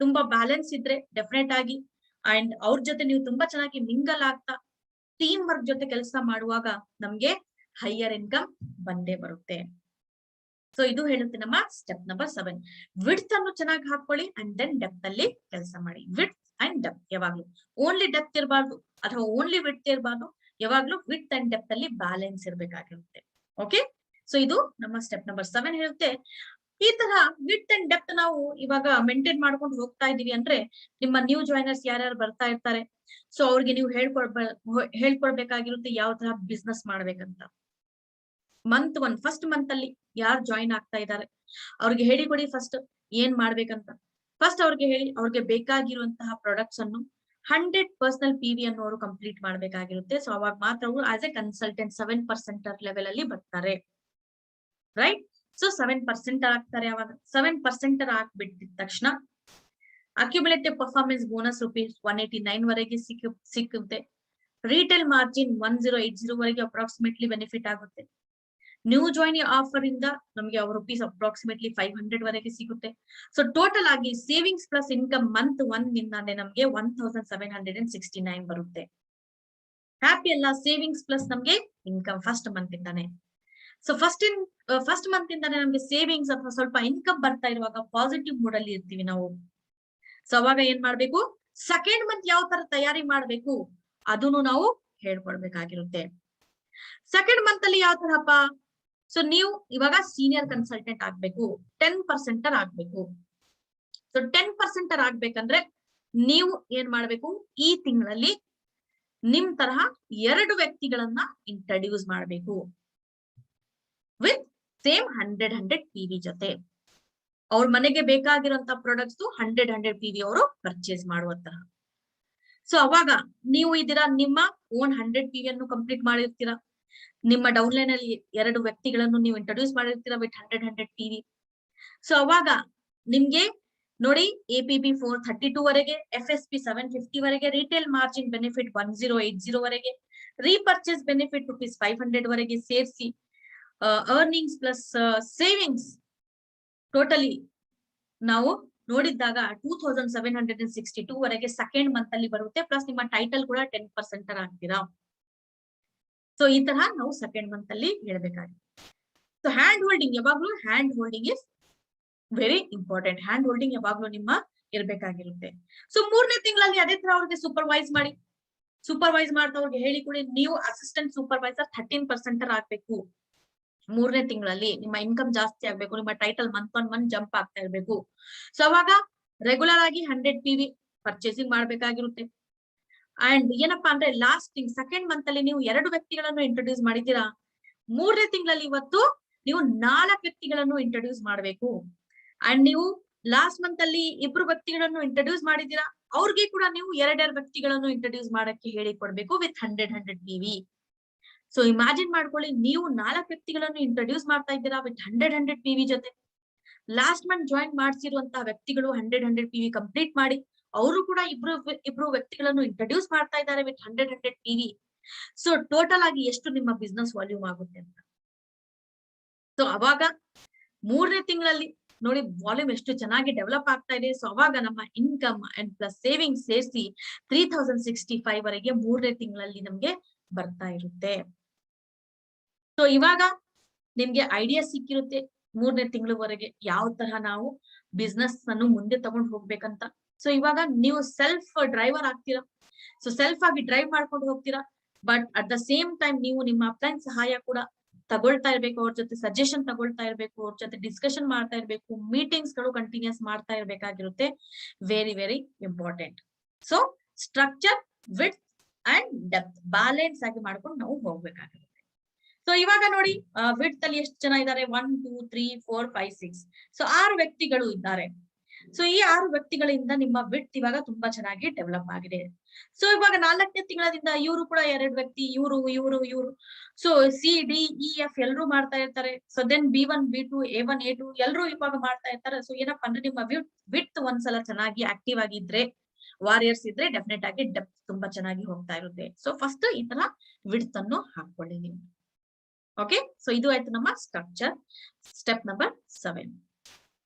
ತುಂಬಾ ಬ್ಯಾಲೆನ್ಸ್ ಇದ್ರೆ ಡೆಫಿನೆಟ್ ಆಗಿ ಅಂಡ್ ಅವ್ರ ಜೊತೆ ನೀವು ತುಂಬಾ ಚೆನ್ನಾಗಿ ಮಿಂಗಲ್ ಆಗ್ತಾ ಟೀಮ್ ವರ್ಕ್ ಜೊತೆ ಕೆಲಸ ಮಾಡುವಾಗ ನಮ್ಗೆ ಹೈಯರ್ ಇನ್ಕಮ್ ಬಂದೇ ಬರುತ್ತೆ. ಸೊ ಇದು ಹೇಳುತ್ತೆ ನಮ್ಮ ಸ್ಟೆಪ್ ನಂಬರ್ 7. ವಿಡ್ತ್ ಅನ್ನು ಚೆನ್ನಾಗಿ ಹಾಕೊಳ್ಳಿ ಅಂಡ್ ದೆನ್ ಡೆಪ್ತ್ ಅಲ್ಲಿ ಕೆಲಸ ಮಾಡಿ. ವಿಡ್ತ್ ಅಂಡ್ ಡೆಪ್ತ್ ಯಾವಾಗ್ಲೂ ಓನ್ಲಿ ಡೆಪ್ತ್ ಇರಬಾರ್ದು ಅಥವಾ ಓನ್ಲಿ ವಿಡ್ತ್ ಇರಬಾರ್ದು, ಯಾವಾಗ್ಲೂ ವಿಡ್ತ್ ಅಂಡ್ ಡೆಪ್ತ್ ಅಲ್ಲಿ ಬ್ಯಾಲೆನ್ಸ್ ಇರ್ಬೇಕಾಗಿರುತ್ತೆ. ಓಕೆ, ಸೊ ಇದು ನಮ್ಮ ಸ್ಟೆಪ್ ನಂಬರ್ 7 ಹೇಳುತ್ತೆ. ಈ ತರ ವಿಡ್ತ್ ಅಂಡ್ ಡೆಪ್ತ್ ನಾವು ಇವಾಗ ಮೇಂಟೈನ್ ಮಾಡ್ಕೊಂಡು ಹೋಗ್ತಾ ಇದೀವಿ ಅಂದ್ರೆ ನಿಮ್ಮ ನ್ಯೂ ಜಾಯ್ನರ್ಸ್ ಯಾರ್ಯಾರು ಬರ್ತಾ ಇರ್ತಾರೆ, ಸೊ ಅವ್ರಿಗೆ ನೀವು ಹೇಳ್ಕೊಡ್ಬೇಕಾಗಿರುತ್ತೆ ಯಾವ ತರ ಬಿಸ್ನೆಸ್ ಮಾಡ್ಬೇಕಂತ. ಮಂತ್ 1 ಫಸ್ಟ್ ಮಂತ್ ಅಲ್ಲಿ ಯಾರು ಜಾಯಿನ್ ಆಗ್ತಾ ಇದ್ದಾರೆ ಅವ್ರಿಗೆ ಹೇಳಿಕೊಡಿ ಫಸ್ಟ್ ಏನ್ ಮಾಡ್ಬೇಕಂತ. ಫಸ್ಟ್ ಅವ್ರಿಗೆ ಹೇಳಿ ಅವ್ರಿಗೆ ಬೇಕಾಗಿರುವಂತಹ ಪ್ರಾಡಕ್ಟ್ಸ್ ಅನ್ನು 100 ಪರ್ಸನಲ್ PV ಅನ್ನು ಅವರು ಕಂಪ್ಲೀಟ್ ಮಾಡ್ಬೇಕಾಗಿರುತ್ತೆ. ಸೊ ಅವಾಗ ಮಾತ್ರ ಅವರು ಆಸ್ ಎ ಕನ್ಸಲ್ಟೆಂಟ್ 7% ಲೆವೆಲ್ ಅಲ್ಲಿ ಬರ್ತಾರೆ, ರೈಟ್. ಸೊ 7% ಆಗ್ತಾರೆ. ಅವಾಗ 7% ಆಗ್ಬಿಟ್ಟಿದ ತಕ್ಷಣ ಅಕ್ಯುಮುಲೇಟಿವ್ ಪರ್ಫಾರ್ಮೆನ್ಸ್ ಬೋನಸ್ ₹189 ವರೆಗೆ ಸಿಕ್ಕುತ್ತೆ. ರಿಟೇಲ್ ಮಾರ್ಜಿನ್ 1080 ವರೆಗೆ ಅಪ್ರಾಕ್ಸಿಮೇಟ್ಲಿ ಬೆನಿಫಿಟ್ ಆಗುತ್ತೆ. ನ್ಯೂ ಜಾಯಿನ್ ಆಫರ್ ಇಂದ ನಮಗೆ ₹500 ವರೆಗೆ ಸಿಗುತ್ತೆ. ಸೊ ಟೋಟಲ್ ಆಗಿ ಸೇವಿಂಗ್ಸ್ ಪ್ಲಸ್ ಇನ್ಕಮ್ ಮಂತ್ 1 ನಿಂದಾನೆ ನಮಗೆ 1769 ಬರುತ್ತೆ. ಹ್ಯಾಪಿ ಅಲ್ಲ? ಸೇವಿಂಗ್ಸ್ ಪ್ಲಸ್ ನಮ್ಗೆ ಇನ್ಕಮ್ ಫಸ್ಟ್ ಮಂತ್ ಇಂದಾನೆ. ಸೊ ಫಸ್ಟ್ ಮಂತ್ ಇಂದಾನೆ ನಮ್ಗೆ ಸೇವಿಂಗ್ಸ್ ಅಥವಾ ಸ್ವಲ್ಪ ಇನ್ಕಮ್ ಬರ್ತಾ ಇರುವಾಗ ಪಾಸಿಟಿವ್ ಮೂಡ್ ಅಲ್ಲಿ ಇರ್ತೀವಿ ನಾವು. ಸೊ ಅವಾಗ ಏನ್ ಮಾಡ್ಬೇಕು, ಸೆಕೆಂಡ್ ಮಂತ್ ಯಾವ ತರ ತಯಾರಿ ಮಾಡ್ಬೇಕು ಅದನ್ನು ನಾವು ಹೇಳ್ಕೊಡ್ಬೇಕಾಗಿರುತ್ತೆ. ಸೆಕೆಂಡ್ ಮಂತ್ ಅಲ್ಲಿ ಯಾವ ತರಪ್ಪ, ಸೊ ನೀವು ಇವಾಗ ಸೀನಿಯರ್ ಕನ್ಸಲ್ಟೆಂಟ್ ಆಗ್ಬೇಕು, 10% ಆಗ್ಬೇಕು. ಸೊ 10% ಆಗ್ಬೇಕಂದ್ರೆ ನೀವು ಏನ್ ಮಾಡ್ಬೇಕು, ಈ ತಿಂಗಳಲ್ಲಿ ನಿಮ್ ತರಹ 2 ವ್ಯಕ್ತಿಗಳನ್ನ ಇಂಟ್ರಡ್ಯೂಸ್ ಮಾಡ್ಬೇಕು ವಿತ್ ಸೇಮ್ 100 PV ಜೊತೆ. ಅವ್ರ ಮನೆಗೆ ಬೇಕಾಗಿರುವಂತ ಪ್ರಾಡಕ್ಟ್ಸ್ 100 PV ಅವರು ಪರ್ಚೇಸ್ ಮಾಡುವಂತಹ. ಸೊ ಅವಾಗ ನೀವು ಇದೀರಾ, ನಿಮ್ಮ ಓನ್ 100 PV ಅನ್ನು ಕಂಪ್ಲೀಟ್ ಮಾಡಿರ್ತೀರಾ. ನಿಮ್ಮ ಡೌನ್ಲೈನ್ ಅಲ್ಲಿ 2 ವ್ಯಕ್ತಿಗಳನ್ನು ನೀವು ಇಂಟ್ರೊಡ್ಯೂಸ್ ಮಾಡಿರ್ತೀರಾ ವಿತ್ 100 PV. ಸೊ ಅವಾಗ ನಿಮ್ಗೆ ನೋಡಿ APB 432 ವರೆಗೆ, FSP 750 ವರೆಗೆ, ರಿಟೇಲ್ ಮಾರ್ಜಿನ್ ಬೆನಿಫಿಟ್ 1080 ವರೆಗೆ, ರೀಪರ್ಚೇಸ್ ಬೆನಿಫಿಟ್ ₹500 ವರೆಗೆ ಸೇರಿಸಿ ಅರ್ನಿಂಗ್ಸ್ ಪ್ಲಸ್ ಸೇವಿಂಗ್ಸ್ ಟೋಟಲಿ ನಾವು ನೋಡಿದಾಗ 2762 ವರೆಗೆ ಸೆಕೆಂಡ್ ಮಂತ್ ಅಲ್ಲಿ ಬರುತ್ತೆ. ಪ್ಲಸ್ ನಿಮ್ಮ ಟೈಟಲ್ ಕೂಡ 10% ಆಗ್ತೀರಾ. ಸೊ ಈ ತರ ನಾವು ಸೆಕೆಂಡ್ ಮಂತ್ ಅಲ್ಲಿ ಹೇಳ್ಬೇಕಾಗುತ್ತೆ. ಸೊ ಹ್ಯಾಂಡ್ ಹೋಲ್ಡಿಂಗ್, ಯಾವಾಗ್ಲೂ hand holding is very important. Hand holding ಯಾವಾಗ್ಲೂ ನಿಮ್ಮ ಇರ್ಬೇಕಾಗಿರುತ್ತೆ. ಸೊ 3ನೇ ತಿಂಗಳಲ್ಲಿ ಅದೇ ತರ ಅವ್ರಿಗೆ ಸೂಪರ್ವೈಸ್ ಮಾಡಿ, ಸೂಪರ್ವೈಸ್ ಮಾಡ್ತಾ ಅವ್ರಿಗೆ ಹೇಳಿ ಕೊಡಿ. ನೀವು ಅಸಿಸ್ಟೆಂಟ್ ಸೂಪರ್ವೈಸರ್ 13% ಆಗ್ಬೇಕು. 3ನೇ ತಿಂಗಳಲ್ಲಿ ನಿಮ್ಮ ಇನ್ಕಮ್ ಜಾಸ್ತಿ ಆಗ್ಬೇಕು, ನಿಮ್ಮ title month on month jump ಆಗ್ತಾ ಇರ್ಬೇಕು. ಸೊ ಅವಾಗ ರೆಗ್ಯುಲರ್ ಆಗಿ 100 PV ಪರ್ಚೇಸಿಂಗ್ ಮಾಡ್ಬೇಕಾಗಿರುತ್ತೆ. ಅಂಡ್ ಏನಪ್ಪಾ ಅಂದ್ರೆ ಲಾಸ್ಟ್ ತಿಂಗ್ ಸೆಕೆಂಡ್ ಮಂತ್ ಅಲ್ಲಿ ನೀವು 2 ವ್ಯಕ್ತಿಗಳನ್ನು ಇಂಟ್ರೊಡ್ಯೂಸ್ ಮಾಡಿದ್ದೀರಾ. 3ನೇ ತಿಂಗಳಲ್ಲಿ ಇವತ್ತು ನೀವು 4 ವ್ಯಕ್ತಿಗಳನ್ನು ಇಂಟ್ರೊಡ್ಯೂಸ್ ಮಾಡಬೇಕು. ಅಂಡ್ ನೀವು ಲಾಸ್ಟ್ ಮಂತ್ ಅಲ್ಲಿ 2 ವ್ಯಕ್ತಿಗಳನ್ನು ಇಂಟ್ರೊಡ್ಯೂಸ್ ಮಾಡಿದ್ದೀರಾ, ಅವ್ರಿಗೆ ಕೂಡ ನೀವು 2 ವ್ಯಕ್ತಿಗಳನ್ನು ಇಂಟ್ರೊಡ್ಯೂಸ್ ಮಾಡಕ್ಕೆ ಹೇಳಿ ಕೊಡ್ಬೇಕು ವಿತ್ 100 PV. ಸೊ ಇಮ್ಯಾಜಿನ್ ಮಾಡ್ಕೊಳ್ಳಿ, ನೀವು 4 ವ್ಯಕ್ತಿಗಳನ್ನು ಇಂಟ್ರೊಡ್ಯೂಸ್ ಮಾಡ್ತಾ ಇದ್ದೀರಾ ವಿತ್ 100 PV ಜೊತೆ. ಲಾಸ್ಟ್ ಮಂತ್ ಜಾಯಿನ್ ಮಾಡಿಸಿರುವಂತಹ ವ್ಯಕ್ತಿಗಳು 100 PV ಕಂಪ್ಲೀಟ್ ಮಾಡಿ ಅವರು ಕೂಡ ಇಬ್ರು ವ್ಯಕ್ತಿಗಳನ್ನು ಇಂಟ್ರೊಡ್ಯೂಸ್ ಮಾಡ್ತಾ ಇದ್ದಾರೆ ವಿತ್ 100 PV. ಸೊ ಟೋಟಲ್ ಆಗಿ ಎಷ್ಟು ನಿಮ್ಮ ಬಿಸ್ನೆಸ್ ವಾಲ್ಯೂಮ್ ಆಗುತ್ತೆ ಅಂತ. ಸೊ ಅವಾಗ 3ನೇ ತಿಂಗಳಲ್ಲಿ ನೋಡಿ ವಾಲ್ಯೂಮ್ ಎಷ್ಟು ಚೆನ್ನಾಗಿ ಡೆವಲಪ್ ಆಗ್ತಾ ಇದೆ. ಸೊ ಅವಾಗ ನಮ್ಮ ಇನ್ಕಮ್ ಅಂಡ್ ಪ್ಲಸ್ ಸೇವಿಂಗ್ಸ್ ಸೇರಿಸಿ 3065 ವರೆಗೆ 3ನೇ ತಿಂಗಳಲ್ಲಿ ನಮ್ಗೆ ಬರ್ತಾ ಇರುತ್ತೆ. ಸೊ ಇವಾಗ ನಿಮ್ಗೆ ಐಡಿಯಾ ಸಿಕ್ಕಿರುತ್ತೆ 3ನೇ ತಿಂಗಳವರೆಗೆ ಯಾವ ತರ ನಾವು ಬಿಸ್ನೆಸ್ ಅನ್ನು ಮುಂದೆ ತಗೊಂಡು ಹೋಗ್ಬೇಕಂತ. ಸೊ ಇವಾಗ ನೀವು ಸೆಲ್ಫ್ ಡ್ರೈವರ್ ಆಗ್ತೀರಾ. ಸೊ ಸೆಲ್ಫ್ ಆಗಿ ಡ್ರೈವ್ ಮಾಡ್ಕೊಂಡು ಹೋಗ್ತೀರಾ. But at the same time ನೀವು ನಿಮ್ಮ ಅಪ್ಲೈನ್ ಸಹಾಯ ಕೂಡ ತಗೊಳ್ತಾ ಇರ್ಬೇಕು, ಅವ್ರ ಜೊತೆ ಸಜೆಷನ್ ತಗೊಳ್ತಾ ಇರ್ಬೇಕು, ಅವ್ರ ಜೊತೆ ಡಿಸ್ಕಷನ್ ಮಾಡ್ತಾ ಇರ್ಬೇಕು, ಮೀಟಿಂಗ್ಸ್ ಗಳು ಕಂಟಿನ್ಯೂಸ್ ಮಾಡ್ತಾ ಇರ್ಬೇಕಾಗಿರುತ್ತೆ. Very very important. So structure, width and depth balance ಆಗಿ ಮಾಡ್ಕೊಂಡು ನಾವು ಹೋಗ್ಬೇಕಾಗಿರುತ್ತೆ. ಸೊ ಇವಾಗ ನೋಡಿ ವಿಡ್ತ್ ಅಲ್ಲಿ ಎಷ್ಟು ಜನ ಇದ್ದಾರೆ? 1 2 3 4 5 6. ಸೊ 6 ವ್ಯಕ್ತಿಗಳು ಇದ್ದಾರೆ. ಸೊ ಈ 6 ವ್ಯಕ್ತಿಗಳಿಂದ ನಿಮ್ಮ ವಿಡ್ತ್ ಇವಾಗ ತುಂಬಾ ಚೆನ್ನಾಗಿ ಡೆವಲಪ್ ಆಗಿದೆ. ಸೊ ಇವಾಗ 4ನೇ ತಿಂಗಳದಿಂದ ಇವರು ಕೂಡ 2 ವ್ಯಕ್ತಿ, ಇವರು so C D E F ಎಲ್ಲರೂ ಮಾಡ್ತಾ ಇರ್ತಾರೆ. So then B1 B2 A1 A2 ಎಲ್ಲರೂ ಇವಾಗ ಮಾಡ್ತಾ ಇರ್ತಾರೆ. ಸೊ ಏನಪ್ಪಾ ಅಂದ್ರೆ ನಿಮ್ಮ ವಿಡ್ತ್ ಒಂದ್ಸಲ ಚೆನ್ನಾಗಿ ಆಕ್ಟಿವ್ ಆಗಿದ್ರೆ, ವಾರಿಯರ್ಸ್ ಇದ್ರೆ ಡೆಫಿನೆಟ್ ಆಗಿ ಡೆಪ್ತ್ ತುಂಬಾ ಚೆನ್ನಾಗಿ ಹೋಗ್ತಾ ಇರುತ್ತೆ. ಸೊ ಫಸ್ಟ್ ಈ ತರ ವಿಡ್ತ್ ಅನ್ನು ಹಾಕೊಳ್ಳಿ ನೀವು. ಓಕೆ, ಸೊ ಇದು ಆಯ್ತು ನಮ್ಮ ಸ್ಟ್ರಕ್ಚರ್, ಸ್ಟೆಪ್ ನಂಬರ್ 7.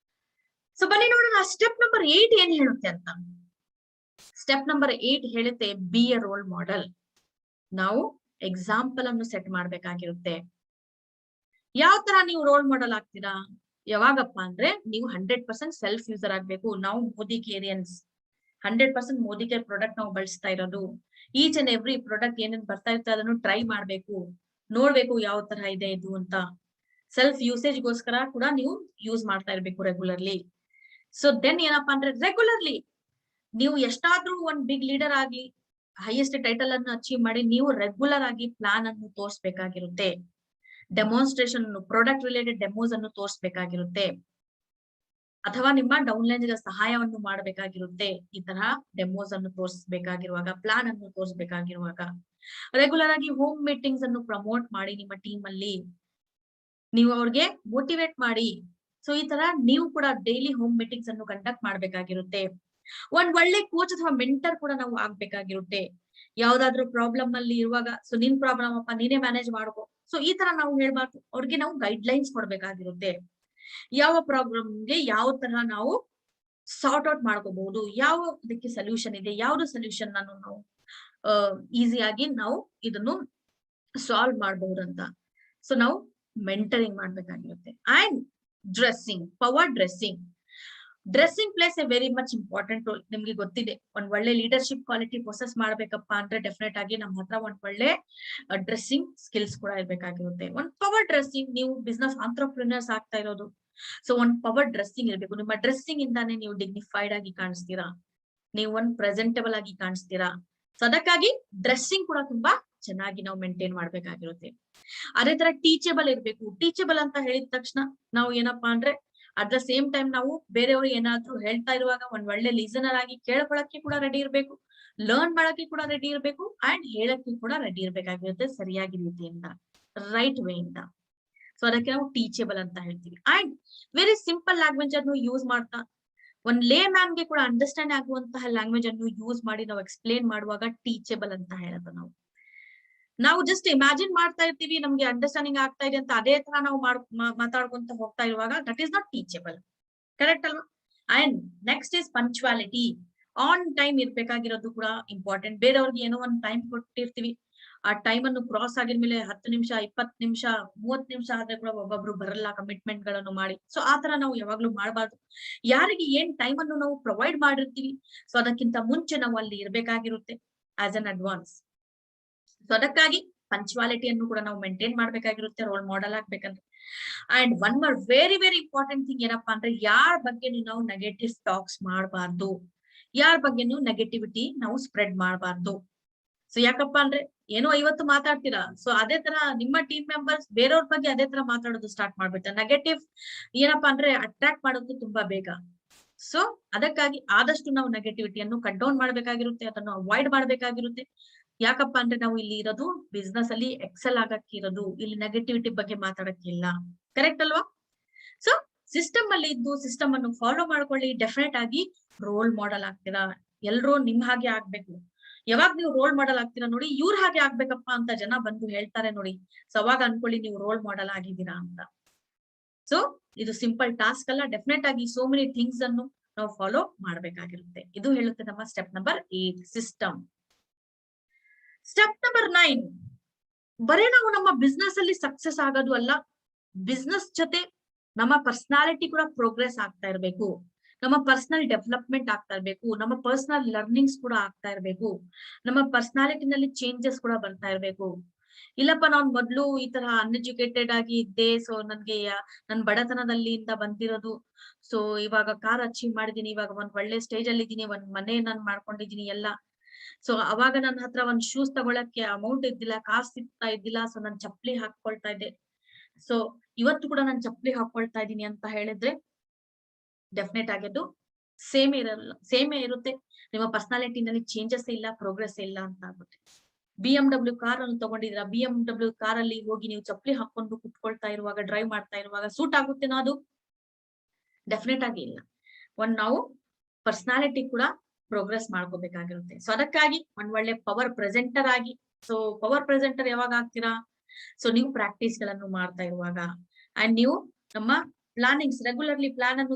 ಸೊ ಬನ್ನಿ ನೋಡೋಣ ಸ್ಟೆಪ್ ನಂಬರ್ 8 ಏನ್ ಹೇಳುತ್ತೆ ಅಂತ. ಸ್ಟೆಪ್ ನಂಬರ್ 8 ಹೇಳುತ್ತೆ ಬಿ ಎ ರೋಲ್ ಮಾಡೆಲ್. ನಾವು ಎಕ್ಸಾಂಪಲ್ ಅನ್ನು ಸೆಟ್ ಮಾಡ್ಬೇಕಾಗಿರುತ್ತೆ. ಯಾವ ತರ ನೀವು ರೋಲ್ ಮಾಡೆಲ್ ಆಗ್ತೀರಾ? ಯಾವಾಗಪ್ಪ ಅಂದ್ರೆ ನೀವು 100% ಸೆಲ್ಫ್ ಯೂಸರ್ ಆಗ್ಬೇಕು. ನಾವು ಮೋದಿ ಕೇರಿಯನ್ಸ್ 100% ಮೋದಿ ಕೇರ್ ಪ್ರಾಡಕ್ಟ್ ನಾವು ಬಳಸ್ತಾ ಇರೋದು. ಈಚ್ ಅಂಡ್ ಎವ್ರಿ ಪ್ರಾಡಕ್ಟ್ ಏನೇನ್ ಬರ್ತಾ ಇರ್ತದೆ ಅದನ್ನು ಟ್ರೈ ಮಾಡ್ಬೇಕು, ನೋಡ್ಬೇಕು ಯಾವ ತರ ಇದೆ ಇದು ಅಂತ. ಸೆಲ್ಫ್ ಯೂಸೇಜ್ ಗೋಸ್ಕರ ಕೂಡ ನೀವು ಯೂಸ್ ಮಾಡ್ತಾ ಇರ್ಬೇಕು ರೆಗ್ಯುಲರ್ಲಿ. ಸೊ ದೆನ್ ಏನಪ್ಪಾ ಅಂದ್ರೆ ರೆಗ್ಯುಲರ್ಲಿ ನೀವು ಎಷ್ಟಾದ್ರೂ ಒಂದ್ ಬಿಗ್ ಲೀಡರ್ ಆಗ್ಲಿ, ಹೈಯೆಸ್ಟ್ ಟೈಟಲ್ ಅನ್ನು ಅಚೀವ್ ಮಾಡಿ, ನೀವು ರೆಗ್ಯುಲರ್ ಆಗಿ ಪ್ಲಾನ್ ಅನ್ನು ತೋರಿಸಬೇಕಾಗಿರುತ್ತೆ. ಡೆಮಾನ್ಸ್ಟ್ರೇಷನ್, ಪ್ರಾಡಕ್ಟ್ ರಿಲೇಟೆಡ್ ಡೆಮೋಸ್ ಅನ್ನು ತೋರಿಸಬೇಕಾಗಿರುತ್ತೆ, ಅಥವಾ ನಿಮ್ಮ ಡೌನ್ಲೈನ್ ಗೆ ಸಹಾಯವನ್ನು ಮಾಡಬೇಕಾಗಿರುತ್ತೆ. ಈ ತರ ಡೆಮೋಸ್ ಅನ್ನು ತೋರಿಸಬೇಕಾಗಿರುವಾಗ, ಪ್ಲಾನ್ ಅನ್ನು ತೋರಿಸಬೇಕಾಗಿರುವಾಗ ರೆಗ್ಯುಲರ್ ಆಗಿ ಹೋಮ್ ಮೀಟಿಂಗ್ಸ್ ಅನ್ನು ಪ್ರಮೋಟ್ ಮಾಡಿ, ನಿಮ್ಮ ಟೀಮ್ ಅಲ್ಲಿ ನೀವು ಅವ್ರಿಗೆ ಮೋಟಿವೇಟ್ ಮಾಡಿ. ಸೊ ಈ ತರ ನೀವು ಕೂಡ ಡೈಲಿ ಹೋಮ್ ಮೀಟಿಂಗ್ಸ್ ಅನ್ನು ಕಂಡಕ್ಟ್ ಮಾಡ್ಬೇಕಾಗಿರುತ್ತೆ. ಒಂದ್ ಒಳ್ಳೆ ಕೋಚ್ ಅಥವಾ ಮೆಂಟರ್ ಕೂಡ ನಾವು ಆಗ್ಬೇಕಾಗಿರುತ್ತೆ. ಯಾವ್ದಾದ್ರು ಪ್ರಾಬ್ಲಮ್ ಅಲ್ಲಿ ಇರುವಾಗ, ಸೊ ನಿನ್ ಪ್ರಾಬ್ಲಮ್ ಅಪ್ಪ ನೀನೇ ಮ್ಯಾನೇಜ್ ಮಾಡ್ಕೋ, ಸೊ ಈ ತರ ನಾವು ಹೇಳ್ಬಾರ್ದು, ಅವ್ರಿಗೆ ನಾವು ಗೈಡ್ ಲೈನ್ಸ್ ಕೊಡ್ಬೇಕಾಗಿರುತ್ತೆ. ಯಾವ ಪ್ರಾಬ್ಲಮ್ಗೆ ಯಾವ ತರ ನಾವು ಸಾರ್ಟ್ ಔಟ್ ಮಾಡ್ಕೋಬಹುದು, ಯಾವ ಇದಕ್ಕೆ ಸೊಲ್ಯೂಷನ್ ಇದೆ, ಯಾವ್ದು ಸೊಲ್ಯೂಷನ್ ನಾವು ಈಸಿಯಾಗಿ ನಾವು ಇದನ್ನು ಸಾಲ್ವ್ ಮಾಡಬಹುದಂತ. ಸೊ ನಾವು ಮೆಂಟರಿಂಗ್ ಮಾಡ್ಬೇಕಾಗಿರುತ್ತೆ. And dressing, power dressing plays a very much important role. ನಿಮ್ಗೆ ಗೊತ್ತಿದೆ, ಒಂದ್ ಒಳ್ಳೆ ಲೀಡರ್ಶಿಪ್ ಕ್ವಾಲಿಟಿ ಪ್ರೊಸೆಸ್ ಮಾಡ್ಬೇಕಪ್ಪ ಅಂದ್ರೆ ಡೆಫಿನೆಟ್ ಆಗಿ ನಮ್ಮ ಹತ್ರ ಒಂದ್ ಒಳ್ಳೆ ಡ್ರೆಸ್ಸಿಂಗ್ ಸ್ಕಿಲ್ಸ್ ಕೂಡ ಇರ್ಬೇಕಾಗಿರುತ್ತೆ. ಒಂದ್ ಪವರ್ ಡ್ರೆಸ್ಸಿಂಗ್, ನೀವು ಬಿಸ್ನೆಸ್ ಆಂಟ್ರಪ್ರಿನರ್ಸ್ ಆಗ್ತಾ ಇರೋದು, ಸೊ ಒಂದ್ ಪವರ್ ಡ್ರೆಸ್ಸಿಂಗ್ ಇರ್ಬೇಕು. ನಿಮ್ಮ ಡ್ರೆಸ್ಸಿಂಗ್ ಇಂದಾನೆ ನೀವು ಡಿಗ್ನಿಫೈಡ್ ಆಗಿ ಕಾಣಿಸ್ತೀರಾ, ನೀವು ಒಂದ್ ಪ್ರೆಸೆಂಟಬಲ್ ಆಗಿ ಕಾಣಿಸ್ತೀರಾ. ಸೊ ಅದಕ್ಕಾಗಿ ಡ್ರೆಸ್ಸಿಂಗ್ ಕೂಡ ತುಂಬಾ ಚೆನ್ನಾಗಿ ನಾವು ಮೇಂಟೈನ್ ಮಾಡ್ಬೇಕಾಗಿರುತ್ತೆ. ಅದೇ ತರ ಟೀಚಬಲ್ ಇರ್ಬೇಕು. ಟೀಚಬಲ್ ಅಂತ ಹೇಳಿದ ತಕ್ಷಣ ನಾವು ಏನಪ್ಪಾ ಅಂದ್ರೆ ಅಟ್ ದ ಸೇಮ್ ಟೈಮ್ ನಾವು ಬೇರೆಯವರು ಏನಾದ್ರು ಹೇಳ್ತಾ ಇರುವಾಗ ಒಂದ್ ಒಳ್ಳೆ ಲಿಸನರ್ ಆಗಿ ಕೇಳ್ಕೊಳಕ್ಕೆ ಕೂಡ ರೆಡಿ ಇರ್ಬೇಕು, ಲರ್ನ್ ಮಾಡಕ್ಕೆ ಕೂಡ ರೆಡಿ ಇರ್ಬೇಕು, ಅಂಡ್ ಹೇಳಕ್ಕೆ ಕೂಡ ರೆಡಿ ಇರ್ಬೇಕಾಗಿರುತ್ತೆ ಸರಿಯಾಗಿ ರೀತಿಯಿಂದ, ರೈಟ್ ವೇ ಇಂದ. ಸೊ ಅದಕ್ಕೆ ನಾವು ಟೀಚಬಲ್ ಅಂತ ಹೇಳ್ತೀವಿ. ಅಂಡ್ ವೆರಿ ಸಿಂಪಲ್ ಲ್ಯಾಂಗ್ವೇಜ್ ಅನ್ನು ಯೂಸ್ ಮಾಡ್ತಾ, ಒಂದ್ ಲೇ ಮ್ಯಾನ್ ಗೆ ಕೂಡ ಅಂಡರ್ಸ್ಟ್ಯಾಂಡ್ ಆಗುವಂತಹ ಲ್ಯಾಂಗ್ವೇಜ್ ಅನ್ನು ಯೂಸ್ ಮಾಡಿ ನಾವು ಎಕ್ಸ್ಪ್ಲೇನ್ ಮಾಡುವಾಗ ಟೀಚಬಲ್ ಅಂತ ಹೇಳೋದು. ನಾವು ಜಸ್ಟ್ ಇಮ್ಯಾಜಿನ್ ಮಾಡ್ತಾ ಇರ್ತೀವಿ, ನಮ್ಗೆ ಅಂಡರ್ಸ್ಟ್ಯಾಂಡಿಂಗ್ ಆಗ್ತಾ ಇದೆ ಅಂತ, ಅದೇ ತರ ನಾವು ಮಾತಾಡ್ಕೊಂತ ಹೋಗ್ತಾ ಇರುವಾಗ that is not teachable. Correct ಅಲ್ವಾ? And next is punctuality. On time ಇರ್ಬೇಕಾಗಿರೋದು ಕೂಡ ಇಂಪಾರ್ಟೆಂಟ್. ಬೇರೆಯವ್ರಿಗೆ ಏನೋ ಒಂದ್ ಟೈಮ್ ಕೊಟ್ಟಿರ್ತೀವಿ, ಆ ಟೈಮ್ ಅನ್ನು ಕ್ರಾಸ್ ಆಗಿದ್ಮೇಲೆ 10 ನಿಮಿಷ 20 ನಿಮಿಷ 30 ನಿಮಿಷ ಆದ್ರೆ ಕೂಡ ಒಬ್ಬೊಬ್ರು ಬರಲ್ಲ ಕಮಿಟ್ಮೆಂಟ್ ಗಳನ್ನು ಮಾಡಿ. ಸೊ ಆತರ ನಾವು ಯಾವಾಗ್ಲೂ ಮಾಡಬಾರ್ದು. ಯಾರಿಗೆ ಏನ್ ಟೈಮ್ ಅನ್ನು ನಾವು ಪ್ರೊವೈಡ್ ಮಾಡಿರ್ತೀವಿ ಸೊ ಅದಕ್ಕಿಂತ ಮುಂಚೆ ನಾವು ಅಲ್ಲಿ ಇರ್ಬೇಕಾಗಿರುತ್ತೆ ಆಸ್ ಅನ್ ಅಡ್ವಾನ್ಸ್. ಸೊ ಅದಕ್ಕಾಗಿ ಪಂಚುವಾಲಿಟಿಯನ್ನು ಕೂಡ ನಾವು ಮೇಂಟೈನ್ ಮಾಡ್ಬೇಕಾಗಿರುತ್ತೆ ರೋಲ್ ಮಾಡೆಲ್ ಆಗ್ಬೇಕಂದ್ರೆ. And one more very very important thing ಏನಪ್ಪಾ ಅಂದ್ರೆ ಯಾರ ಬಗ್ಗೆನೂ ನಾವು ನೆಗೆಟಿವ್ ಟಾಕ್ಸ್ ಮಾಡಬಾರ್ದು. ಯಾರ ಬಗ್ಗೆನೂ ನೆಗೆಟಿವಿಟಿ ನಾವು ಸ್ಪ್ರೆಡ್ ಮಾಡಬಾರ್ದು. ಸೊ ಯಾಕಪ್ಪ ಅಂದ್ರೆ ಏನೋ ಇವತ್ತು ಮಾತಾಡ್ತೀರಾ ಸೊ ಅದೇ ತರ ನಿಮ್ಮ ಟೀಮ್ ಮೆಂಬರ್ಸ್ ಬೇರೆಯವ್ರ ಬಗ್ಗೆ ಅದೇ ತರ ಮಾತಾಡೋದು ಸ್ಟಾರ್ಟ್ ಮಾಡ್ಬಿಡ್ತಾರೆ. ನೆಗೆಟಿವ್ ಏನಪ್ಪಾ ಅಂದ್ರೆ ಅಟ್ರಾಕ್ಟ್ ಮಾಡೋದು ತುಂಬಾ ಬೇಗ. ಸೊ ಅದಕ್ಕಾಗಿ ಆದಷ್ಟು ನಾವು ನೆಗೆಟಿವಿಟಿಯನ್ನು ಕಟ್ ಡೌನ್ ಮಾಡ್ಬೇಕಾಗಿರುತ್ತೆ, ಅದನ್ನು ಅವಾಯ್ಡ್ ಮಾಡ್ಬೇಕಾಗಿರುತ್ತೆ. ಯಾಕಪ್ಪ ಅಂದ್ರೆ ನಾವು ಇಲ್ಲಿ ಇರೋದು ಬಿಸ್ನೆಸ್ ಅಲ್ಲಿ ಎಕ್ಸೆಲ್ ಆಗಕ್ಕೆ ಇರೋದು, ಇಲ್ಲಿ ನೆಗೆಟಿವಿಟಿ ಬಗ್ಗೆ ಮಾತಾಡಕ್ಕಿಲ್ಲ. ಕರೆಕ್ಟ್ ಅಲ್ವಾ? ಸೊ ಸಿಸ್ಟಮ್ ಅಲ್ಲಿ ಇದ್ದು ಸಿಸ್ಟಮ್ ಅನ್ನು ಫಾಲೋ ಮಾಡ್ಕೊಳ್ಳಿ. ಡೆಫಿನೆಟ್ ಆಗಿ ರೋಲ್ ಮಾಡೆಲ್ ಆಗ್ತೀರಾ. ಎಲ್ರೂ ನಿಮ್ ಹಾಗೆ ಆಗ್ಬೇಕು. ಯಾವಾಗ ನೀವು ರೋಲ್ ಮಾಡೆಲ್ ಆಗ್ತೀರಾ ನೋಡಿ, ಇವ್ರ ಹಾಗೆ ಆಗ್ಬೇಕಪ್ಪ ಅಂತ ಜನ ಬಂದು ಹೇಳ್ತಾರೆ ನೋಡಿ. ಸೊ ಅವಾಗ ಅನ್ಕೊಳ್ಳಿ ನೀವು ರೋಲ್ ಮಾಡೆಲ್ ಆಗಿದ್ದೀರಾ ಅಂತ. ಸೊ ಇದು ಸಿಂಪಲ್ ಟಾಸ್ಕ್ ಅಲ್ಲ. ಡೆಫಿನೆಟ್ ಆಗಿ ಸೋ ಮೆನಿ ಥಿಂಗ್ಸ್ ಅನ್ನು ನಾವು ಫಾಲೋ ಮಾಡ್ಬೇಕಾಗಿರುತ್ತೆ. ಇದು ಹೇಳುತ್ತೆ ನಮ್ಮ step number 8 system. Step number 9 ಬರೀ ನಾವು ನಮ್ಮ ಬಿಸ್ನೆಸ್ ಅಲ್ಲಿ ಸಕ್ಸಸ್ ಆಗೋದು ಅಲ್ಲ, ಬಿಸ್ನೆಸ್ ಜೊತೆ ನಮ್ಮ ಪರ್ಸನಾಲಿಟಿ ಕೂಡ ಪ್ರೋಗ್ರೆಸ್ ಆಗ್ತಾ ಇರ್ಬೇಕು, ನಮ್ಮ ಪರ್ಸನಲ್ ಡೆವಲಪ್ಮೆಂಟ್ ಆಗ್ತಾ ಇರ್ಬೇಕು, ನಮ್ಮ ಪರ್ಸನಲ್ ಲರ್ನಿಂಗ್ಸ್ ಕೂಡ ಆಗ್ತಾ ಇರ್ಬೇಕು, ನಮ್ಮ ಪರ್ಸನಾಲಿಟಿನಲ್ಲಿ ಚೇಂಜಸ್ ಕೂಡ ಬರ್ತಾ ಇರ್ಬೇಕು. ಇಲ್ಲಪ್ಪ ನಾನ್ ಮೊದ್ಲು ಈ ತರ ಅನ್ಎಜುಕೇಟೆಡ್ ಆಗಿ ಇದ್ದೆ, ಸೊ ನನ್ಗೆ ನನ್ ಬಡತನದಲ್ಲಿಂದ ಬಂದಿರೋದು, ಸೊ ಇವಾಗ ಕಾರ್ ಅಚೀವ್ ಮಾಡಿದೀನಿ, ಇವಾಗ ಒಂದ್ ಒಳ್ಳೆ ಸ್ಟೇಜ್ ಅಲ್ಲಿ ಇದೀನಿ, ಒಂದ್ ಮನೆ ನಾನ್ ಮಾಡ್ಕೊಂಡಿದೀನಿ ಎಲ್ಲ. ಸೊ ಅವಾಗ ನನ್ನ ಹತ್ರ ಒಂದ್ ಶೂಸ್ ತಗೊಳಕ್ಕೆ ಅಮೌಂಟ್ ಇದ್ದಿಲ್ಲ, ಕಾಸು ಸಿಗ್ತಾ ಇದ್ದಿಲ್ಲ. ಸೊ ನಾನ್ ಚಪ್ಪಲಿ ಹಾಕೊಳ್ತಾ ಇದ್ದೆ. ಸೊ ಇವತ್ತು ಕೂಡ ನಾನು ಚಪ್ಪಲಿ ಹಾಕೊಳ್ತಾ ಇದ್ದೀನಿ ಅಂತ ಹೇಳಿದ್ರೆ ಡೆಫಿನೆಟ್ ಆಗಿದ್ದು ಸೇಮೇ ಇರುತ್ತೆ. ನಿಮ್ಮ ಪರ್ಸನಾಲಿಟಿನಲ್ಲಿ ಚೇಂಜಸ್ ಇಲ್ಲ, ಪ್ರೋಗ್ರೆಸ್ ಇಲ್ಲ ಅಂತ ಆಗುತ್ತೆ. BMW ಕಾರ್ ಅನ್ನು ತಗೊಂಡಿದ್ರ, BMW ಕಾರ್ ಅಲ್ಲಿ ಹೋಗಿ ನೀವು ಚಪ್ಪಲಿ ಹಾಕೊಂಡು ಕುತ್ಕೊಳ್ತಾ ಇರುವಾಗ, ಡ್ರೈವ್ ಮಾಡ್ತಾ ಇರುವಾಗ ಸೂಟ್ ಆಗುತ್ತೇನೋ? ಅದು ಡೆಫಿನೆಟ್ ಆಗಿ ಇಲ್ಲ. ನಾವು ಪರ್ಸನಾಲಿಟಿ ಕೂಡ ಪ್ರೋಗ್ರೆಸ್ ಮಾಡ್ಕೋಬೇಕಾಗಿರುತ್ತೆ. ಸೊ ಅದಕ್ಕಾಗಿ ಒಂದ್ ಒಳ್ಳೆ ಪವರ್ ಪ್ರೆಸೆಂಟರ್ ಆಗಿ. ಸೊ ಪವರ್ ಪ್ರೆಸೆಂಟರ್ ಯಾವಾಗ ಆಗ್ತೀರಾ? ಸೊ ನೀವು ಪ್ರಾಕ್ಟೀಸ್ ಗಳನ್ನು ಮಾಡ್ತಾ ಇರುವಾಗ, ಅಂಡ್ ನೀವು ನಮ್ಮ ಪ್ಲಾನಿಂಗ್ಸ್ ರೆಗ್ಯುಲರ್ಲಿ ಪ್ಲಾನ್ ಅನ್ನು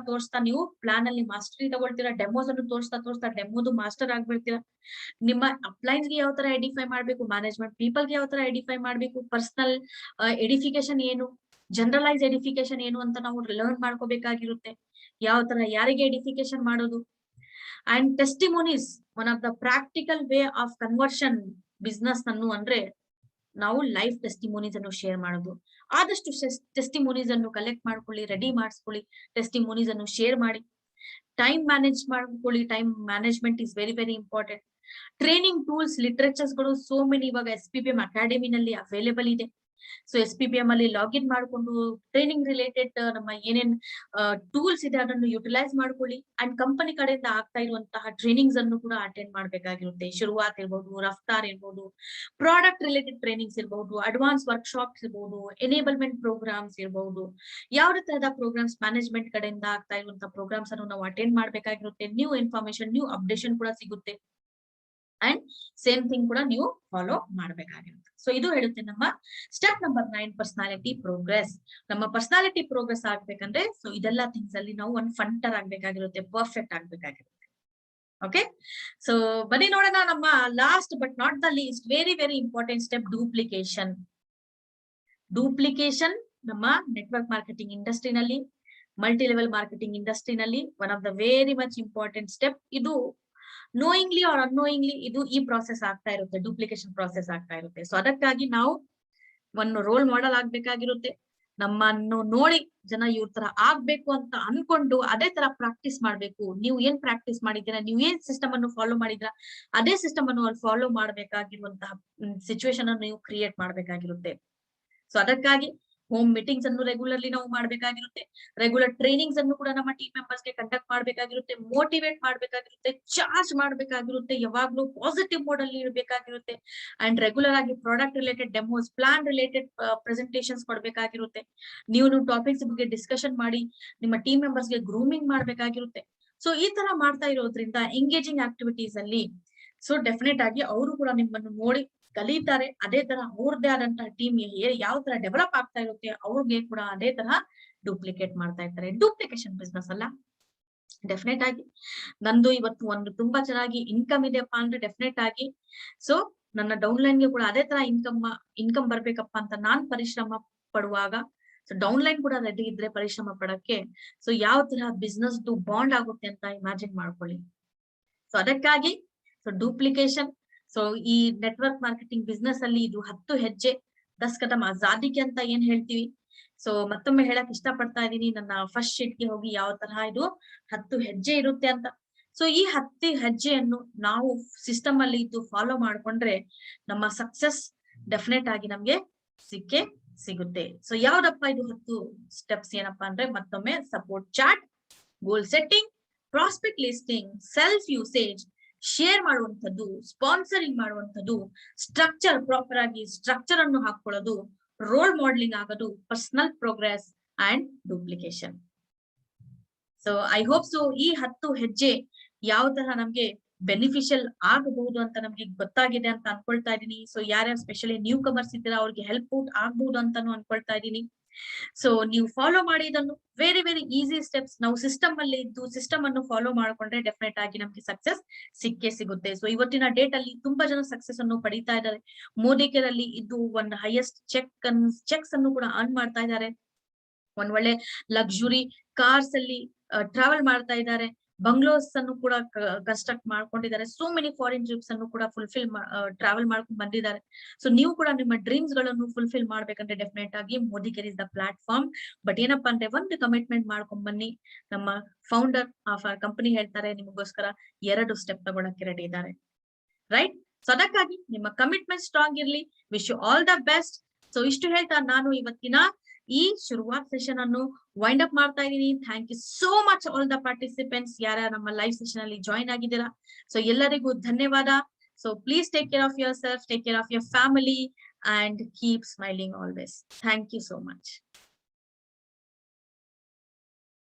ತೋರಿಸ್ತಾ ನೀವು ಪ್ಲಾನ್ ಅಲ್ಲಿ ಮಾಸ್ಟರಿ ತಗೊಳ್ತೀರಾ. ಡೆಮೋಸ್ ಅನ್ನು ತೋರಿಸ್ತಾ ಡೆಮೋದು ಮಾಸ್ಟರ್ ಆಗ್ಬಿಡ್ತೀರಾ. ನಿಮ್ಮ ಅಪ್ಲೈನ್ಸ್ ಗೆ ಯಾವ ತರ ಐಡೆಂಟಿಫೈ ಮಾಡ್ಬೇಕು, ಮ್ಯಾನೇಜ್ಮೆಂಟ್ ಪೀಪಲ್ ಗೆ ಯಾವ ತರ ಐಡೆಂಟಿಫೈ ಮಾಡ್ಬೇಕು, ಪರ್ಸನಲ್ ಎಡಿಫಿಕೇಶನ್ ಏನು, ಜನರಲೈಸ್ ಎಡಿಫಿಕೇಶನ್ ಏನು ಅಂತ ನಾವು ಲರ್ನ್ ಮಾಡ್ಕೋಬೇಕಾಗಿರುತ್ತೆ. ಯಾವ ತರ ಯಾರಿಗೆ ಎಡಿಫಿಕೇಶನ್ ಮಾಡೋದು. And testimonies one of the practical way of conversion business ಅನ್ನು ಅಂದ್ರೆ ನಾವು ಲೈಫ್ ಟೆಸ್ಟಿಮೋನೀಸ್ ಅನ್ನು ಶೇರ್ ಮಾಡೋದು. ಆದಷ್ಟು ಟೆಸ್ಟಿಮೋನೀಸ್ ಅನ್ನು ಕಲೆಕ್ಟ್ ಮಾಡ್ಕೊಳ್ಳಿ, ರೆಡಿ ಮಾಡಿಸ್ಕೊಳ್ಳಿ, ಟೆಸ್ಟಿಮೋನೀಸ್ ಅನ್ನು ಶೇರ್ ಮಾಡಿ. ಟೈಮ್ ಮ್ಯಾನೇಜ್ ಮಾಡ್ಕೊಳ್ಳಿ. Time management is very very important. Training tools literatures ಗಳು ಸೋ ಮೆನಿ ಇವಾಗ SPPM ಅಕಾಡೆಮಿನಲ್ಲಿ ಅವೈಲೇಬಲ್ ಇದೆ. ಸೊ SPPM ಅಲ್ಲಿ ಲಾಗಿನ್ ಮಾಡ್ಕೊಂಡು ಟ್ರೈನಿಂಗ್ ರಿಲೇಟೆಡ್ ನಮ್ಮ ಏನೇನ್ ಟೂಲ್ಸ್ ಇದೆ ಅದನ್ನು ಯುಟಿಲೈಸ್ ಮಾಡ್ಕೊಳ್ಳಿ. ಅಂಡ್ ಕಂಪನಿ ಕಡೆಯಿಂದ ಆಗ್ತಾ ಇರುವಂತಹ ಟ್ರೈನಿಂಗ್ಸ್ ಅನ್ನು ಕೂಡ ಅಟೆಂಡ್ ಮಾಡ್ಬೇಕಾಗಿರುತ್ತೆ. ಶುರುವಾತ್ ಇರ್ಬೋದು, ರಫ್ತಾರ್ ಇರ್ಬೋದು, ಪ್ರಾಡಕ್ಟ್ ರಿಲೇಟೆಡ್ ಟ್ರೈನಿಂಗ್ಸ್ ಇರ್ಬೋದು, ಅಡ್ವಾನ್ಸ್ ವರ್ಕ್ಶಾಪ್ಸ್ ಇರ್ಬೋದು, ಎನೇಬಲ್ಮೆಂಟ್ ಪ್ರೋಗ್ರಾಮ್ಸ್ ಇರ್ಬೋದು. ಯಾವ ತರಹದ ಪ್ರೋಗ್ರಾಮ್ಸ್ ಮ್ಯಾನೇಜ್ಮೆಂಟ್ ಕಡೆಯಿಂದ ಆಗ್ತಾ ಇರುವಂತಹ ಪ್ರೋಗ್ರಾಮ್ಸ್ ಅನ್ನು ನಾವು ಅಟೆಂಡ್ ಮಾಡ್ಬೇಕಾಗಿರುತ್ತೆ. ನ್ಯೂ ಇನ್ಫಾರ್ಮೇಶನ್, ನ್ಯೂ ಅಪ್ಡೇಷನ್ ಕೂಡ ಸಿಗುತ್ತೆ. ಅಂಡ್ ಸೇಮ್ ಥಿಂಗ್ ಕೂಡ ನೀವು ಫಾಲೋ ಮಾಡ್ಬೇಕಾಗಿರುತ್ತೆ. ಸೊ ಇದು ಹೇಳುತ್ತೆ ನಮ್ಮ ಸ್ಟೆಪ್ ನಂಬರ್ 9 ಪರ್ಸನಾಲಿಟಿ ಪ್ರೋಗ್ರೆಸ್. ನಮ್ಮ ಪರ್ಸನಾಲಿಟಿ ಪ್ರೋಗ್ರೆಸ್ ಆಗ್ಬೇಕಂದ್ರೆ ಸೊ ಇದೆಲ್ಲ ಥಿಂಗ್ಸ್ ಅಲ್ಲಿ ನಾವು ಒಂದು ಫಂಟರ್ ಆಗ್ಬೇಕಾಗಿರುತ್ತೆ, ಪರ್ಫೆಕ್ಟ್ ಆಗ್ಬೇಕಾಗಿರುತ್ತೆ. ಓಕೆ, ಸೊ ಬನ್ನಿ ನೋಡೋಣ ನಮ್ಮ last but not the least very very important step, duplication. Duplication ನಮ್ಮ ನೆಟ್ವರ್ಕ್ ಮಾರ್ಕೆಟಿಂಗ್ ಇಂಡಸ್ಟ್ರಿನಲ್ಲಿ, ಮಲ್ಟಿ ಲೆವೆಲ್ ಮಾರ್ಕೆಟಿಂಗ್ ಇಂಡಸ್ಟ್ರಿನಲ್ಲಿ one of the very much important step. ಇದು ನೋಯಿಂಗ್ಲಿ ಆರ್ ಅನ್ನೋಯಿಂಗ್ಲಿ ಇದು ಈ ಪ್ರಾಸೆಸ್ ಆಗ್ತಾ ಇರುತ್ತೆ, ಡೂಪ್ಲಿಕೇಶನ್ ಪ್ರಾಸೆಸ್ ಆಗ್ತಾ ಇರುತ್ತೆ. ಸೊ ಅದಕ್ಕಾಗಿ ನಾವು ಒಂದು ರೋಲ್ ಮಾಡೆಲ್ ಆಗ್ಬೇಕಾಗಿರುತ್ತೆ. ನಮ್ಮನ್ನು ನೋಡಿ ಜನ ಇವ್ರ ತರ ಆಗ್ಬೇಕು ಅಂತ ಅನ್ಕೊಂಡು ಅದೇ ತರ ಪ್ರಾಕ್ಟೀಸ್ ಮಾಡ್ಬೇಕು. ನೀವು ಏನ್ ಪ್ರಾಕ್ಟೀಸ್ ಮಾಡಿದ್ದೀರಾ, ನೀವು ಏನ್ ಸಿಸ್ಟಮ್ ಅನ್ನು ಫಾಲೋ ಮಾಡಿದ್ರ ಅದೇ ಸಿಸ್ಟಮ್ ಅನ್ನು ಅಲ್ಲಿ ಫಾಲೋ ಮಾಡ್ಬೇಕಾಗಿರುವಂತಹ ಸಿಚುವೇಶನ್ ಅನ್ನು ನೀವು ಕ್ರಿಯೇಟ್ ಮಾಡ್ಬೇಕಾಗಿರುತ್ತೆ. ಸೊ ಅದಕ್ಕಾಗಿ ಹೋಮ್ ಮೀಟಿಂಗ್ಸ್ ಅನ್ನು ರೆಗ್ಯುಲರ್ಲಿ ನಾವು ಮಾಡ್ಬೇಕಾಗಿರುತ್ತೆ. ರೆಗ್ಯುಲರ್ ಟ್ರೈನಿಂಗ್ಸ್ ಅನ್ನು ಕೂಡ ನಮ್ಮ ಟೀಮ್ ಮೆಂಬರ್ಸ್ ಗೆ ಕಂಡಕ್ಟ್ ಮಾಡ್ಬೇಕಾಗಿರುತ್ತೆ, ಮೋಟಿವೇಟ್ ಮಾಡ್ಬೇಕಾಗಿರುತ್ತೆ, ಚಾರ್ಜ್ ಮಾಡ್ಬೇಕಾಗಿರುತ್ತೆ, ಯಾವಾಗ್ಲೂ ಪಾಸಿಟಿವ್ ಮೋಡ್ ಅಲ್ಲಿ ಇರಬೇಕಾಗಿರುತ್ತೆ. ಅಂಡ್ ರೆಗ್ಯುಲರ್ ಆಗಿ product related demos, plan related presentations ಕೊಡ್ಬೇಕಾಗಿರುತ್ತೆ. ನೀವು ಟಾಪಿಕ್ಸ್ ಬಗ್ಗೆ ಡಿಸ್ಕಷನ್ ಮಾಡಿ ನಿಮ್ಮ ಟೀಮ್ ಮೆಂಬರ್ಸ್ ಗೆ ಗ್ರೂಮಿಂಗ್ ಮಾಡ್ಬೇಕಾಗಿರುತ್ತೆ. ಸೊ ಈ ತರ ಮಾಡ್ತಾ ಇರೋದ್ರಿಂದ ಎಂಗೇಜಿಂಗ್ ಆಕ್ಟಿವಿಟೀಸ್ ಅಲ್ಲಿ ಸೊ ಡೆಫಿನೆಟ್ ಆಗಿ ಅವರು ಕೂಡ ನಿಮ್ಮನ್ನು ನೋಡಿ ಕಲಿತಾರೆ. ಅದೇ ತರ ಅವ್ರದ್ದೇ ಆದಂತಹ ಟೀಮ್ ಯಾವ ತರ ಡೆವಲಪ್ ಆಗ್ತಾ ಇರುತ್ತೆ ಅವ್ರಿಗೆ ಕೂಡ ಅದೇ ತರ ಡೂಪ್ಲಿಕೇಟ್ ಮಾಡ್ತಾ ಇರ್ತಾರೆ. ಡೂಪ್ಲಿಕೇಶನ್ ಬಿಸ್ನೆಸ್ ಅಲ್ಲ. ಡೆಫಿನೆಟ್ ಆಗಿ ನಂದು ಇವತ್ತು ಒಂದು ತುಂಬಾ ಚೆನ್ನಾಗಿ ಇನ್ಕಮ್ ಇದೆಯಪ್ಪ ಅಂದ್ರೆ ಡೆಫಿನೆಟ್ ಆಗಿ ಸೊ ನನ್ನ ಡೌನ್ಲೈನ್ಗೆ ಕೂಡ ಅದೇ ತರ ಇನ್ಕಮ್ ಬರ್ಬೇಕಪ್ಪ ಅಂತ ನಾನ್ ಪರಿಶ್ರಮ ಪಡುವಾಗ, ಸೊ ಡೌನ್ಲೈನ್ ಕೂಡ ರೆಡಿ ಇದ್ರೆ ಪರಿಶ್ರಮ ಪಡಕ್ಕೆ, ಸೊ ಯಾವ ತರ ಬಿಸ್ನೆಸ್ ಬಾಂಡ್ ಆಗುತ್ತೆ ಅಂತ ಇಮ್ಯಾಜಿನ್ ಮಾಡ್ಕೊಳ್ಳಿ. ಸೊ ಅದಕ್ಕಾಗಿ ಸೊ ಡೂಪ್ಲಿಕೇಶನ್, ಸೊ ಈ ನೆಟ್ವರ್ಕ್ ಮಾರ್ಕೆಟಿಂಗ್ ಬಿಸ್ನೆಸ್ ಅಲ್ಲಿ ಇದು 10 ಹೆಜ್ಜೆ, 10 ಕದಮ್ ಆಜಾದಿಗೆ ಅಂತ ಏನ್ ಹೇಳ್ತೀವಿ. ಸೊ ಮತ್ತೊಮ್ಮೆ ಹೇಳಕ್ ಇಷ್ಟ ಪಡ್ತಾ ಇದೀನಿ, ನನ್ನ ಫಸ್ಟ್ ಶೀಟ್ಗೆ ಹೋಗಿ ಯಾವ ತರಹ ಇದು 10 ಹೆಜ್ಜೆ ಇರುತ್ತೆ ಅಂತ. ಸೊ ಈ 10 ಹೆಜ್ಜೆಯನ್ನು ನಾವು ಸಿಸ್ಟಮ್ ಅಲ್ಲಿ ಇದ್ದು ಫಾಲೋ ಮಾಡ್ಕೊಂಡ್ರೆ ನಮ್ಮ ಸಕ್ಸಸ್ ಡೆಫಿನೆಟ್ ಆಗಿ ನಮ್ಗೆ ಸಿಕ್ಕೇ ಸಿಗುತ್ತೆ. ಸೊ ಯಾವ್ದಪ್ಪ ಇದು 10 ಸ್ಟೆಪ್ಸ್ ಏನಪ್ಪಾ ಅಂದ್ರೆ, ಮತ್ತೊಮ್ಮೆ support chat, goal setting, prospect listing, self usage, share ಮಾಡುವಂಥದ್ದು, ಸ್ಪಾನ್ಸರಿಂಗ್ ಮಾಡುವಂಥದ್ದು, ಸ್ಟ್ರಕ್ಚರ್ ಪ್ರಾಪರ್ ಆಗಿ ಸ್ಟ್ರಕ್ಚರ್ ಅನ್ನು ಹಾಕೊಳ್ಳೋದು, ರೋಲ್ ಮಾಡೆಲಿಂಗ್ ಆಗೋದು, personal progress and duplication. So I hope so ಈ 10 ಹೆಜ್ಜೆ ಯಾವ ತರ ನಮ್ಗೆ ಬೆನಿಫಿಷಿಯಲ್ ಆಗಬಹುದು ಅಂತ ನಮ್ಗೆ ಗೊತ್ತಾಗಿದೆ ಅಂತ ಅನ್ಕೊಳ್ತಾ ಇದೀನಿ. ಸೊ ಯಾರ್ಯಾರು ಸ್ಪೆಷಲಿ ನ್ಯೂ ಕಮರ್ಸ್ ಇದ್ದೀರಾ ಅವ್ರಿಗೆ ಹೆಲ್ಪ್ ಔಟ್ ಆಗ್ಬಹುದು ಅಂತಾನು ಅನ್ಕೊಳ್ತಾ ಇದೀನಿ. ಸೊ ನೀವು ಫಾಲೋ ಮಾಡಿ ಇದನ್ನು, ವೆರಿ ವೆರಿ ಈಸಿ ಸ್ಟೆಪ್ಸ್. ನಾವು ಸಿಸ್ಟಮ್ ಅಲ್ಲಿ ಇದ್ದು ಸಿಸ್ಟಮ್ ಅನ್ನು ಫಾಲೋ ಮಾಡ್ಕೊಂಡ್ರೆ ಡೆಫಿನೆಟ್ ಆಗಿ ನಮ್ಗೆ ಸಕ್ಸಸ್ ಸಿಕ್ಕೇ ಸಿಗುತ್ತೆ. ಸೊ ಇವತ್ತಿನ ಡೇಟ್ ಅಲ್ಲಿ ತುಂಬಾ ಜನ ಸಕ್ಸಸ್ ಅನ್ನು ಪಡೀತಾ ಇದ್ದಾರೆ. ಮೋದಿ ಕೇರ್ ಅಲ್ಲಿ ಇದ್ದು ಒಂದು ಹೈಯೆಸ್ಟ್ ಚೆಕ್ಸ್ ಅನ್ನು ಕೂಡ ಅರ್ನ್ ಮಾಡ್ತಾ ಇದ್ದಾರೆ. ಒಂದ್ ಒಳ್ಳೆ ಲಕ್ಸುರಿ ಕಾರ್ಸ್ ಅಲ್ಲಿ ಟ್ರಾವೆಲ್ ಮಾಡ್ತಾ ಇದ್ದಾರೆ. ಬಂಗ್ಲೋಸ್ ಅನ್ನು ಕೂಡ ಕನ್ಸ್ಟ್ರಕ್ಟ್ ಮಾಡ್ಕೊಂಡಿದ್ದಾರೆ. ಸೋ ಮೆನಿ ಫಾರಿನ್ ಟ್ರಿಪ್ಸ್ ಅನ್ನು ಕೂಡ ಟ್ರಾವೆಲ್ ಮಾಡ್ಕೊಂಡು ಬಂದಿದ್ದಾರೆ. ಸೊ ನೀವು ಕೂಡ ನಿಮ್ಮ ಡ್ರೀಮ್ಸ್ ಗಳನ್ನು ಫುಲ್ಫಿಲ್ ಮಾಡ್ಬೇಕಂದ್ರೆ ಡೆಫಿನೆಟ್ ಆಗಿ Modi care is the platform. But ಏನಪ್ಪಾ ಅಂದ್ರೆ ಒಂದು ಕಮಿಟ್ಮೆಂಟ್ ಮಾಡ್ಕೊಂಡ್ ಬನ್ನಿ. ನಮ್ಮ ಫೌಂಡರ್ ಆಫ್ ಕಂಪನಿ ಹೇಳ್ತಾರೆ ನಿಮಗೋಸ್ಕರ 2 ಸ್ಟೆಪ್ ತಗೊಳಕ್ಕೆ ರೆಡಿ ಇದ್ದಾರೆ, ರೈಟ್? ಸೊ ಅದಕ್ಕಾಗಿ ನಿಮ್ಮ ಕಮಿಟ್ಮೆಂಟ್ ಸ್ಟ್ರಾಂಗ್ ಇರ್ಲಿ. Wish you all the best. So ಇಷ್ಟು ಹೇಳ್ತಾ ನಾನು ಇವತ್ತಿನ ಈ ಶುರುವಾತ್ ಸೆಷನ್ ಅನ್ನು ವೈಂಡ್ ಅಪ್ ಮಾಡ್ತಾ ಇದೀನಿ. Thank you so much all the participants, ಯಾರ ನಮ್ಮ ಲೈವ್ ಸೆಷನ್ ಅಲ್ಲಿ ಜಾಯಿನ್ ಆಗಿದ್ದೀರಾ. ಸೊ ಎಲ್ಲರಿಗೂ ಧನ್ಯವಾದ. So please take care of yourself, take care of your family and keep smiling always. Thank you so much.